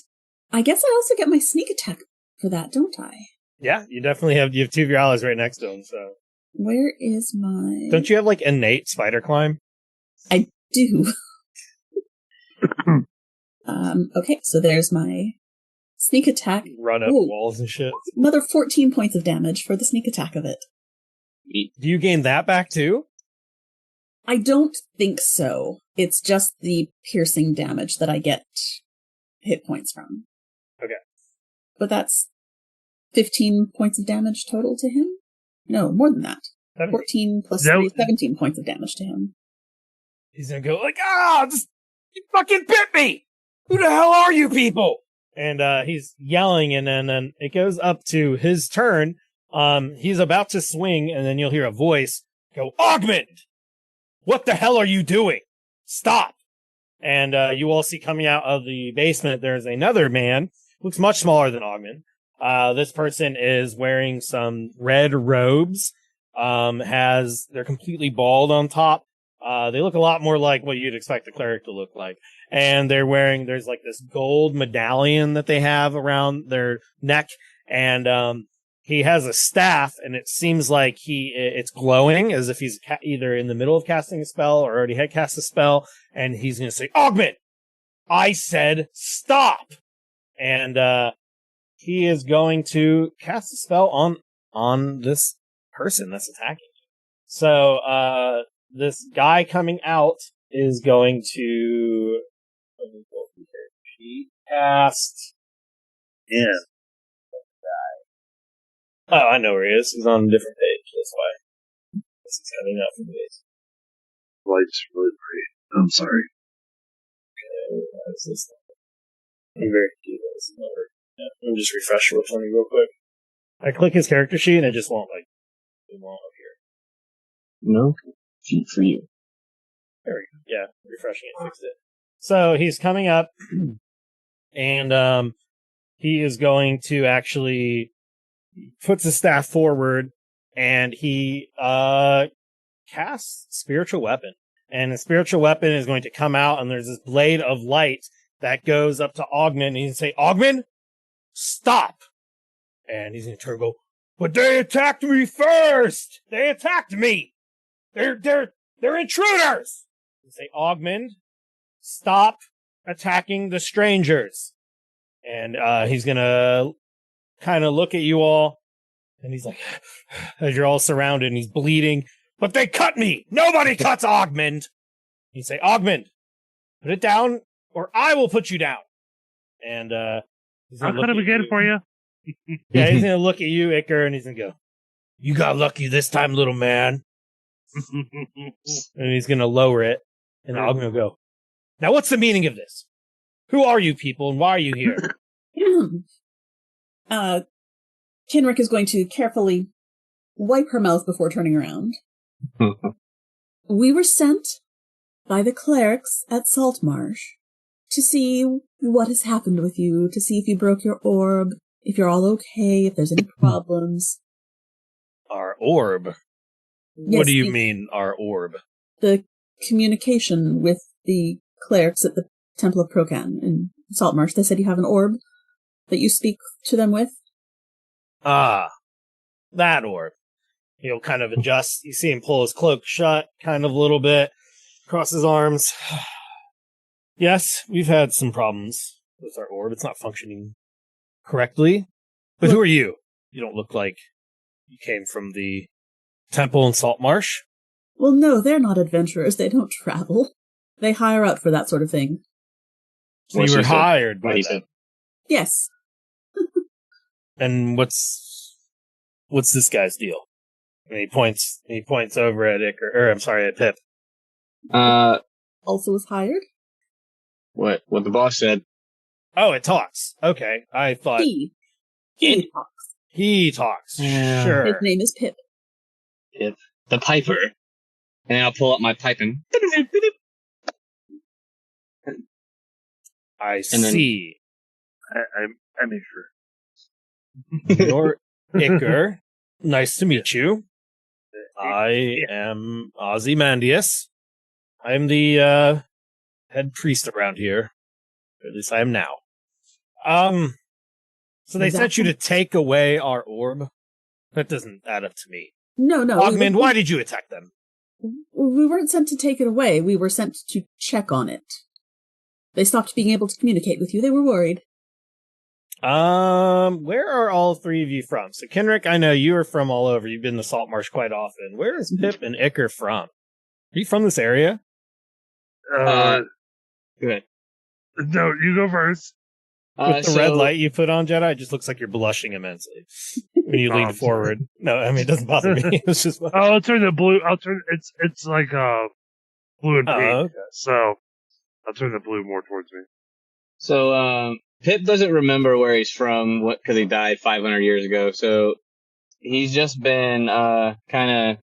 I guess I also get my sneak attack for that, don't I? Yeah, you definitely have 2 of your allies right next to him, so. Where is my... Don't you have innate spider climb? I do. Okay, so there's my sneak attack. Run up walls and shit. Another 14 points of damage for the sneak attack of it. Do you gain that back too? I don't think so. It's just the piercing damage that I get hit points from. Okay. But that's 15 points of damage total to him? No, more than that. 14 plus 3, 17 points of damage to him. He's gonna go you fucking bit me! Who the hell are you people? And he's yelling, and then it goes up to his turn. He's about to swing, and then you'll hear a voice go, Augment! What the hell are you doing? Stop! And you all see coming out of the basement, there's another man, looks much smaller than Augment. This person is wearing some red robes, they're completely bald on top. They look a lot more like what you'd expect a cleric to look like. And there's like this gold medallion that they have around their neck. And, he has a staff, and it seems like it's glowing as if he's either in the middle of casting a spell or already had cast a spell. And he's going to say, Augment! I said stop! And, he is going to cast a spell on this person that's attacking you. So, this guy coming out is going to cast. Yeah. Oh, I know where he is. He's on a different page. That's why. This is coming up from base. Light's really bright. I'm sorry. Okay, what is this thing? I'm very confused. This number. Yeah, let me just refresh which one real quick. I click his character sheet and it just won't it won't appear. No sheet for you. There we go. Yeah, refreshing it fixed it. So he's coming up, and he is going to actually puts his staff forward, and he casts spiritual weapon. And the spiritual weapon is going to come out, and there's this blade of light that goes up to Augment, and he's going to say, Augment, stop! And he's going to turn and go, but they attacked me first! They attacked me! They're intruders! You say, Augment, stop attacking the strangers. And he's going to kind of look at you all, and he's like, as you're all surrounded, and he's bleeding, but they cut me! Nobody cuts Augment! You say, Augment, put it down, or I will put you down. And he's I'll gonna cut him again for you. Yeah, he's gonna look at you, Iker, and he's gonna go, you got lucky this time, little man. And he's gonna lower it, and Augment will go, now what's the meaning of this? Who are you people, and why are you here? Kinrick is going to carefully wipe her mouth before turning around. We were sent by the clerics at Saltmarsh to see what has happened with you, to see if you broke your orb, if you're all okay, if there's any problems. Our orb? Yes, What do you mean, our orb? The communication with the clerics at the Temple of Procan in Saltmarsh. They said you have an orb that you speak to them with. Ah, that orb. He'll kind of adjust. You see him pull his cloak shut, kind of a little bit, cross his arms. Yes, we've had some problems with our orb. It's not functioning correctly. But who are you? You don't look like you came from the temple in Saltmarsh. Well, no, they're not adventurers. They don't travel. They hire out for that sort of thing. So you were hired by them. Yes. And what's this guy's deal? And he points over at at Pip. Also was hired? What the boss said. Oh, it talks. Okay. I thought He talks. he talks. Yeah. Sure. His name is Pip. Pip, the piper. And I'll pull up my pipe and I And then- see. I make sure. You're Iker. Nice to meet you. I am Ozymandias. I'm the head priest around here. Or at least I am now. So they sent you to take away our orb? That doesn't add up to me. No. Ogmund, why did you attack them? We weren't sent to take it away. We were sent to check on it. They stopped being able to communicate with you. They were worried. Where are all three of you from? So Kenrick, I know you are from all over. You've been to Saltmarsh quite often. Where is Pip and Iker from? Are you from this area? good. No, you go first. With the red light you put on, Jedi, it just looks like you're blushing immensely when you lean forward. No, I mean, it doesn't bother me. It's just... I'll turn the blue. It's like blue and pink. okay. So I'll turn the blue more towards me. So, Pip doesn't remember where he's from because he died 500 years ago. So he's just been kind of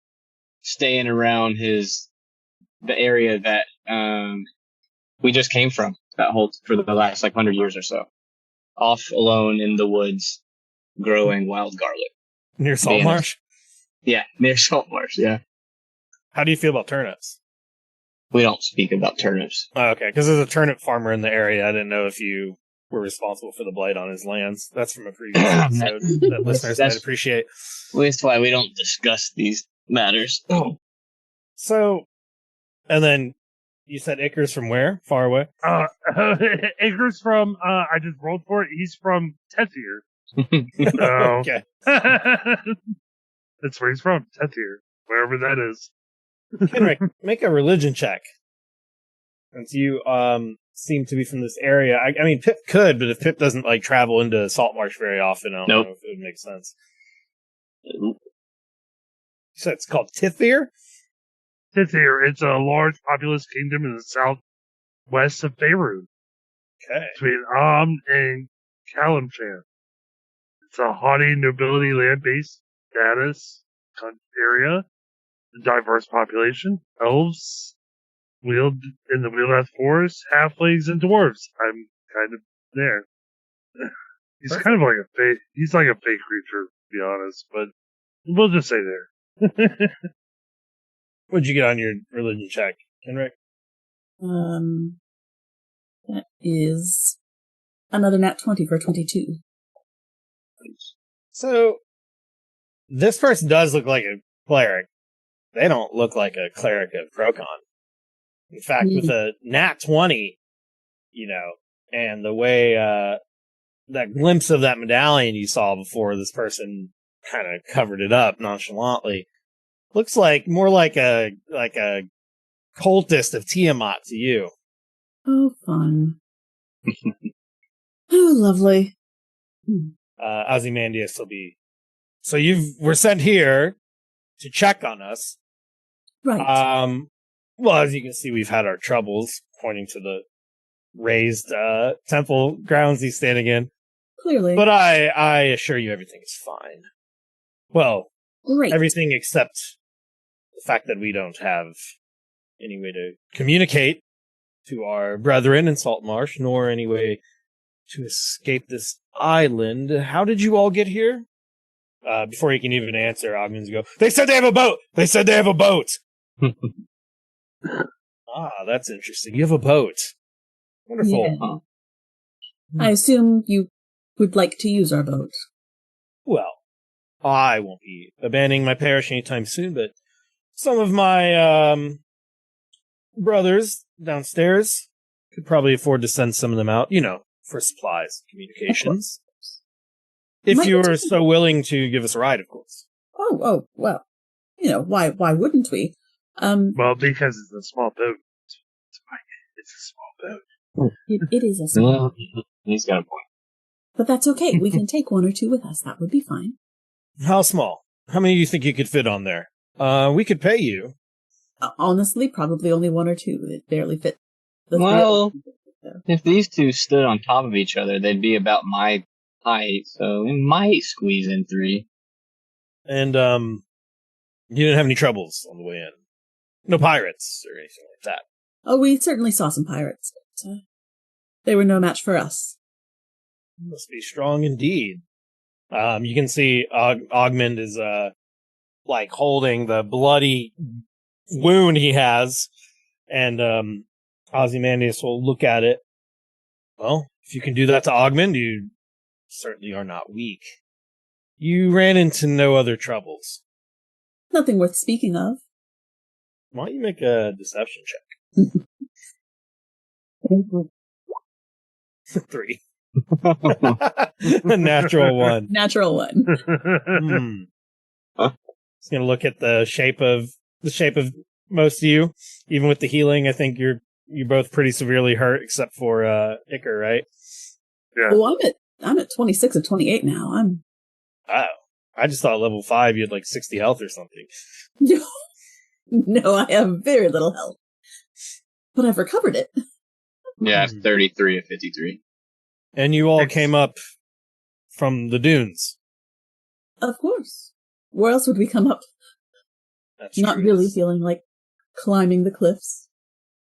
staying around the area that we just came from for the last 100 years or so. Off alone in the woods, growing wild garlic. Near Saltmarsh? Yeah, near Saltmarsh, yeah. How do you feel about turnips? We don't speak about turnips. Oh, okay, because there's a turnip farmer in the area. I didn't know if you were responsible for the blight on his lands. That's from a previous episode that listeners might appreciate. That's why we don't discuss these matters. Oh. So, and then you said Icarus from where? Far away? Icarus from, I just rolled for it. He's from Tethir. Okay. That's where he's from, Tethir. Wherever that is. Henrik, make a religion check. Since you seem to be from this area. I mean, Pip could, but if Pip doesn't travel into Saltmarsh very often, I don't know if it would make sense. You said it's called Tithir? Tithir. It's a large populous kingdom in the southwest of Beirut. Okay. Between and Kalimshan. It's a haughty nobility land-based status area. A diverse population. Elves wield in the Wheelhath Forest, halflings and dwarves. I'm kind of there. He's kind of like a fake. He's like a fake creature, to be honest. But we'll just say there. What'd you get on your religion check, Henrik? That is another nat 20 for 22. So, this person does look like a cleric. They don't look like a cleric of Crocon. In fact, with a nat 20, and the way that glimpse of that medallion you saw before, this person kind of covered it up nonchalantly. Looks like more like a cultist of Tiamat to you. Oh, fun. Oh, lovely. Ozymandias will be. So were sent here to check on us. Right. Well, as you can see, we've had our troubles, pointing to the raised temple grounds he's standing in. Clearly. But I assure you everything is fine. Well, great. Everything except the fact that we don't have any way to communicate to our brethren in Saltmarsh, nor any way to escape this island. How did you all get here? Before he can even answer, Ogman's go, they said they have a boat! They said they have a boat! That's interesting. You have a boat. Wonderful. Yeah. I assume you would like to use our boat. Well, I won't be abandoning my parish anytime soon, but some of my brothers downstairs could probably afford to send some of them out, for supplies, communications. If you were so willing to give us a ride, of course. Oh, well, why wouldn't we? Well, because it's a small boat. It's a small boat. It is a small boat. He's got a point. But that's okay. We can take one or two with us. That would be fine. How small? How many do you think you could fit on there? We could pay you. Honestly, probably only one or two. It barely fit. Well, if these two stood on top of each other, they'd be about my height, so we might squeeze in 3. And, you didn't have any troubles on the way in? No pirates or anything like that? Oh, we certainly saw some pirates, but they were no match for us. Must be strong indeed. You can see Ogmund is, holding the bloody wound he has, and, Ozymandias will look at it. Well, if you can do that to Ogmund, you certainly are not weak. You ran into no other troubles. Nothing worth speaking of. Why don't you make a deception check? 3. A natural 1. Natural 1. It's gonna look at the shape of most of you. Even with the healing, I think you're both pretty severely hurt, except for Iker, right? Yeah. Oh, I'm at 26 of 28 now. Oh, I just thought level 5 you had 60 health or something. No, I have very little health, but I've recovered it. Yeah, 33 of 53. And you all came up from the dunes. Of course. Where else would we come up? That's Not true. really feeling like climbing the cliffs.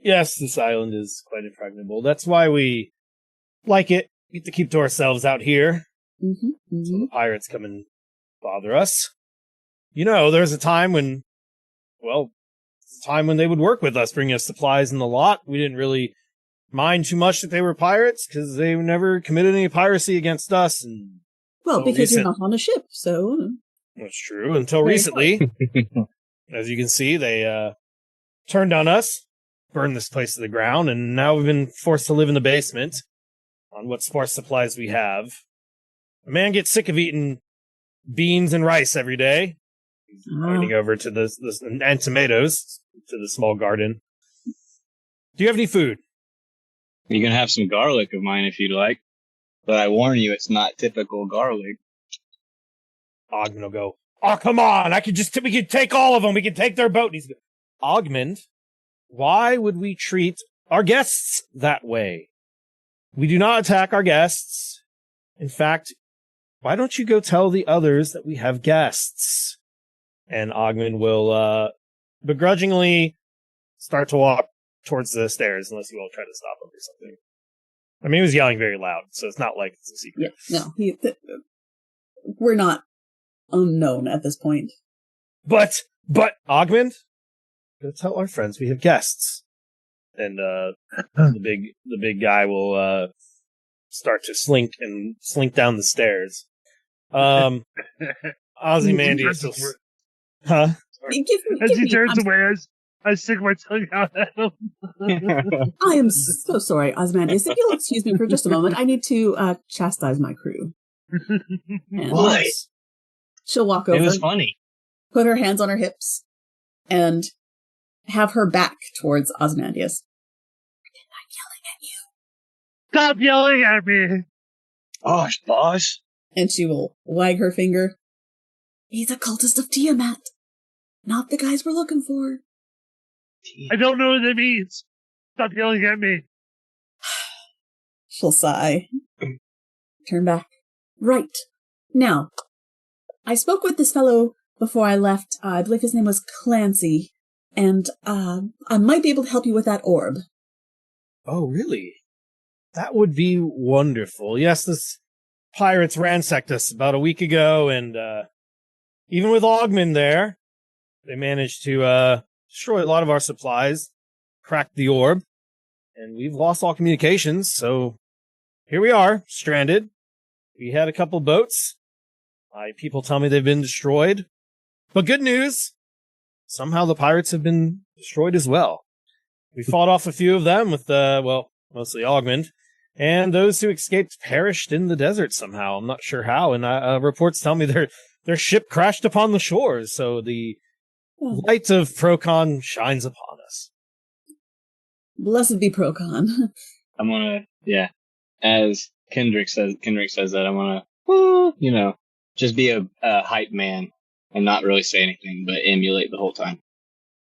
Yes, this island is quite impregnable. That's why we like it. We get to keep to ourselves out here. Mm-hmm. So the pirates come and bother us. You know, there's a time when, well, it's a time when they would work with us, bring us supplies in the lot. We didn't really mind too much that they were pirates because they never committed any piracy against us. And Well, because you're not on a ship, so... That's true. Until recently, as you can see, they turned on us, burned this place to the ground, and now we've been forced to live in the basement on what sparse supplies we have. A man gets sick of eating beans and rice every day. He's pointing over to this and tomatoes to the small garden. Do you have any food? You can have some garlic of mine if you'd like. But I warn you, it's not typical garlic. Ogmund will go, oh, come on. We could take all of them. We can take their boat. He's Ogmund, why would we treat our guests that way? We do not attack our guests. In fact, why don't you go tell the others that we have guests? And Ogmund will begrudgingly start to walk towards the stairs unless you all try to stop him or something. I mean, he was yelling very loud, so it's not like it's a secret. Yeah, no, we're not unknown at this point. But Ogmund, go tell our friends we have guests. And the big guy will start to slink down the stairs. Ozymandias will... Huh? As he turns away, I stick my tongue out at him. I am so sorry, Ozymandias. If you'll excuse me for just a moment, I need to chastise my crew. What? She'll walk over. It was funny. Put her hands on her hips, and have her back towards Ozymandias. Stop yelling at me! Gosh, boss. And she will wag her finger. He's a cultist of Tiamat. Not the guys we're looking for. I don't know what that means. Stop yelling at me. She'll sigh. Turn back. Right. Now, I spoke with this fellow before I left. I believe his name was Clancy. And I might be able to help you with that orb. Oh, really? That would be wonderful. Yes, this pirates ransacked us about a week ago, and even with Ogmund there, they managed to destroy a lot of our supplies, cracked the orb, and we've lost all communications, so here we are, stranded. We had a couple boats. My people tell me they've been destroyed. But good news, somehow the pirates have been destroyed as well. We fought off a few of them with, mostly Ogmund, and those who escaped perished in the desert somehow. I'm not sure how, and reports tell me their ship crashed upon the shores, so the light of Procon shines upon us. Blessed be Procon. I'm gonna, as Kendrick says that, I'm gonna, just be a hype man and not really say anything, but emulate the whole time.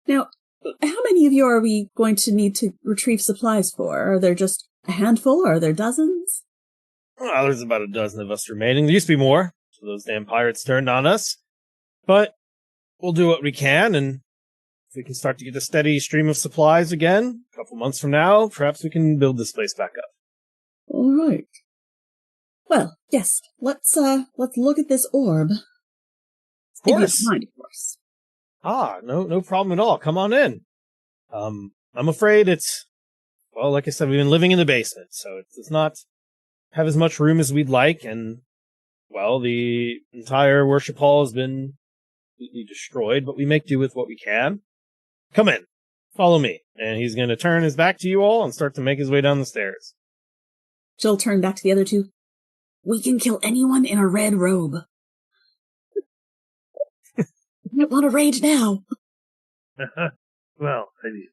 Now, how many of you are we going to need to retrieve supplies for? Are there just a handful, or are there dozens? Well, there's about a dozen of us remaining. There used to be more, so those damn pirates turned on us. But we'll do what we can, and if we can start to get a steady stream of supplies again, a couple months from now, perhaps we can build this place back up. All right. Well, yes, let's look at this orb. Of course. If you don't mind, of course. No problem at all. Come on in. I'm afraid it's, well, like I said, we've been living in the basement, so it does not have as much room as we'd like, and, well, the entire worship hall has been completely destroyed, but we make do with what we can. Come in. Follow me. And he's going to turn his back to you all and start to make his way down the stairs. She'll turn back to the other two. We can kill anyone in a red robe. You might want to rage now. Well, I mean,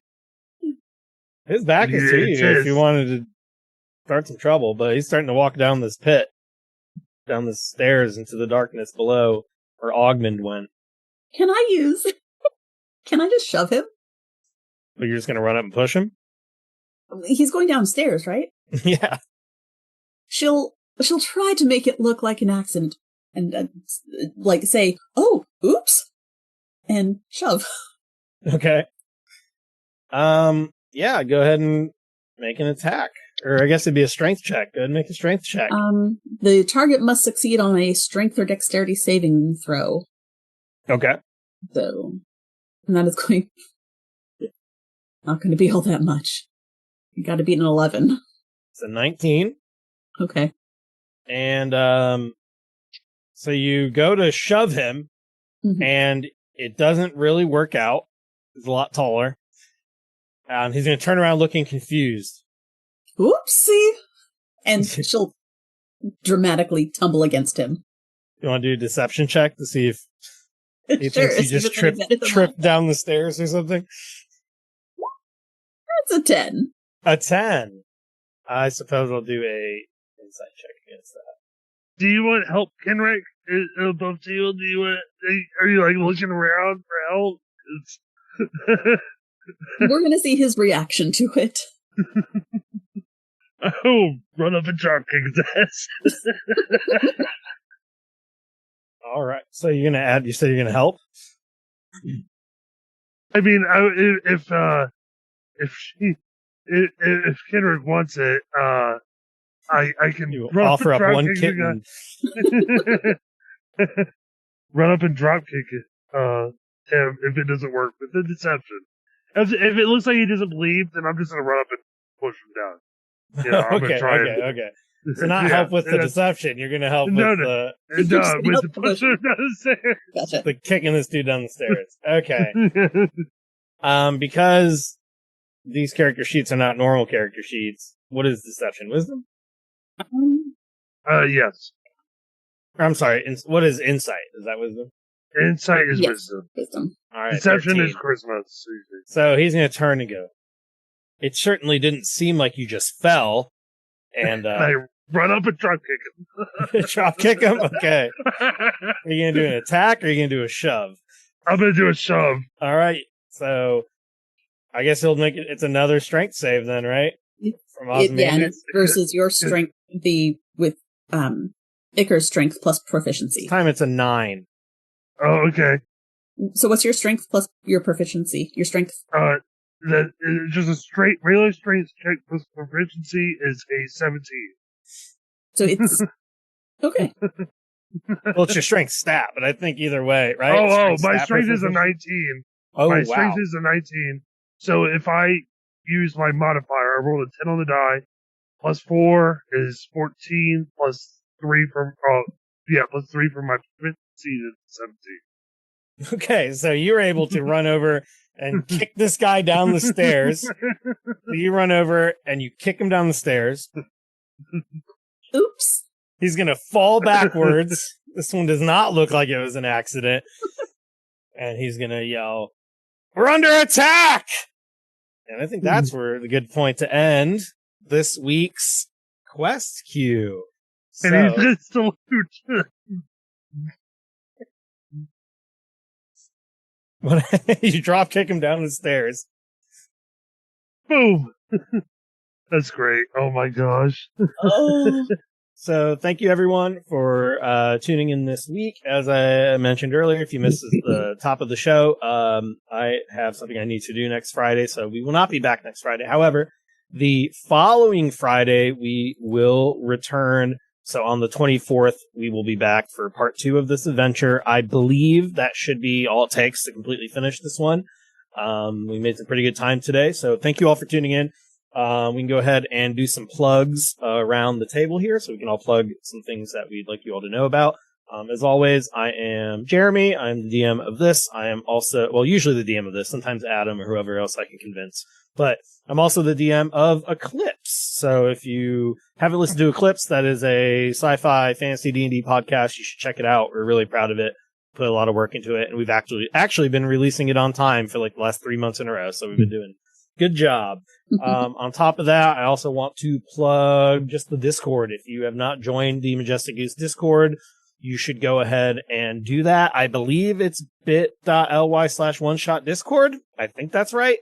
His back is to you if you wanted to start some trouble, but he's starting to walk down this pit, down the stairs into the darkness below where Ogmund went. Can I just shove him? But you're just going to run up and push him? He's going downstairs, right? Yeah. She'll try to make it look like an accident and like say, "Oh, oops," and shove. Okay. Yeah, go ahead and make an attack. Or I guess it'd be a strength check. Go ahead and make a strength check. The target must succeed on a strength or dexterity saving throw. Okay. So, and that is not going to be all that much. You got to beat an 11. It's a 19. Okay. And so you go to shove him, and it doesn't really work out. He's a lot taller. He's going to turn around looking confused. Oopsie! And she'll dramatically tumble against him. You want to do a deception check to see if he thinks he just tripped down the stairs or something? That's a 10. A 10. I suppose I'll do a insight check against that. Do you want help, Kenrick? Above to you? Are you like looking around for help? We're going to see his reaction to it. Oh, run up and drop kick his ass. All right. So you're gonna add. You said you're gonna help. I mean, if Kenrick wants it, I can offer up one kitten. Run up and drop kick him if it doesn't work with the deception. If it looks like he doesn't believe, then I'm just gonna run up and push him down. Yeah, I'm gonna try it. Okay. So not help with the deception. You're gonna help with the push him down the stairs. Gotcha. The kicking this dude down the stairs. Okay. Because these character sheets are not normal character sheets. What is deception? Wisdom? Yes. I'm sorry. What is insight? Is that wisdom? Insight is Yes. wisdom. All right. Deception 13. is charisma. So he's gonna turn and go. It certainly didn't seem like you just fell. And I run up and drop kick him. drop kick him? Okay. Are you going to do an attack or are you going to do a shove? I'm going to do a shove. All right. So I guess he'll make it. It's another strength save then, right? From and it's versus your strength, with Icar's strength plus proficiency. This time it's a 9. Oh, okay. So what's your strength plus your proficiency? Your strength? That just a regular strength check plus proficiency is a 17. So it's okay. Well, it's your strength stat, but I think either way, right? My strength is a 19. Oh, my wow. strength is a 19. So if I use my modifier, I rolled a 10 on the die. Plus 4 is 14. Plus 3 from plus 3 from my proficiency is 17. Okay, so you're able to run over and kick this guy down the stairs. So you run over and you kick him down the stairs. Oops. He's going to fall backwards. This one does not look like it was an accident. And he's going to yell, "We're under attack!" And I think that's where the good point to end this week's quest queue. So, And he's just salute. you drop kick him down the stairs. Boom. That's great. Oh my gosh. Oh. So thank you everyone for tuning in this week. As I mentioned earlier, if you missed the top of the show, I have something I need to do next Friday, so we will not be back next Friday. However, the following Friday we will return. So on the 24th, we will be back for part 2 of this adventure. I believe that should be all it takes to completely finish this one. We made some pretty good time today, so thank you all for tuning in. We can go ahead and do some plugs around the table here, so we can all plug some things that we'd like you all to know about. As always, I am Jeremy. I'm the DM of this. I am also, usually the DM of this, sometimes Adam or whoever else I can convince. But I'm also the DM of Eclipse. So if you haven't listened to Eclipse, that is a sci-fi fantasy D&D podcast. You should check it out. We're really proud of it. Put a lot of work into it, and we've actually been releasing it on time for like the last 3 months in a row. So we've been doing good job. On top of that, I also want to plug just the Discord. If you have not joined the Majestic Goose Discord, you should go ahead and do that. I believe it's bit.ly/one-shot Discord. I think that's right.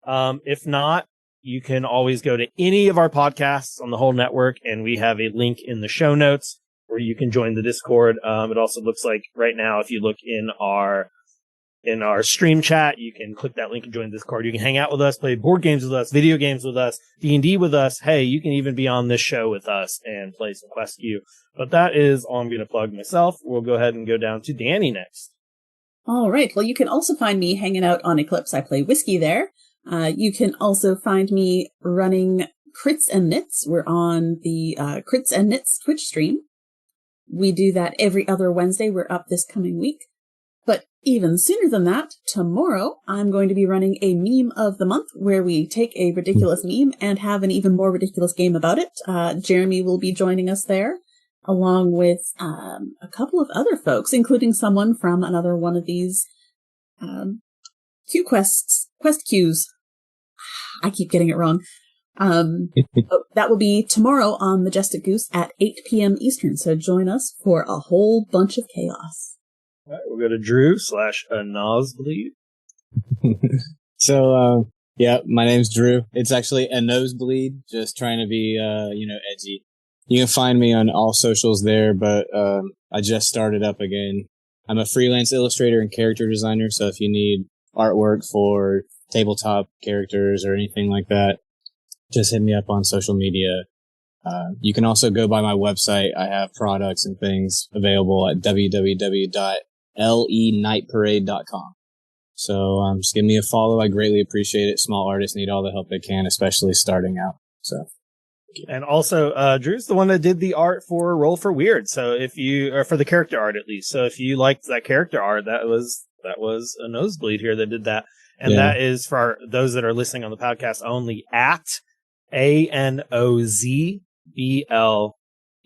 If not, you can always go to any of our podcasts on the whole network, and we have a link in the show notes where you can join the Discord. It also looks like right now, if you look in our stream chat, you can click that link and join Discord. You can hang out with us, play board games with us, video games with us, D&D with us. Hey, you can even be on this show with us and play some Quest Queue. But that is all I'm going to plug myself. We'll go ahead and go down to Danny next. All right. Well, you can also find me hanging out on Eclipse. I play Whiskey there. You can also find me running Crits and Knits. We're on the Crits and Knits Twitch stream. We do that every other Wednesday. We're up this coming week. But even sooner than that, tomorrow, I'm going to be running a meme of the month where we take a ridiculous meme and have an even more ridiculous game about it. Jeremy will be joining us there, along with a couple of other folks, including someone from another one of these Quest Queues. I keep getting it wrong. That will be tomorrow on Majestic Goose at 8 p.m. Eastern, so join us for a whole bunch of chaos. All right, we'll go to Drew / a nosebleed. So, my name's Drew. It's actually a nosebleed, just trying to be, edgy. You can find me on all socials there, but I just started up again. I'm a freelance illustrator and character designer, so if you need artwork for tabletop characters or anything like that, just hit me up on social media. You can also go by my website. I have products and things available at www.lenightparade.com. So just give me a follow. I greatly appreciate it. Small artists need all the help they can, especially starting out. So. And also, Drew's the one that did the art for Roll for Weird. So or for the character art at least. So if you liked that character art, that was a nosebleed here that did that. And that is for those that are listening on the podcast only at ANOZBLEED on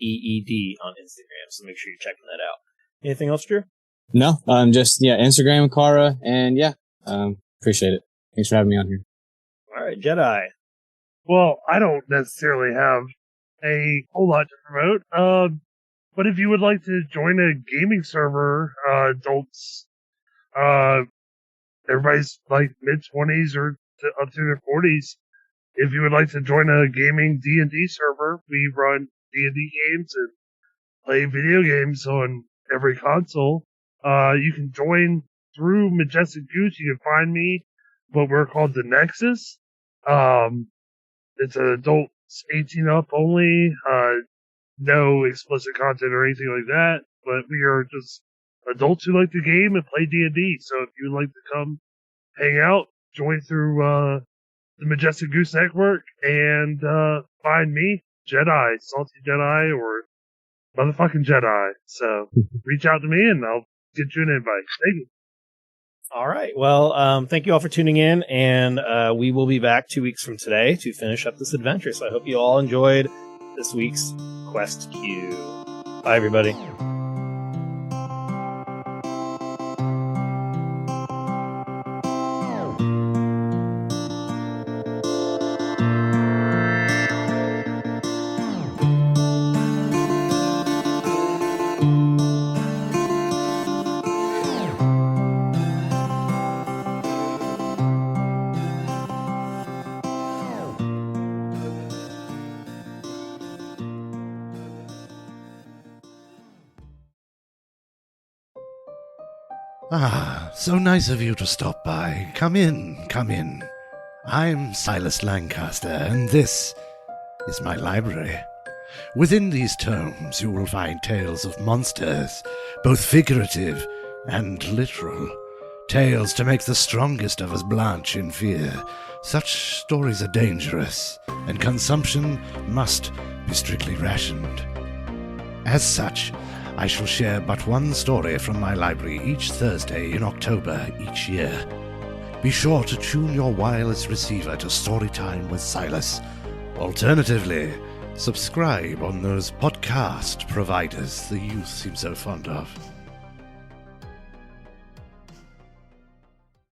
Instagram. So make sure you're checking that out. Anything else, Drew? No, just Instagram, Kara, and appreciate it. Thanks for having me on here. All right, Jedi. Well, I don't necessarily have a whole lot to promote. But if you would like to join a gaming server, adults, everybody's like mid-20s or up to their 40s. If you would like to join a gaming D&D server, we run D&D games and play video games on every console. You can join through Majestic Goose. You can find me, but we're called The Nexus. It's an adults 18 up only. No explicit content or anything like that, but we are just adults who like to game and play D&D. So if you would like to come hang out, join through the Majestic Goose Network and find me, Jedi, Salty Jedi, or motherfucking Jedi. So reach out to me and I'll get you an invite. Thank you. All right. Well, thank you all for tuning in, and we will be back 2 weeks from today to finish up this adventure. So I hope you all enjoyed this week's Quest Queue. Bye, everybody. Ah, so nice of you to stop by. Come in, come in. I'm Silas Lancaster, and this is my library. Within these tomes you will find tales of monsters, both figurative and literal. Tales to make the strongest of us blanch in fear. Such stories are dangerous, and consumption must be strictly rationed. As such, I shall share but one story from my library each Thursday in October each year. Be sure to tune your wireless receiver to Storytime with Silas. Alternatively, subscribe on those podcast providers the youth seem so fond of.